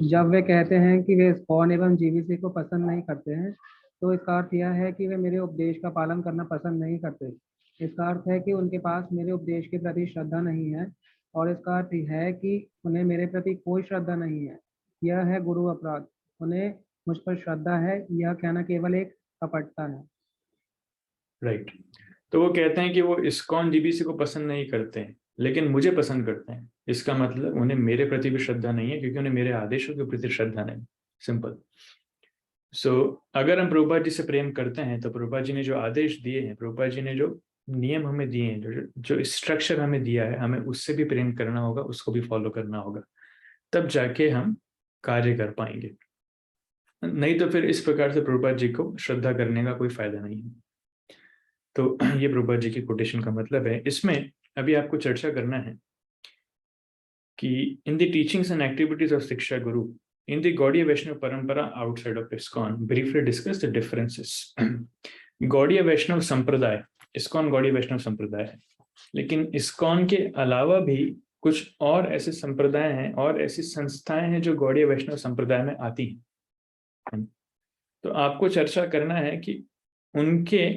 जब वे कहते हैं कि वे इस्कॉन एवं जीबीसी को पसंद नहीं करते हैं, तो इसका अर्थ यह है कि वे मेरे उपदेश का पालन करना पसंद नहीं करते। इसका अर्थ है कि उनके पास मेरे उपदेश के प्रति श्रद्धा नहीं है, और इसका अर्थ है कि उन्हें मेरे प्रति कोई श्रद्धा नहीं है। यह है गुरु अपराध। उन्हें मुझ पर श्रद्धा है, यह कहना केवल एक कपटता है। राइट। तो वो कहते हैं कि वो इस्कॉन जीबीसी को पसंद नहीं करते हैं, लेकिन मुझे पसंद करते हैं। इसका मतलब उन्हें मेरे प्रति भी श्रद्धा नहीं है, क्योंकि उन्हें मेरे आदेशों के प्रति श्रद्धा नहीं। सिंपल। सो अगर हम प्रभुपाद जी से प्रेम करते हैं तो प्रभुपाद जी ने जो आदेश दिए हैं, प्रभुपाद जी ने जो नियम हमें दिए हैं, जो स्ट्रक्चर हमें दिया है, हमें उससे भी प्रेम करना होगा, उसको भी फॉलो करना होगा, तब जाके हम कार्य कर पाएंगे। नहीं तो फिर इस प्रकार से प्रभुपाद जी को श्रद्धा करने का कोई फायदा नहीं है। तो ये प्रभुपाद जी की कोटेशन का मतलब है। इसमें अभी आपको चर्चा करना है कि in the teachings and activities of shiksha guru in the Gaudiya Vaishnava parampara outside of ISKCON, briefly discuss the differences. Gaudiya Vaishnava संप्रदाय, इस्कॉन गौड़ीय वैष्णव संप्रदाय है, लेकिन इस्कॉन के अलावा भी कुछ और ऐसे संप्रदाय हैं और ऐसी संस्थाएं हैं जो गौड़ीय वैष्णव संप्रदाय में आती हैं। तो आपको चर्चा करना है कि उनके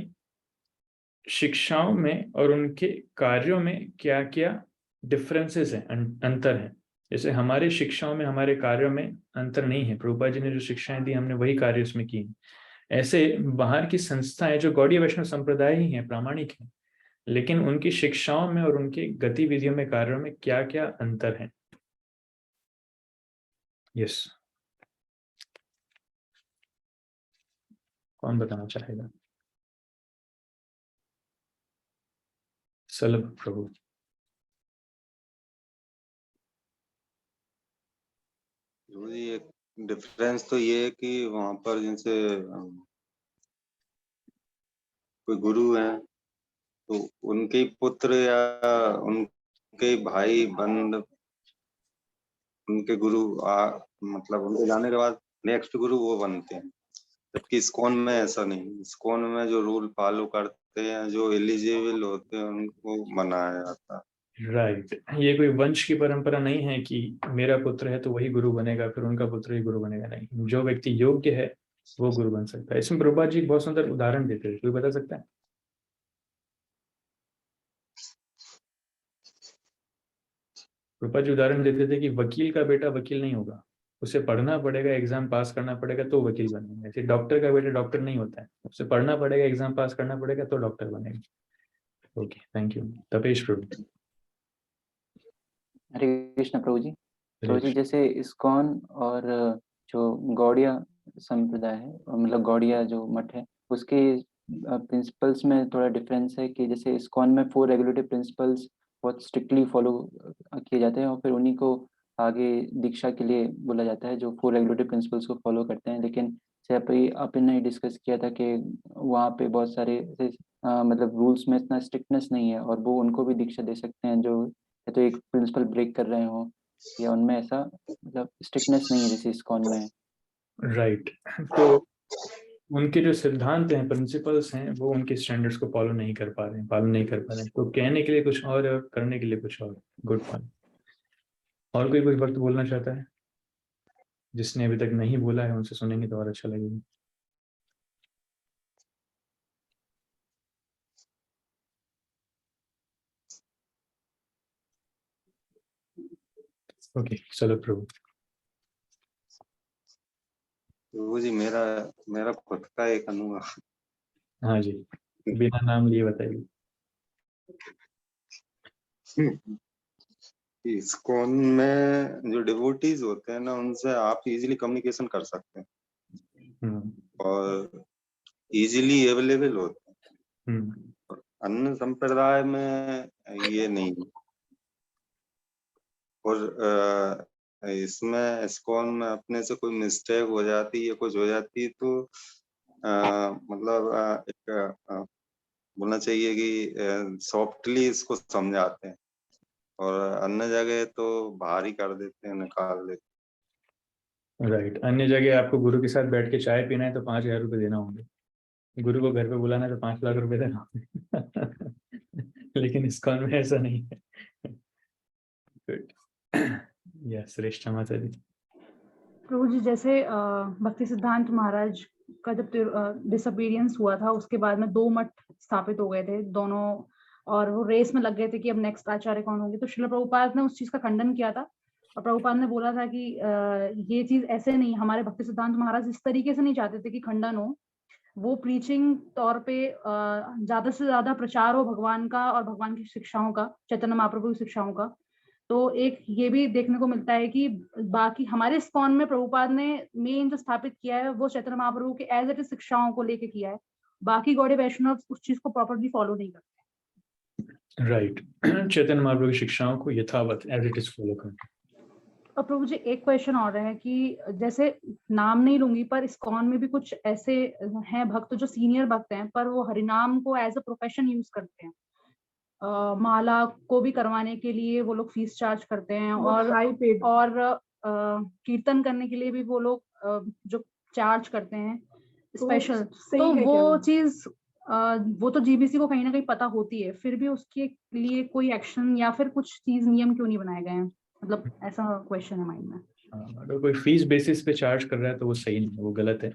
शिक्षाओं में और उनके कार्यों में क्या क्या डिफरेंसेस हैं, अंतर हैं। जैसे हमारे शिक्षाओं में, हमारे कार्यों में अंतर नहीं है, प्रभुपाद जी ने जो शिक्षाएं दी हमने वही कार्य उसमें किए। ऐसे बाहर की संस्थाएं जो गौड़ीय वैष्णव संप्रदाय ही हैं, प्रामाणिक हैं, लेकिन उनकी शिक्षाओं में और उनकी गतिविधियों में, कार्यों में क्या क्या अंतर है। यस, कौन बताना चाहेगा? सलभ प्रभु। जी, एक डिफरेंस तो ये है कि वहां पर जैसे कोई गुरु हैं तो उनके पुत्र या उनके भाई बंद, उनके गुरु मतलब उनके जाने के बाद नेक्स्ट गुरु वो बनते हैं। जबकि इस्कॉन में ऐसा नहीं, इस्कॉन में जो रूल फॉलो करते हैं, जो एलिजिबल होते हैं, उनको मनाया जाता है। राइट, ये कोई वंश की परंपरा नहीं है कि मेरा पुत्र है तो वही गुरु बनेगा, फिर उनका पुत्र ही गुरु बनेगा। नहीं, जो व्यक्ति योग्य है वो गुरु बन सकता है। इसमें प्रभुपाद जी एक बहुत सुंदर उदाहरण देते हैं, कोई बता सकता है? प्रभुपाद जी उदाहरण देते थे कि वकील का बेटा वकील नहीं होगा, उसे पढ़ना पड़ेगा, एग्जाम पास करना पड़ेगा तो वकील बनेगा। ऐसे डॉक्टर का बेटा डॉक्टर नहीं होता है, उसे पढ़ना पड़ेगा, एग्जाम पास करना पड़ेगा तो डॉक्टर बनेगा। Okay, thank you. Tapesh Prabhu. Hare Krishna Prabhu ji. Prabhu ji, जैसे इस्कॉन और जो गौड़िया संप्रदाय है, मतलब गौड़िया जो मठ है, उसके प्रिंसिपल्स में थोड़ा डिफरेंस है कि जैसे इस्कॉन में 4 रेगुलेटिव प्रिंसिपल्स बहुत स्ट्रिक्टली फॉलो किए जाते हैं और फिर उन्हीं को आगे दीक्षा के लिए बोला जाता है जो 4 रेगुलेटिव प्रिंसिपल्स को फॉलो करते हैं। लेकिन जैसे अपन ने डिस्कस किया था कि वहाँ पे बहुत सारे मतलब रूल्स में इतना स्ट्रिक्टनेस नहीं है और वो उनको भी दीक्षा दे सकते हैं जो या तो एक प्रिंसिपल ब्रेक कर रहे हो या उनमें ऐसा मतलब स्ट्रिक्टनेस नहीं है जैसे इस्कॉन में। राइट, तो उनके जो सिद्धांत हैं, प्रिंसिपल्स हैं, वो उनके स्टैंडर्ड्स को फॉलो नहीं कर पा रहे हैं, पालन नहीं कर पा रहे हैं। तो कहने के लिए कुछ और करने के लिए कुछ और। Good point. और कोई वक्त बोलना चाहता है? जिसने अभी तक नहीं बोला है उनसे सुनेंगे तो और अच्छा लगेगा। ओके, चलो प्रभु। प्रभु जी, मेरा खुद का एक अनुभव। हाँ जी, बिना नाम लिए बताइए। इस्कॉन में जो डिवोटीज होते हैं ना, उनसे आप इजीली कम्युनिकेशन कर सकते हैं और इजीली अवेलेबल होते हैं। अन्य संप्रदाय में ये नहीं। और इसमें इस्कॉन में अपने से कोई मिस्टेक हो जाती है, कुछ हो जाती है तो मतलब एक बोलना चाहिए कि सॉफ्टली इसको समझाते हैं और अन्य जगह तो बाहर ही कर देते हैं, निकाल देते हैं। राइट, अन्य जगह आपको गुरु के साथ बैठ के चाय पीना है तो 5,000 रुपये देना होंगे, गुरु को घर पे बुलाना है तो 5 लाख रुपए देना होंगे। लेकिन इस्कॉन में ऐसा नहीं है। गुड, यस, श्रेष्ठ माता जी। प्रभु जी, जैसे भक्ति सिद्धांत महाराज का जब डिसअपीयरेंस हुआ था उसके बाद में 2 मठ स्थापित हो गए थे दोनों, और वो रेस में लग गए थे कि अब नेक्स्ट आचार्य कौन होंगे। तो श्रील प्रभुपाद ने उस चीज का खंडन किया था और प्रभुपाद ने बोला था कि ये चीज ऐसे नहीं, हमारे भक्ति सिद्धांत महाराज इस तरीके से नहीं चाहते थे कि खंडन हो। वो प्रीचिंग तौर पे ज्यादा से ज्यादा प्रचार हो भगवान का और भगवान की शिक्षाओं का, चैतन्य महाप्रभु की शिक्षाओं का। तो एक ये भी देखने को मिलता है कि बाकी हमारे इस्कॉन में प्रभुपाद ने मेन जो स्थापित किया है वो चैतन्य महाप्रभु के एज इट इज शिक्षाओं को लेके किया है। बाकी गौड़े वैष्णव उस चीज को प्रॉपरली फॉलो नहीं करते। राइट, चैतन्य महाप्रभु की शिक्षाओं को यथावत एज इट इज फॉलो करते। और प्रभु जी, एक क्वेश्चन और है कि जैसे नाम नहीं लूंगी पर इस्कॉन में भी कुछ ऐसे हैं भक्त जो सीनियर भक्त हैं पर वो हरिनाम को एज अ प्रोफेशन यूज करते हैं। माला को भी करवाने के लिए वो लोग फीस चार्ज करते हैं और कीर्तन करने के लिए भी वो लोग जो चार्ज करते हैं स्पेशल। तो वो चीज वो तो जीबीसी को कहीं ना कहीं पता होती है, फिर भी उसके लिए कोई एक्शन या फिर कुछ चीज नियम क्यों नहीं बनाए गए हैं? मतलब ऐसा क्वेश्चन है माइंड में। अगर कोई फीस बेसिस पे चार्ज कर रहा है तो वो सही नहीं है, वो गलत है।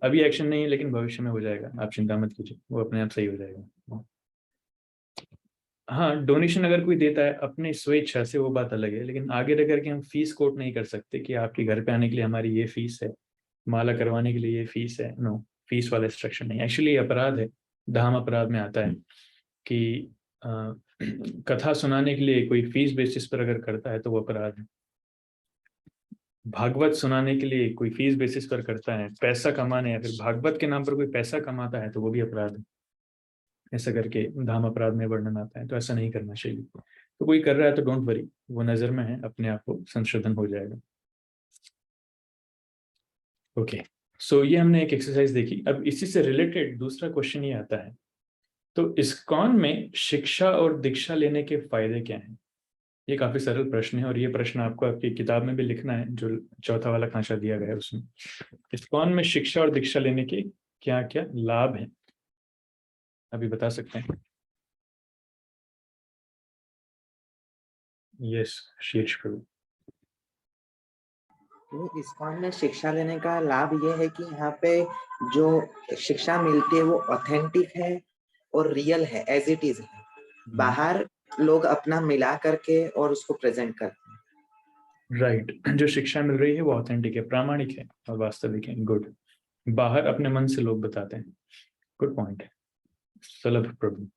अभी एक्शन नहीं है लेकिन भविष्य में हो जाएगा, आप चिंता मत कीजिए, वो अपने आप सही हो जाएगा। हाँ, डोनेशन अगर कोई देता है अपनी स्वेच्छा से वो बात अलग है, लेकिन आगे रह करके हम फीस कोट नहीं कर सकते कि आपके घर पे आने के लिए हमारी ये फीस है, माला करवाने के लिए ये फीस है। नो, फीस वाला इंस्ट्रक्शन नहीं। एक्चुअली अपराध है, धाम अपराध में आता है कि कथा सुनाने के लिए कोई फीस बेसिस पर अगर करता है तो वो अपराध है। भागवत सुनाने के लिए कोई फीस बेसिस पर करता है, पैसा कमाने या फिर भागवत के नाम पर कोई पैसा कमाता है तो वो भी अपराध है। ऐसा करके धाम अपराध में वर्णन आता है, तो ऐसा नहीं करना चाहिए। तो कोई कर रहा है तो डोंट वरी, वो नजर में है, अपने आप को संशोधन हो जाएगा। ओके, सो ये हमने एक एक्सरसाइज देखी। अब इसी से रिलेटेड दूसरा क्वेश्चन ये आता है, तो इस्कॉन में शिक्षा और दीक्षा लेने के फायदे क्या हैं? ये काफी सरल प्रश्न है और ये प्रश्न आपको आपकी किताब में भी लिखना है, जो चौथा वाला खांचा दिया गया है उसमें। इस्कॉन में शिक्षा और दीक्षा लेने के क्या क्या लाभ हैं, अभी बता सकते हैं? यस शीर्ष प्रभु। तो इस्कॉन में शिक्षा लेने का लाभ ये है कि यहाँ पे जो शिक्षा मिलती है वो ऑथेंटिक है और रियल है, एज इट इज है। बाहर लोग अपना मिला करके और उसको प्रेजेंट करते हैं। राइट, जो शिक्षा मिल रही है वो ऑथेंटिक है, प्रामाणिक है और वास्तविक है। गुड। बाहर अपने मन से लोग बताते हैं। गुड पॉइंट है। सलभ प्रभु।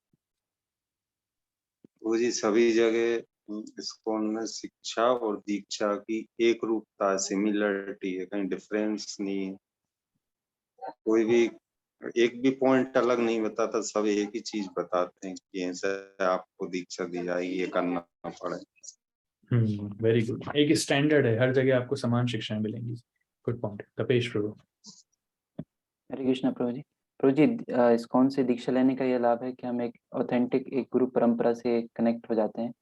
वो जी सभी जगह इस्कॉन में शिक्षा और दीक्षा की एक रूपता है, सिमिलरिटी है, कहीं डिफरेंस नहीं है। कोई भी एक भी पॉइंट अलग नहीं बताता, सब एक ही चीज बताते हैं कि ऐसे आपको दीक्षा दी जाएगी, ये करना पड़े। Very good. एक स्टैंडर्ड है, हर जगह आपको समान शिक्षाएं मिलेंगी। Good point. Tapesh Prabhu. Hare Krishna Prabhu ji. Prabhu ji, ISKCON से दीक्षा लेने का यह लाभ है कि हम एक ऑथेंटिक एक गुरु परंपरा से कनेक्ट हो जाते हैं,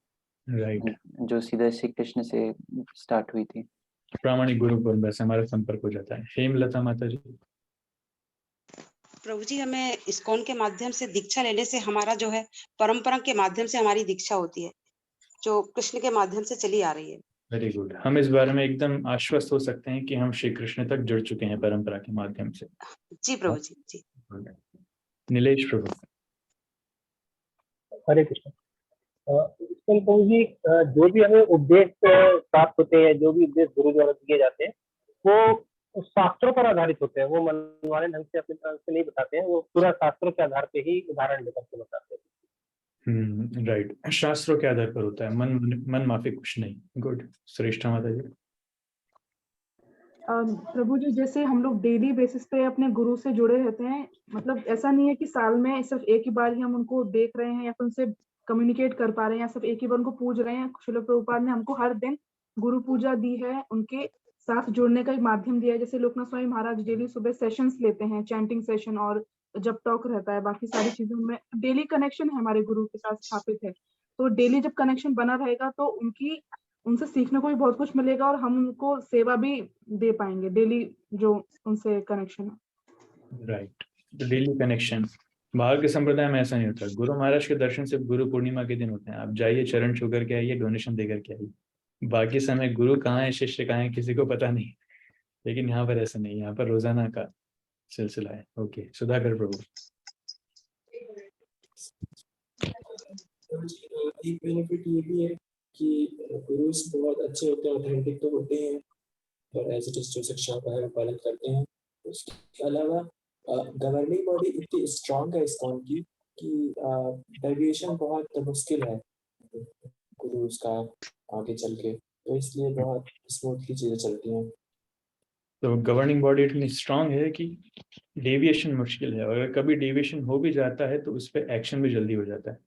राइट, जो सीधे श्री कृष्ण से स्टार्ट हुई थी। प्रामाणिक गुरु परंपरा से हमारा संपर्क हो जाता है। हेमलता माता जी। प्रभु जी, हमें इस्कॉन के माध्यम से दीक्षा लेने से हमारा जो है परंपरा के माध्यम से हमारी दीक्षा होती है, जो कृष्ण के माध्यम से चली आ रही है। Very good. हम इस बारे में एकदम आश्वस्त हो सकते हैं कि हम श्री कृष्ण तक जुड़ चुके हैं परंपरा के माध्यम से। जी प्रभु जी। जी नीलेश प्रभु। हरे कृष्ण। इसमें प्रभु जी, जो भी हमें उपदेश प्राप्त होते हैं, जो भी उपदेश गुरु द्वारा दिए जाते हैं, वो शास्त्रों पर आधारित होते हैं। वो मनमाने ढंग से अपने तरफ से नहीं बताते हैं, वो पूरा शास्त्रों के आधार पे ही उदाहरण लेकर के बताते हैं। राइट, शास्त्रों के आधार पर होता है, मन माफी कुछ नहीं। गुड। श्रेष्ठा माता जी। प्रभु जी, जैसे हम लोग डेली बेसिस पे अपने गुरु से जुड़े रहते हैं, मतलब ऐसा नहीं है कि साल में सिर्फ एक ही बार ही हम उनको देख रहे हैं या फिर उनसे कम्युनिकेट कर पा रहे हैं या सिर्फ एक ही बार उनको पूज रहे हैं। श्रील प्रभुपाद ने हमको हर दिन गुरु पूजा दी है, उनके साथ जुड़ने का एक माध्यम दिया है। जैसे लोकनाथ स्वामी महाराज डेली सुबह सेशंस लेते हैं, चैंटिंग सेशन और जब टॉक रहता है, बाकी सारी चीजों में डेली कनेक्शन है हमारे गुरु के साथ स्थापित है। तो डेली जब कनेक्शन बना रहेगा तो उनसे सीखने को भी बहुत कुछ मिलेगा और हम उनको सेवा भी दे पाएंगे डेली जो उनसे कनेक्शन है। राइट, तो डेली कनेक्शन। बाहर के संप्रदाय में ऐसा नहीं होता। गुरु महाराज के दर्शन सिर्फ गुरु पूर्णिमा के दिन होते हैं। आप जाइए, चरण छू करके आइए, डोनेशन दे करके आइए। बाकी समय गुरु कहाँ है, शिष्य कहाँ है, किसी को पता नहीं। लेकिन यहाँ पर ऐसा नहीं, यहाँ पर रोजाना का सिलसिला है। ओके, सुधाकर प्रभु। एक बेनिफिट ये भी है कि गुरुज बहुत अच्छे होते हैं, ऑथेंटिक तो होते हैं, और एज इट इज जो शिक्षाओं का है पालन करते हैं। उसके अलावा गवर्निंग बॉडी इतनी स्ट्रांग है इस्कॉन की कि डेविएशन बहुत मुश्किल है गुरुज का आगे चल के, तो इसलिए बहुत स्मूथली चीजें चलती हैं। तो गवर्निंग बॉडी इतनी स्ट्रांग है कि डेविएशन मुश्किल है, और अगर कभी डेविएशन हो भी जाता है तो उस पर एक्शन भी जल्दी हो जाता है।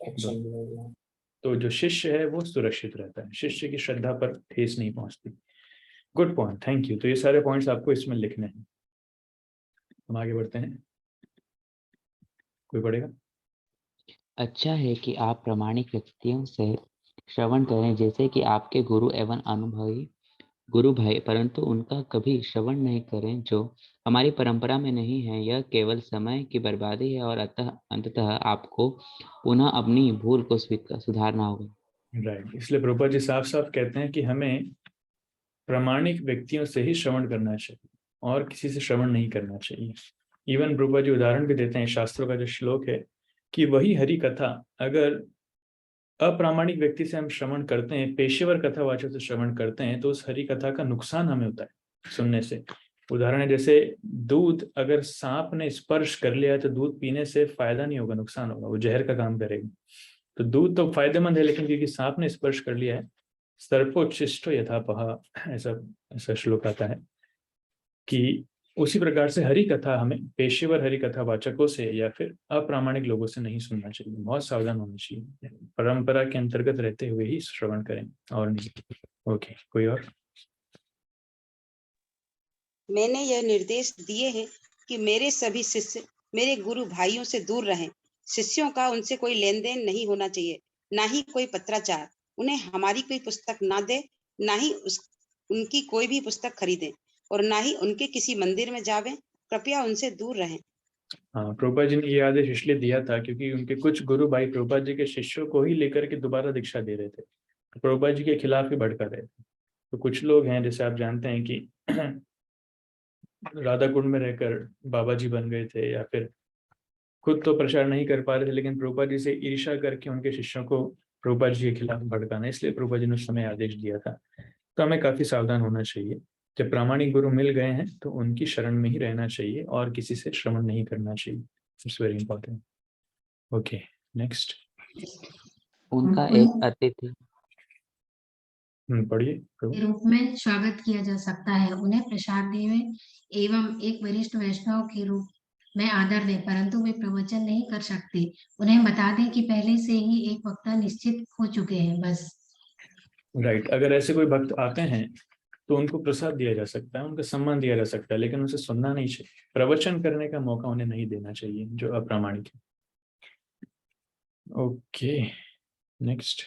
एक्शन भी हो गया। तो जो शिष्य है वो सुरक्षित रहता है, शिष्य की श्रद्धा पर ठेस नहीं पहुंचती। Good point, thank you. तो ये सारे पॉइंट्स आपको इसमें लिखने हैं। हम आगे बढ़ते हैं। कोई पढ़ेगा? अच्छा है कि आप प्रामाणिक व्यक्तियों से श्रवण करें, जैसे कि आपके गुरु एवं अनुभवी गुरु भाई, परंतु उनका कभी श्रवण नहीं करें जो हमारी परंपरा में नहीं है। यह केवल समय की बर्बादी है और अंततः आपको पुनः अपनी भूल को सुधारना होगा। राइट, इसलिए प्रभुपाद जी साफ साफ कहते हैं कि हमें प्रामाणिक व्यक्तियों से ही श्रवण करना चाहिए और किसी से श्रवण नहीं करना चाहिए। इवन प्रभुपाद जी उदाहरण भी देते हैं, शास्त्रों का जो श्लोक है कि वही हरि कथा अगर अप्रामाणिक व्यक्ति से हम श्रवण करते हैं, पेशेवर कथावाचक से श्रवण करते हैं, तो उस हरि कथा का नुकसान हमें होता है सुनने से। उदाहरण है जैसे दूध, अगर सांप ने स्पर्श कर लिया तो दूध पीने से फायदा नहीं होगा, नुकसान होगा, वो जहर का काम करेगा। तो दूध तो फायदेमंद है, लेकिन क्योंकि सांप ने स्पर्श कर लिया है, सर्पोच्छिष्टो यथापह, ऐसा श्लोक आता है कि उसी प्रकार से हरि कथा हमें पेशेवर हरि कथा वाचकों से या फिर अप्रामाणिक लोगों से नहीं सुनना चाहिए। बहुत सावधान होना चाहिए, परंपरा के अंतर्गत रहते हुए ही श्रवण करें और नहीं। ओके, कोई और? मैंने यह निर्देश दिए हैं कि मेरे सभी शिष्य मेरे गुरु भाइयों से दूर रहें। शिष्यों का उनसे कोई लेन देन नहीं होना चाहिए, ना ही कोई पत्राचार। उन्हें हमारी कोई पुस्तक ना दे, ना ही उनकी कोई भी पुस्तक खरीदे और ना ही उनके किसी मंदिर में जावे। कृपया उनसे दूर रहें। हाँ, प्रभुपाद जी ने ये आदेश इसलिए दिया था क्योंकि उनके कुछ गुरु भाई प्रभुपाद जी के शिष्यों को ही लेकर के दोबारा दीक्षा दे रहे थे, तो प्रभुपाद जी के खिलाफ ही भड़का रहे थे। तो कुछ लोग हैं, जैसे आप जानते हैं कि राधा कुंड में रहकर बाबा जी बन गए थे, या फिर खुद तो प्रचार नहीं कर पा रहे थे, लेकिन प्रभुपाद जी से ईर्ष्या करके उनके शिष्यों को प्रभुपाद जी के खिलाफ भड़काना, इसलिए प्रभुपाद जी ने उस समय आदेश दिया था। तो हमें काफी सावधान होना चाहिए। जब प्रामाणिक गुरु मिल गए हैं तो उनकी शरण में ही रहना चाहिए और किसी से श्रवण नहीं करना चाहिए। It's very important. Okay, next. उनका एक अतिथि पढ़िए। के रूप में स्वागत किया जा सकता है। उन्हें प्रसाद देवे एवं एक वरिष्ठ वैष्णव के रूप में आदर दे, परंतु वे प्रवचन नहीं कर सकते। उन्हें बता दें कि पहले से ही एक वक्ता निश्चित हो चुके हैं, बस। राइट। अगर ऐसे कोई भक्त आते हैं तो उनको प्रसाद दिया जा सकता है, उनका सम्मान दिया जा सकता है, लेकिन उनसे सुनना नहीं चाहिए। प्रवचन करने का मौका उन्हें नहीं देना चाहिए जो अप्रामाणिक है। Okay, next.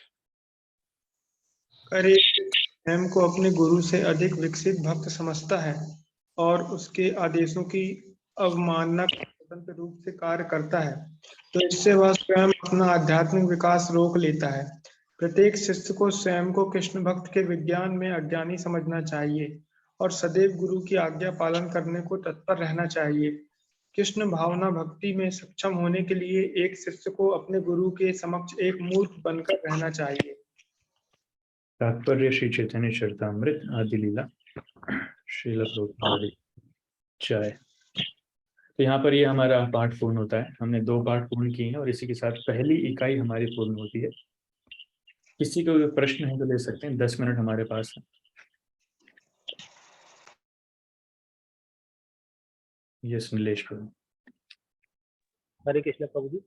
हर एक स्वयं को अपने गुरु से अधिक विकसित भक्त समझता है और उसके आदेशों की अवमानना स्वतंत्र रूप से कार्य करता है, तो इससे वह स्वयं अपना आध्यात्मिक विकास रोक लेता है। प्रत्येक शिष्य को स्वयं को कृष्ण भक्त के विज्ञान में अज्ञानी समझना चाहिए और सदैव गुरु की आज्ञा पालन करने को तत्पर रहना चाहिए। कृष्ण भावना भक्ति में सक्षम होने के लिए एक शिष्य को अपने गुरु के समक्ष एक मूर्ख बनकर रहना चाहिए। तात्पर्य श्री चैतन्य चरितामृत आदि लीला श्रील प्रभुपाद जय। तो यहाँ पर ये हमारा पाठ पूर्ण होता है। हमने 2 पाठ पूर्ण किए हैं और इसी के साथ पहली इकाई हमारी पूर्ण होती है। किसी को प्रश्न है तो ले सकते हैं, 10 मिनट हमारे पास है। यस नीलेश प्रभु। हरे कृष्ण प्रभु जी।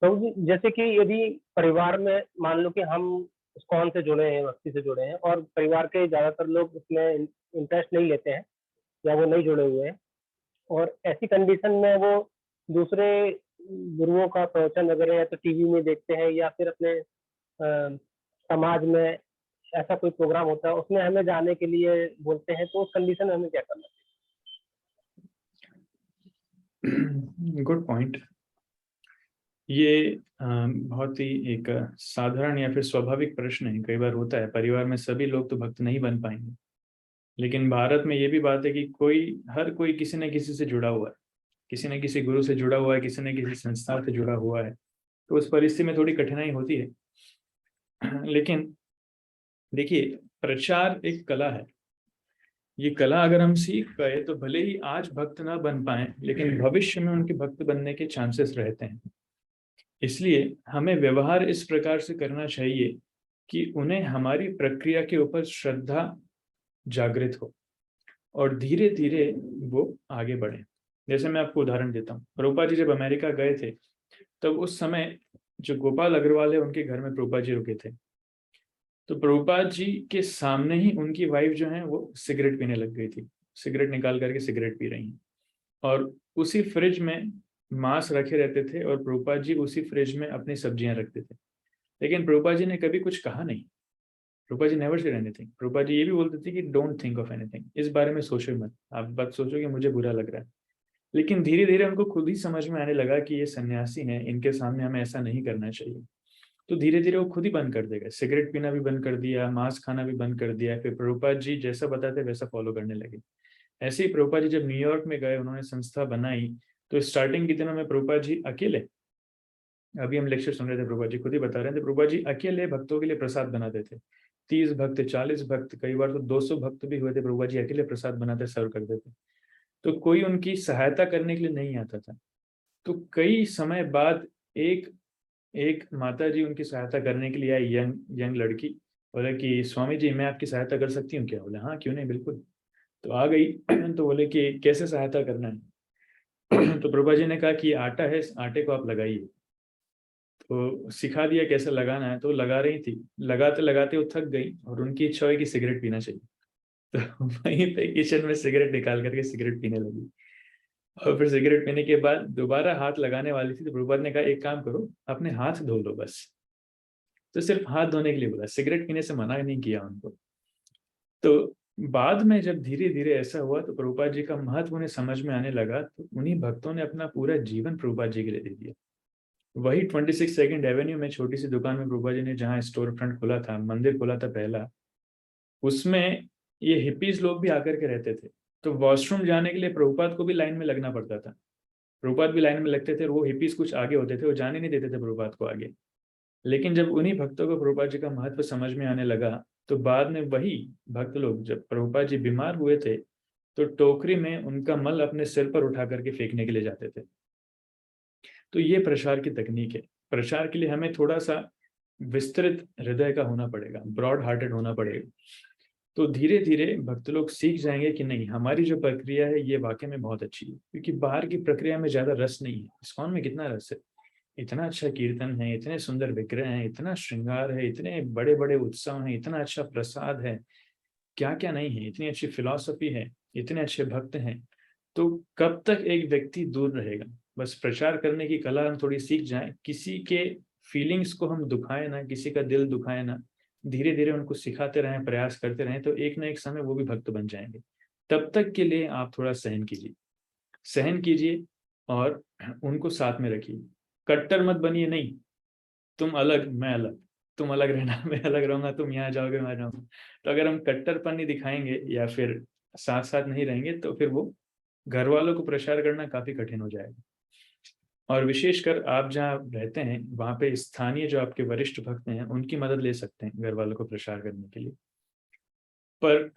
प्रभु जी, जैसे कि यदि परिवार में मान लो कि हम इस्कॉन से जुड़े हैं, भक्ति से जुड़े हैं, और परिवार के ज्यादातर लोग उसमें इंटरेस्ट नहीं लेते हैं या वो नहीं जुड़े हुए हैं, और ऐसी कंडीशन में वो दूसरे गुरुओं का प्रवचन वगैरह या तो टीवी में देखते हैं या फिर अपने समाज में ऐसा कोई प्रोग्राम होता है उसमें हमें जाने के लिए बोलते हैं, तो उस कंडीशन में हमें क्या करना चाहिए? Good point. ये बहुत ही एक साधारण या फिर स्वाभाविक प्रश्न है। कई बार होता है परिवार में सभी लोग तो भक्त नहीं बन पाएंगे, लेकिन भारत में ये भी बात है कि हर कोई किसी न किसी से जुड़ा हुआ है, किसी न किसी गुरु से जुड़ा हुआ है, किसी न किसी संस्था से जुड़ा हुआ है। तो उस परिस्थिति में थोड़ी कठिनाई होती है, लेकिन देखिए प्रचार एक कला है। ये कला अगर हम सीख गए तो भले ही आज भक्त ना बन पाए, लेकिन भविष्य में उनके भक्त बनने के चांसेस रहते हैं। इसलिए हमें व्यवहार इस प्रकार से करना चाहिए कि उन्हें हमारी प्रक्रिया के ऊपर श्रद्धा जागृत हो और धीरे धीरे वो आगे बढ़े। जैसे मैं आपको उदाहरण देता हूँ, प्रभुपाद जी जब अमेरिका गए थे तब उस समय जो गोपाल अग्रवाल है उनके घर में प्रभुपाद जी रुके थे। तो प्रभुपाद जी के सामने ही उनकी वाइफ जो है वो सिगरेट पीने लग गई थी, सिगरेट निकाल करके सिगरेट पी रही हैं, और उसी फ्रिज में मांस रखे रहते थे और प्रभुपाद जी उसी फ्रिज में अपनी सब्जियां रखते थे। लेकिन प्रभुपाद जी ने कभी कुछ कहा नहीं। Prabhupada ji never said anything. Prabhupada ji ये भी बोलते थे कि डोंट थिंक ऑफ एनीथिंग, इस बारे में सोचो मत, आप बात सोचो कि मुझे बुरा लग रहा है। लेकिन धीरे धीरे उनको खुद ही समझ में आने लगा कि ये सन्यासी हैं, इनके सामने हमें ऐसा नहीं करना चाहिए। तो धीरे धीरे वो खुद ही बंद कर देगा, सिगरेट पीना भी बंद कर दिया, मांस खाना भी बंद कर दिया। फिर प्रभुपाद जी जैसा बताते वैसा फॉलो करने लगे। ऐसे ही प्रभुपाद जी जब न्यूयॉर्क में गए, उन्होंने संस्था बनाई, तो स्टार्टिंग के दिनों में प्रभुपाद जी अकेले, अभी हम लेक्चर सुन रहे थे, प्रभुपाद जी खुद ही बता रहे थे, प्रभुपाद जी अकेले भक्तों के लिए प्रसाद बनाते थे। 30 भक्त, 40 भक्त, कई बार तो 200 भक्त भी हुए थे, प्रभुपाद जी अकेले प्रसाद बनाते सर्व करते थे। तो कोई उनकी सहायता करने के लिए नहीं आता था। तो कई समय बाद एक माता जी उनकी सहायता करने के लिए आई, यंग लड़की, बोले कि स्वामी जी मैं आपकी सहायता कर सकती हूँ क्या? बोले हाँ क्यों नहीं, बिल्कुल। तो आ गई तो बोले कि कैसे सहायता करना है? तो प्रभुपाद जी ने कहा कि आटा है, इस आटे को आप लगाइए। तो सिखा दिया कैसे लगाना है। तो लगा रही थी, लगाते लगाते वो थक गई और उनकी इच्छा हुई कि सिगरेट पीना चाहिए। तो वहीं पे किचन में सिगरेट निकाल करके सिगरेट पीने लगी। और फिर सिगरेट पीने के बाद दोबारा हाथ लगाने वाली थी, तो प्रभुपाद ने कहा एक काम करो, अपने हाथ धो लो बस। तो सिर्फ हाथ धोने के लिए बोला, सिगरेट पीने से मना नहीं किया उनको। तो बाद में जब धीरे धीरे ऐसा हुआ तो प्रभुपाद जी का महत्व उन्हें समझ में आने लगा, तो उन्हीं भक्तों ने अपना पूरा जीवन प्रभुपाद जी के लिए दे दिया। वही 26 सेकंड एवेन्यू में छोटी सी दुकान में प्रभुपाद जी ने जहाँ स्टोर फ्रंट खोला था, मंदिर खोला था पहला, उसमें ये हिप्पीज लोग भी आकर के रहते थे। तो वॉशरूम जाने के लिए प्रभुपाद को भी लाइन में लगना पड़ता था, प्रभुपाद भी लाइन में लगते थे। वो हिप्पीज कुछ आगे होते थे, वो जाने नहीं देते थे प्रभुपाद को आगे। लेकिन जब उन्हीं भक्तों को प्रभुपाद जी का महत्व समझ में आने लगा, तो बाद में वही भक्त लोग, जब प्रभुपाद जी बीमार हुए थे, तो टोकरी में उनका मल अपने सिर पर उठा करके फेंकने के लिए जाते थे। तो ये प्रचार की तकनीक है। प्रचार के लिए हमें थोड़ा सा विस्तृत हृदय का होना पड़ेगा, ब्रॉड हार्टेड होना पड़ेगा। तो धीरे धीरे भक्त लोग सीख जाएंगे कि नहीं, हमारी जो प्रक्रिया है ये वाकई में बहुत अच्छी है, क्योंकि बाहर की प्रक्रिया में ज्यादा रस नहीं है। इस्कॉन में कितना रस है, इतना अच्छा कीर्तन है, इतने सुंदर विग्रह हैं, इतना श्रृंगार है, इतने बड़े बड़े उत्सव हैं, इतना अच्छा प्रसाद है, क्या क्या नहीं है, इतनी अच्छी फिलॉसफी है, इतने अच्छे भक्त हैं। तो कब तक एक व्यक्ति दूर रहेगा? बस प्रचार करने की कला हम थोड़ी सीख जाएं, किसी के फीलिंग्स को हम दुखाएं ना, किसी का दिल दुखाएं ना, धीरे धीरे उनको सिखाते रहें, प्रयास करते रहें, तो एक ना एक समय वो भी भक्त बन जाएंगे। तब तक के लिए आप थोड़ा सहन कीजिए, सहन कीजिए और उनको साथ में रखिए। कट्टर मत बनिए, नहीं तुम अलग मैं अलग, तुम अलग रहना मैं अलग रहूंगा, तुम यहाँ जाओगे मैं जाऊंगा। तो अगर हम कट्टरपन नहीं दिखाएंगे या फिर साथ साथ नहीं रहेंगे, तो फिर वो घर वालों को प्रचार करना काफी कठिन हो जाएगा। और विशेषकर आप जहाँ रहते हैं वहाँ पे स्थानीय जो आपके वरिष्ठ भक्त हैं उनकी मदद ले सकते हैं घर वालों को प्रचार करने के लिए। पर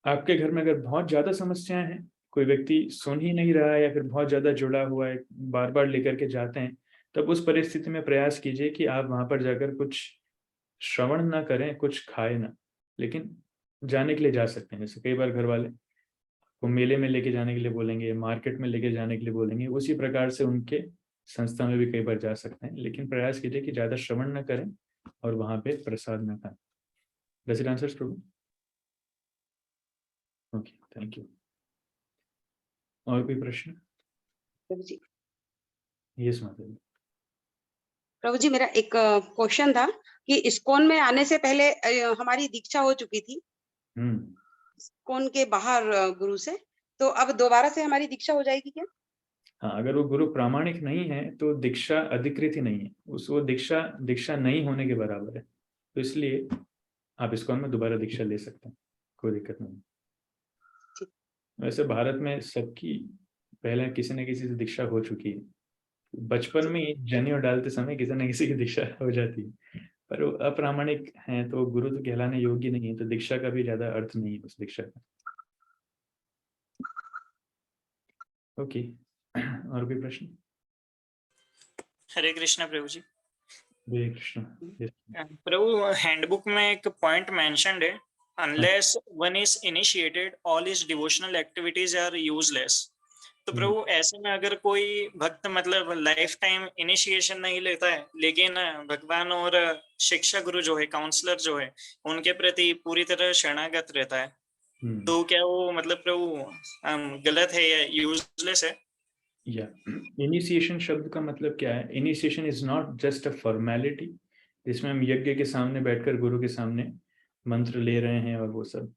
आपके घर में अगर बहुत ज्यादा समस्याएं हैं, कोई व्यक्ति सुन ही नहीं रहा है या फिर बहुत ज्यादा जुड़ा हुआ है, बार बार लेकर के जाते हैं, तब उस परिस्थिति में प्रयास कीजिए कि आप वहां पर जाकर कुछ श्रवण ना करें, कुछ खाए ना, लेकिन जाने के लिए जा सकते हैं। जैसे कई बार घर वाले को मेले में लेके जाने के लिए बोलेंगे, मार्केट में लेके जाने के लिए बोलेंगे, उसी प्रकार से उनके संस्था में भी कई बार जा सकते हैं। लेकिन प्रयास कीजिए कि ज्यादा श्रवण ना करें और वहां पे प्रसाद ना खाएं। Does it answers Prabhu? Okay, thank you. और कोई प्रश्न? प्रभु जी, यस माता जी। प्रभु जी मेरा एक क्वेश्चन था कि इस्कॉन में आने से पहले हमारी दीक्षा हो चुकी थी इस्कॉन के बाहर गुरु से, तो अब दोबारा से हमारी दीक्षा हो जाएगी क्या? हाँ, अगर वो गुरु प्रामाणिक नहीं है तो दीक्षा अधिकृत ही नहीं है, वो दीक्षा नहीं होने के बराबर है। तो इसलिए आप इस्कॉन में दोबारा दीक्षा ले सकते हैं, कोई दिक्कत नहीं। वैसे भारत में सबकी पहले किसी न किसी से दीक्षा हो चुकी है। बचपन में ही जनेऊ डालते समय किसी न किसी की दीक्षा हो जाती है, पर वो अप्रामाणिक हैं तो गुरु तो कहलाने योग्य नहीं है, तो दीक्षा का भी ज्यादा अर्थ नहीं है उस दीक्षा का। ओके, और कोई प्रश्न? हरे कृष्णा प्रभु जी। हरे कृष्णा। प्रभु, हैंडबुक में एक पॉइंट मेंशन्ड है, unless one is initiated all is devotional activities are useless. तो प्रभु ऐसे में अगर कोई भक्त मतलब लाइफ टाइम इनिशिएशन नहीं लेता है, लेकिन भगवान और शिक्षा गुरु जो है, काउंसलर जो है, उनके प्रति पूरी तरह शरणागत रहता है, तो क्या वो मतलब प्रभु गलत है या यूजलेस है? या इनिशिएशन शब्द का मतलब क्या है? Initiation is not just a formality जिसमें हम यज्ञ के सामने बैठकर गुरु के सामने मंत्र ले रहे हैं और वो सब,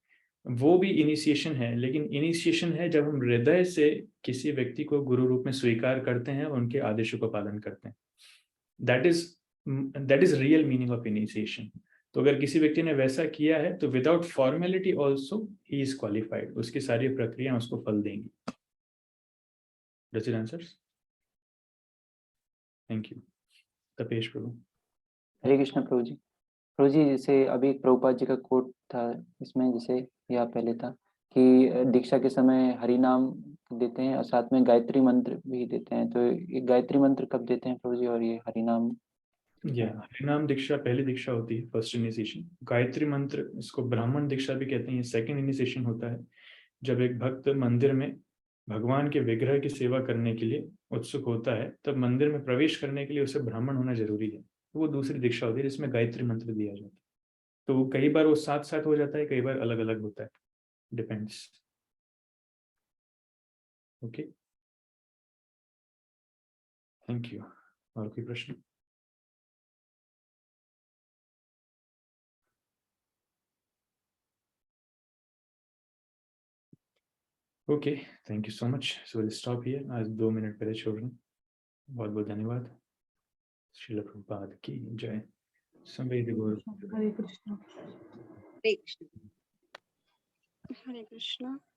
वो भी इनिशिएशन है। लेकिन इनिशिएशन है जब हम हृदय से किसी व्यक्ति को गुरु रूप में स्वीकार करते हैं और उनके आदेशों का पालन करते हैं। That is real meaning of initiation. तो अगर किसी व्यक्ति ने वैसा किया है तो without formality also he is qualified, उसकी सारी प्रक्रिया उसको फल देंगी। Does it answers? Thank you. Tapesh Prabhu. Hare Krishna Prabhu ji. Prabhu ji, जैसे अभी एक प्रभुपाद जी का कोट था, इसमें जैसे या पहले था कि दीक्षा के समय हरि नाम देते हैं और साथ में गायत्री मंत्र भी देते हैं, तो ये गायत्री मंत्र कब देते हैं प्रभु जी और ये हरि नाम? हरि नाम दीक्षा पहली दीक्षा होती है, फर्स्ट इनिशिएशन। गायत्री मंत्र, इसको ब्राह्मण दीक्षा भी कहते हैं, सेकंड इनिशिएशन होता है। जब एक भक्त मंदिर में भगवान के विग्रह की सेवा करने के लिए उत्सुक होता है, तब मंदिर में प्रवेश करने के लिए उसे ब्राह्मण होना जरूरी है। तो वो दूसरी दीक्षा होती है जिसमें गायत्री मंत्र दिया जाता है। तो वो कई बार वो साथ साथ हो जाता है, कई बार अलग अलग होता है, डिपेंड्स। Okay, thank you. और कोई प्रश्न? Okay, thank you so much. So will stop here. आज 2 मिनट पहले छोड़ रहा हूँ। बहुत बहुत धन्यवाद। श्रील प्रभुपाद की जय। संवेद गौर। हरे कृष्ण। हरे कृष्ण। हरे कृष्ण।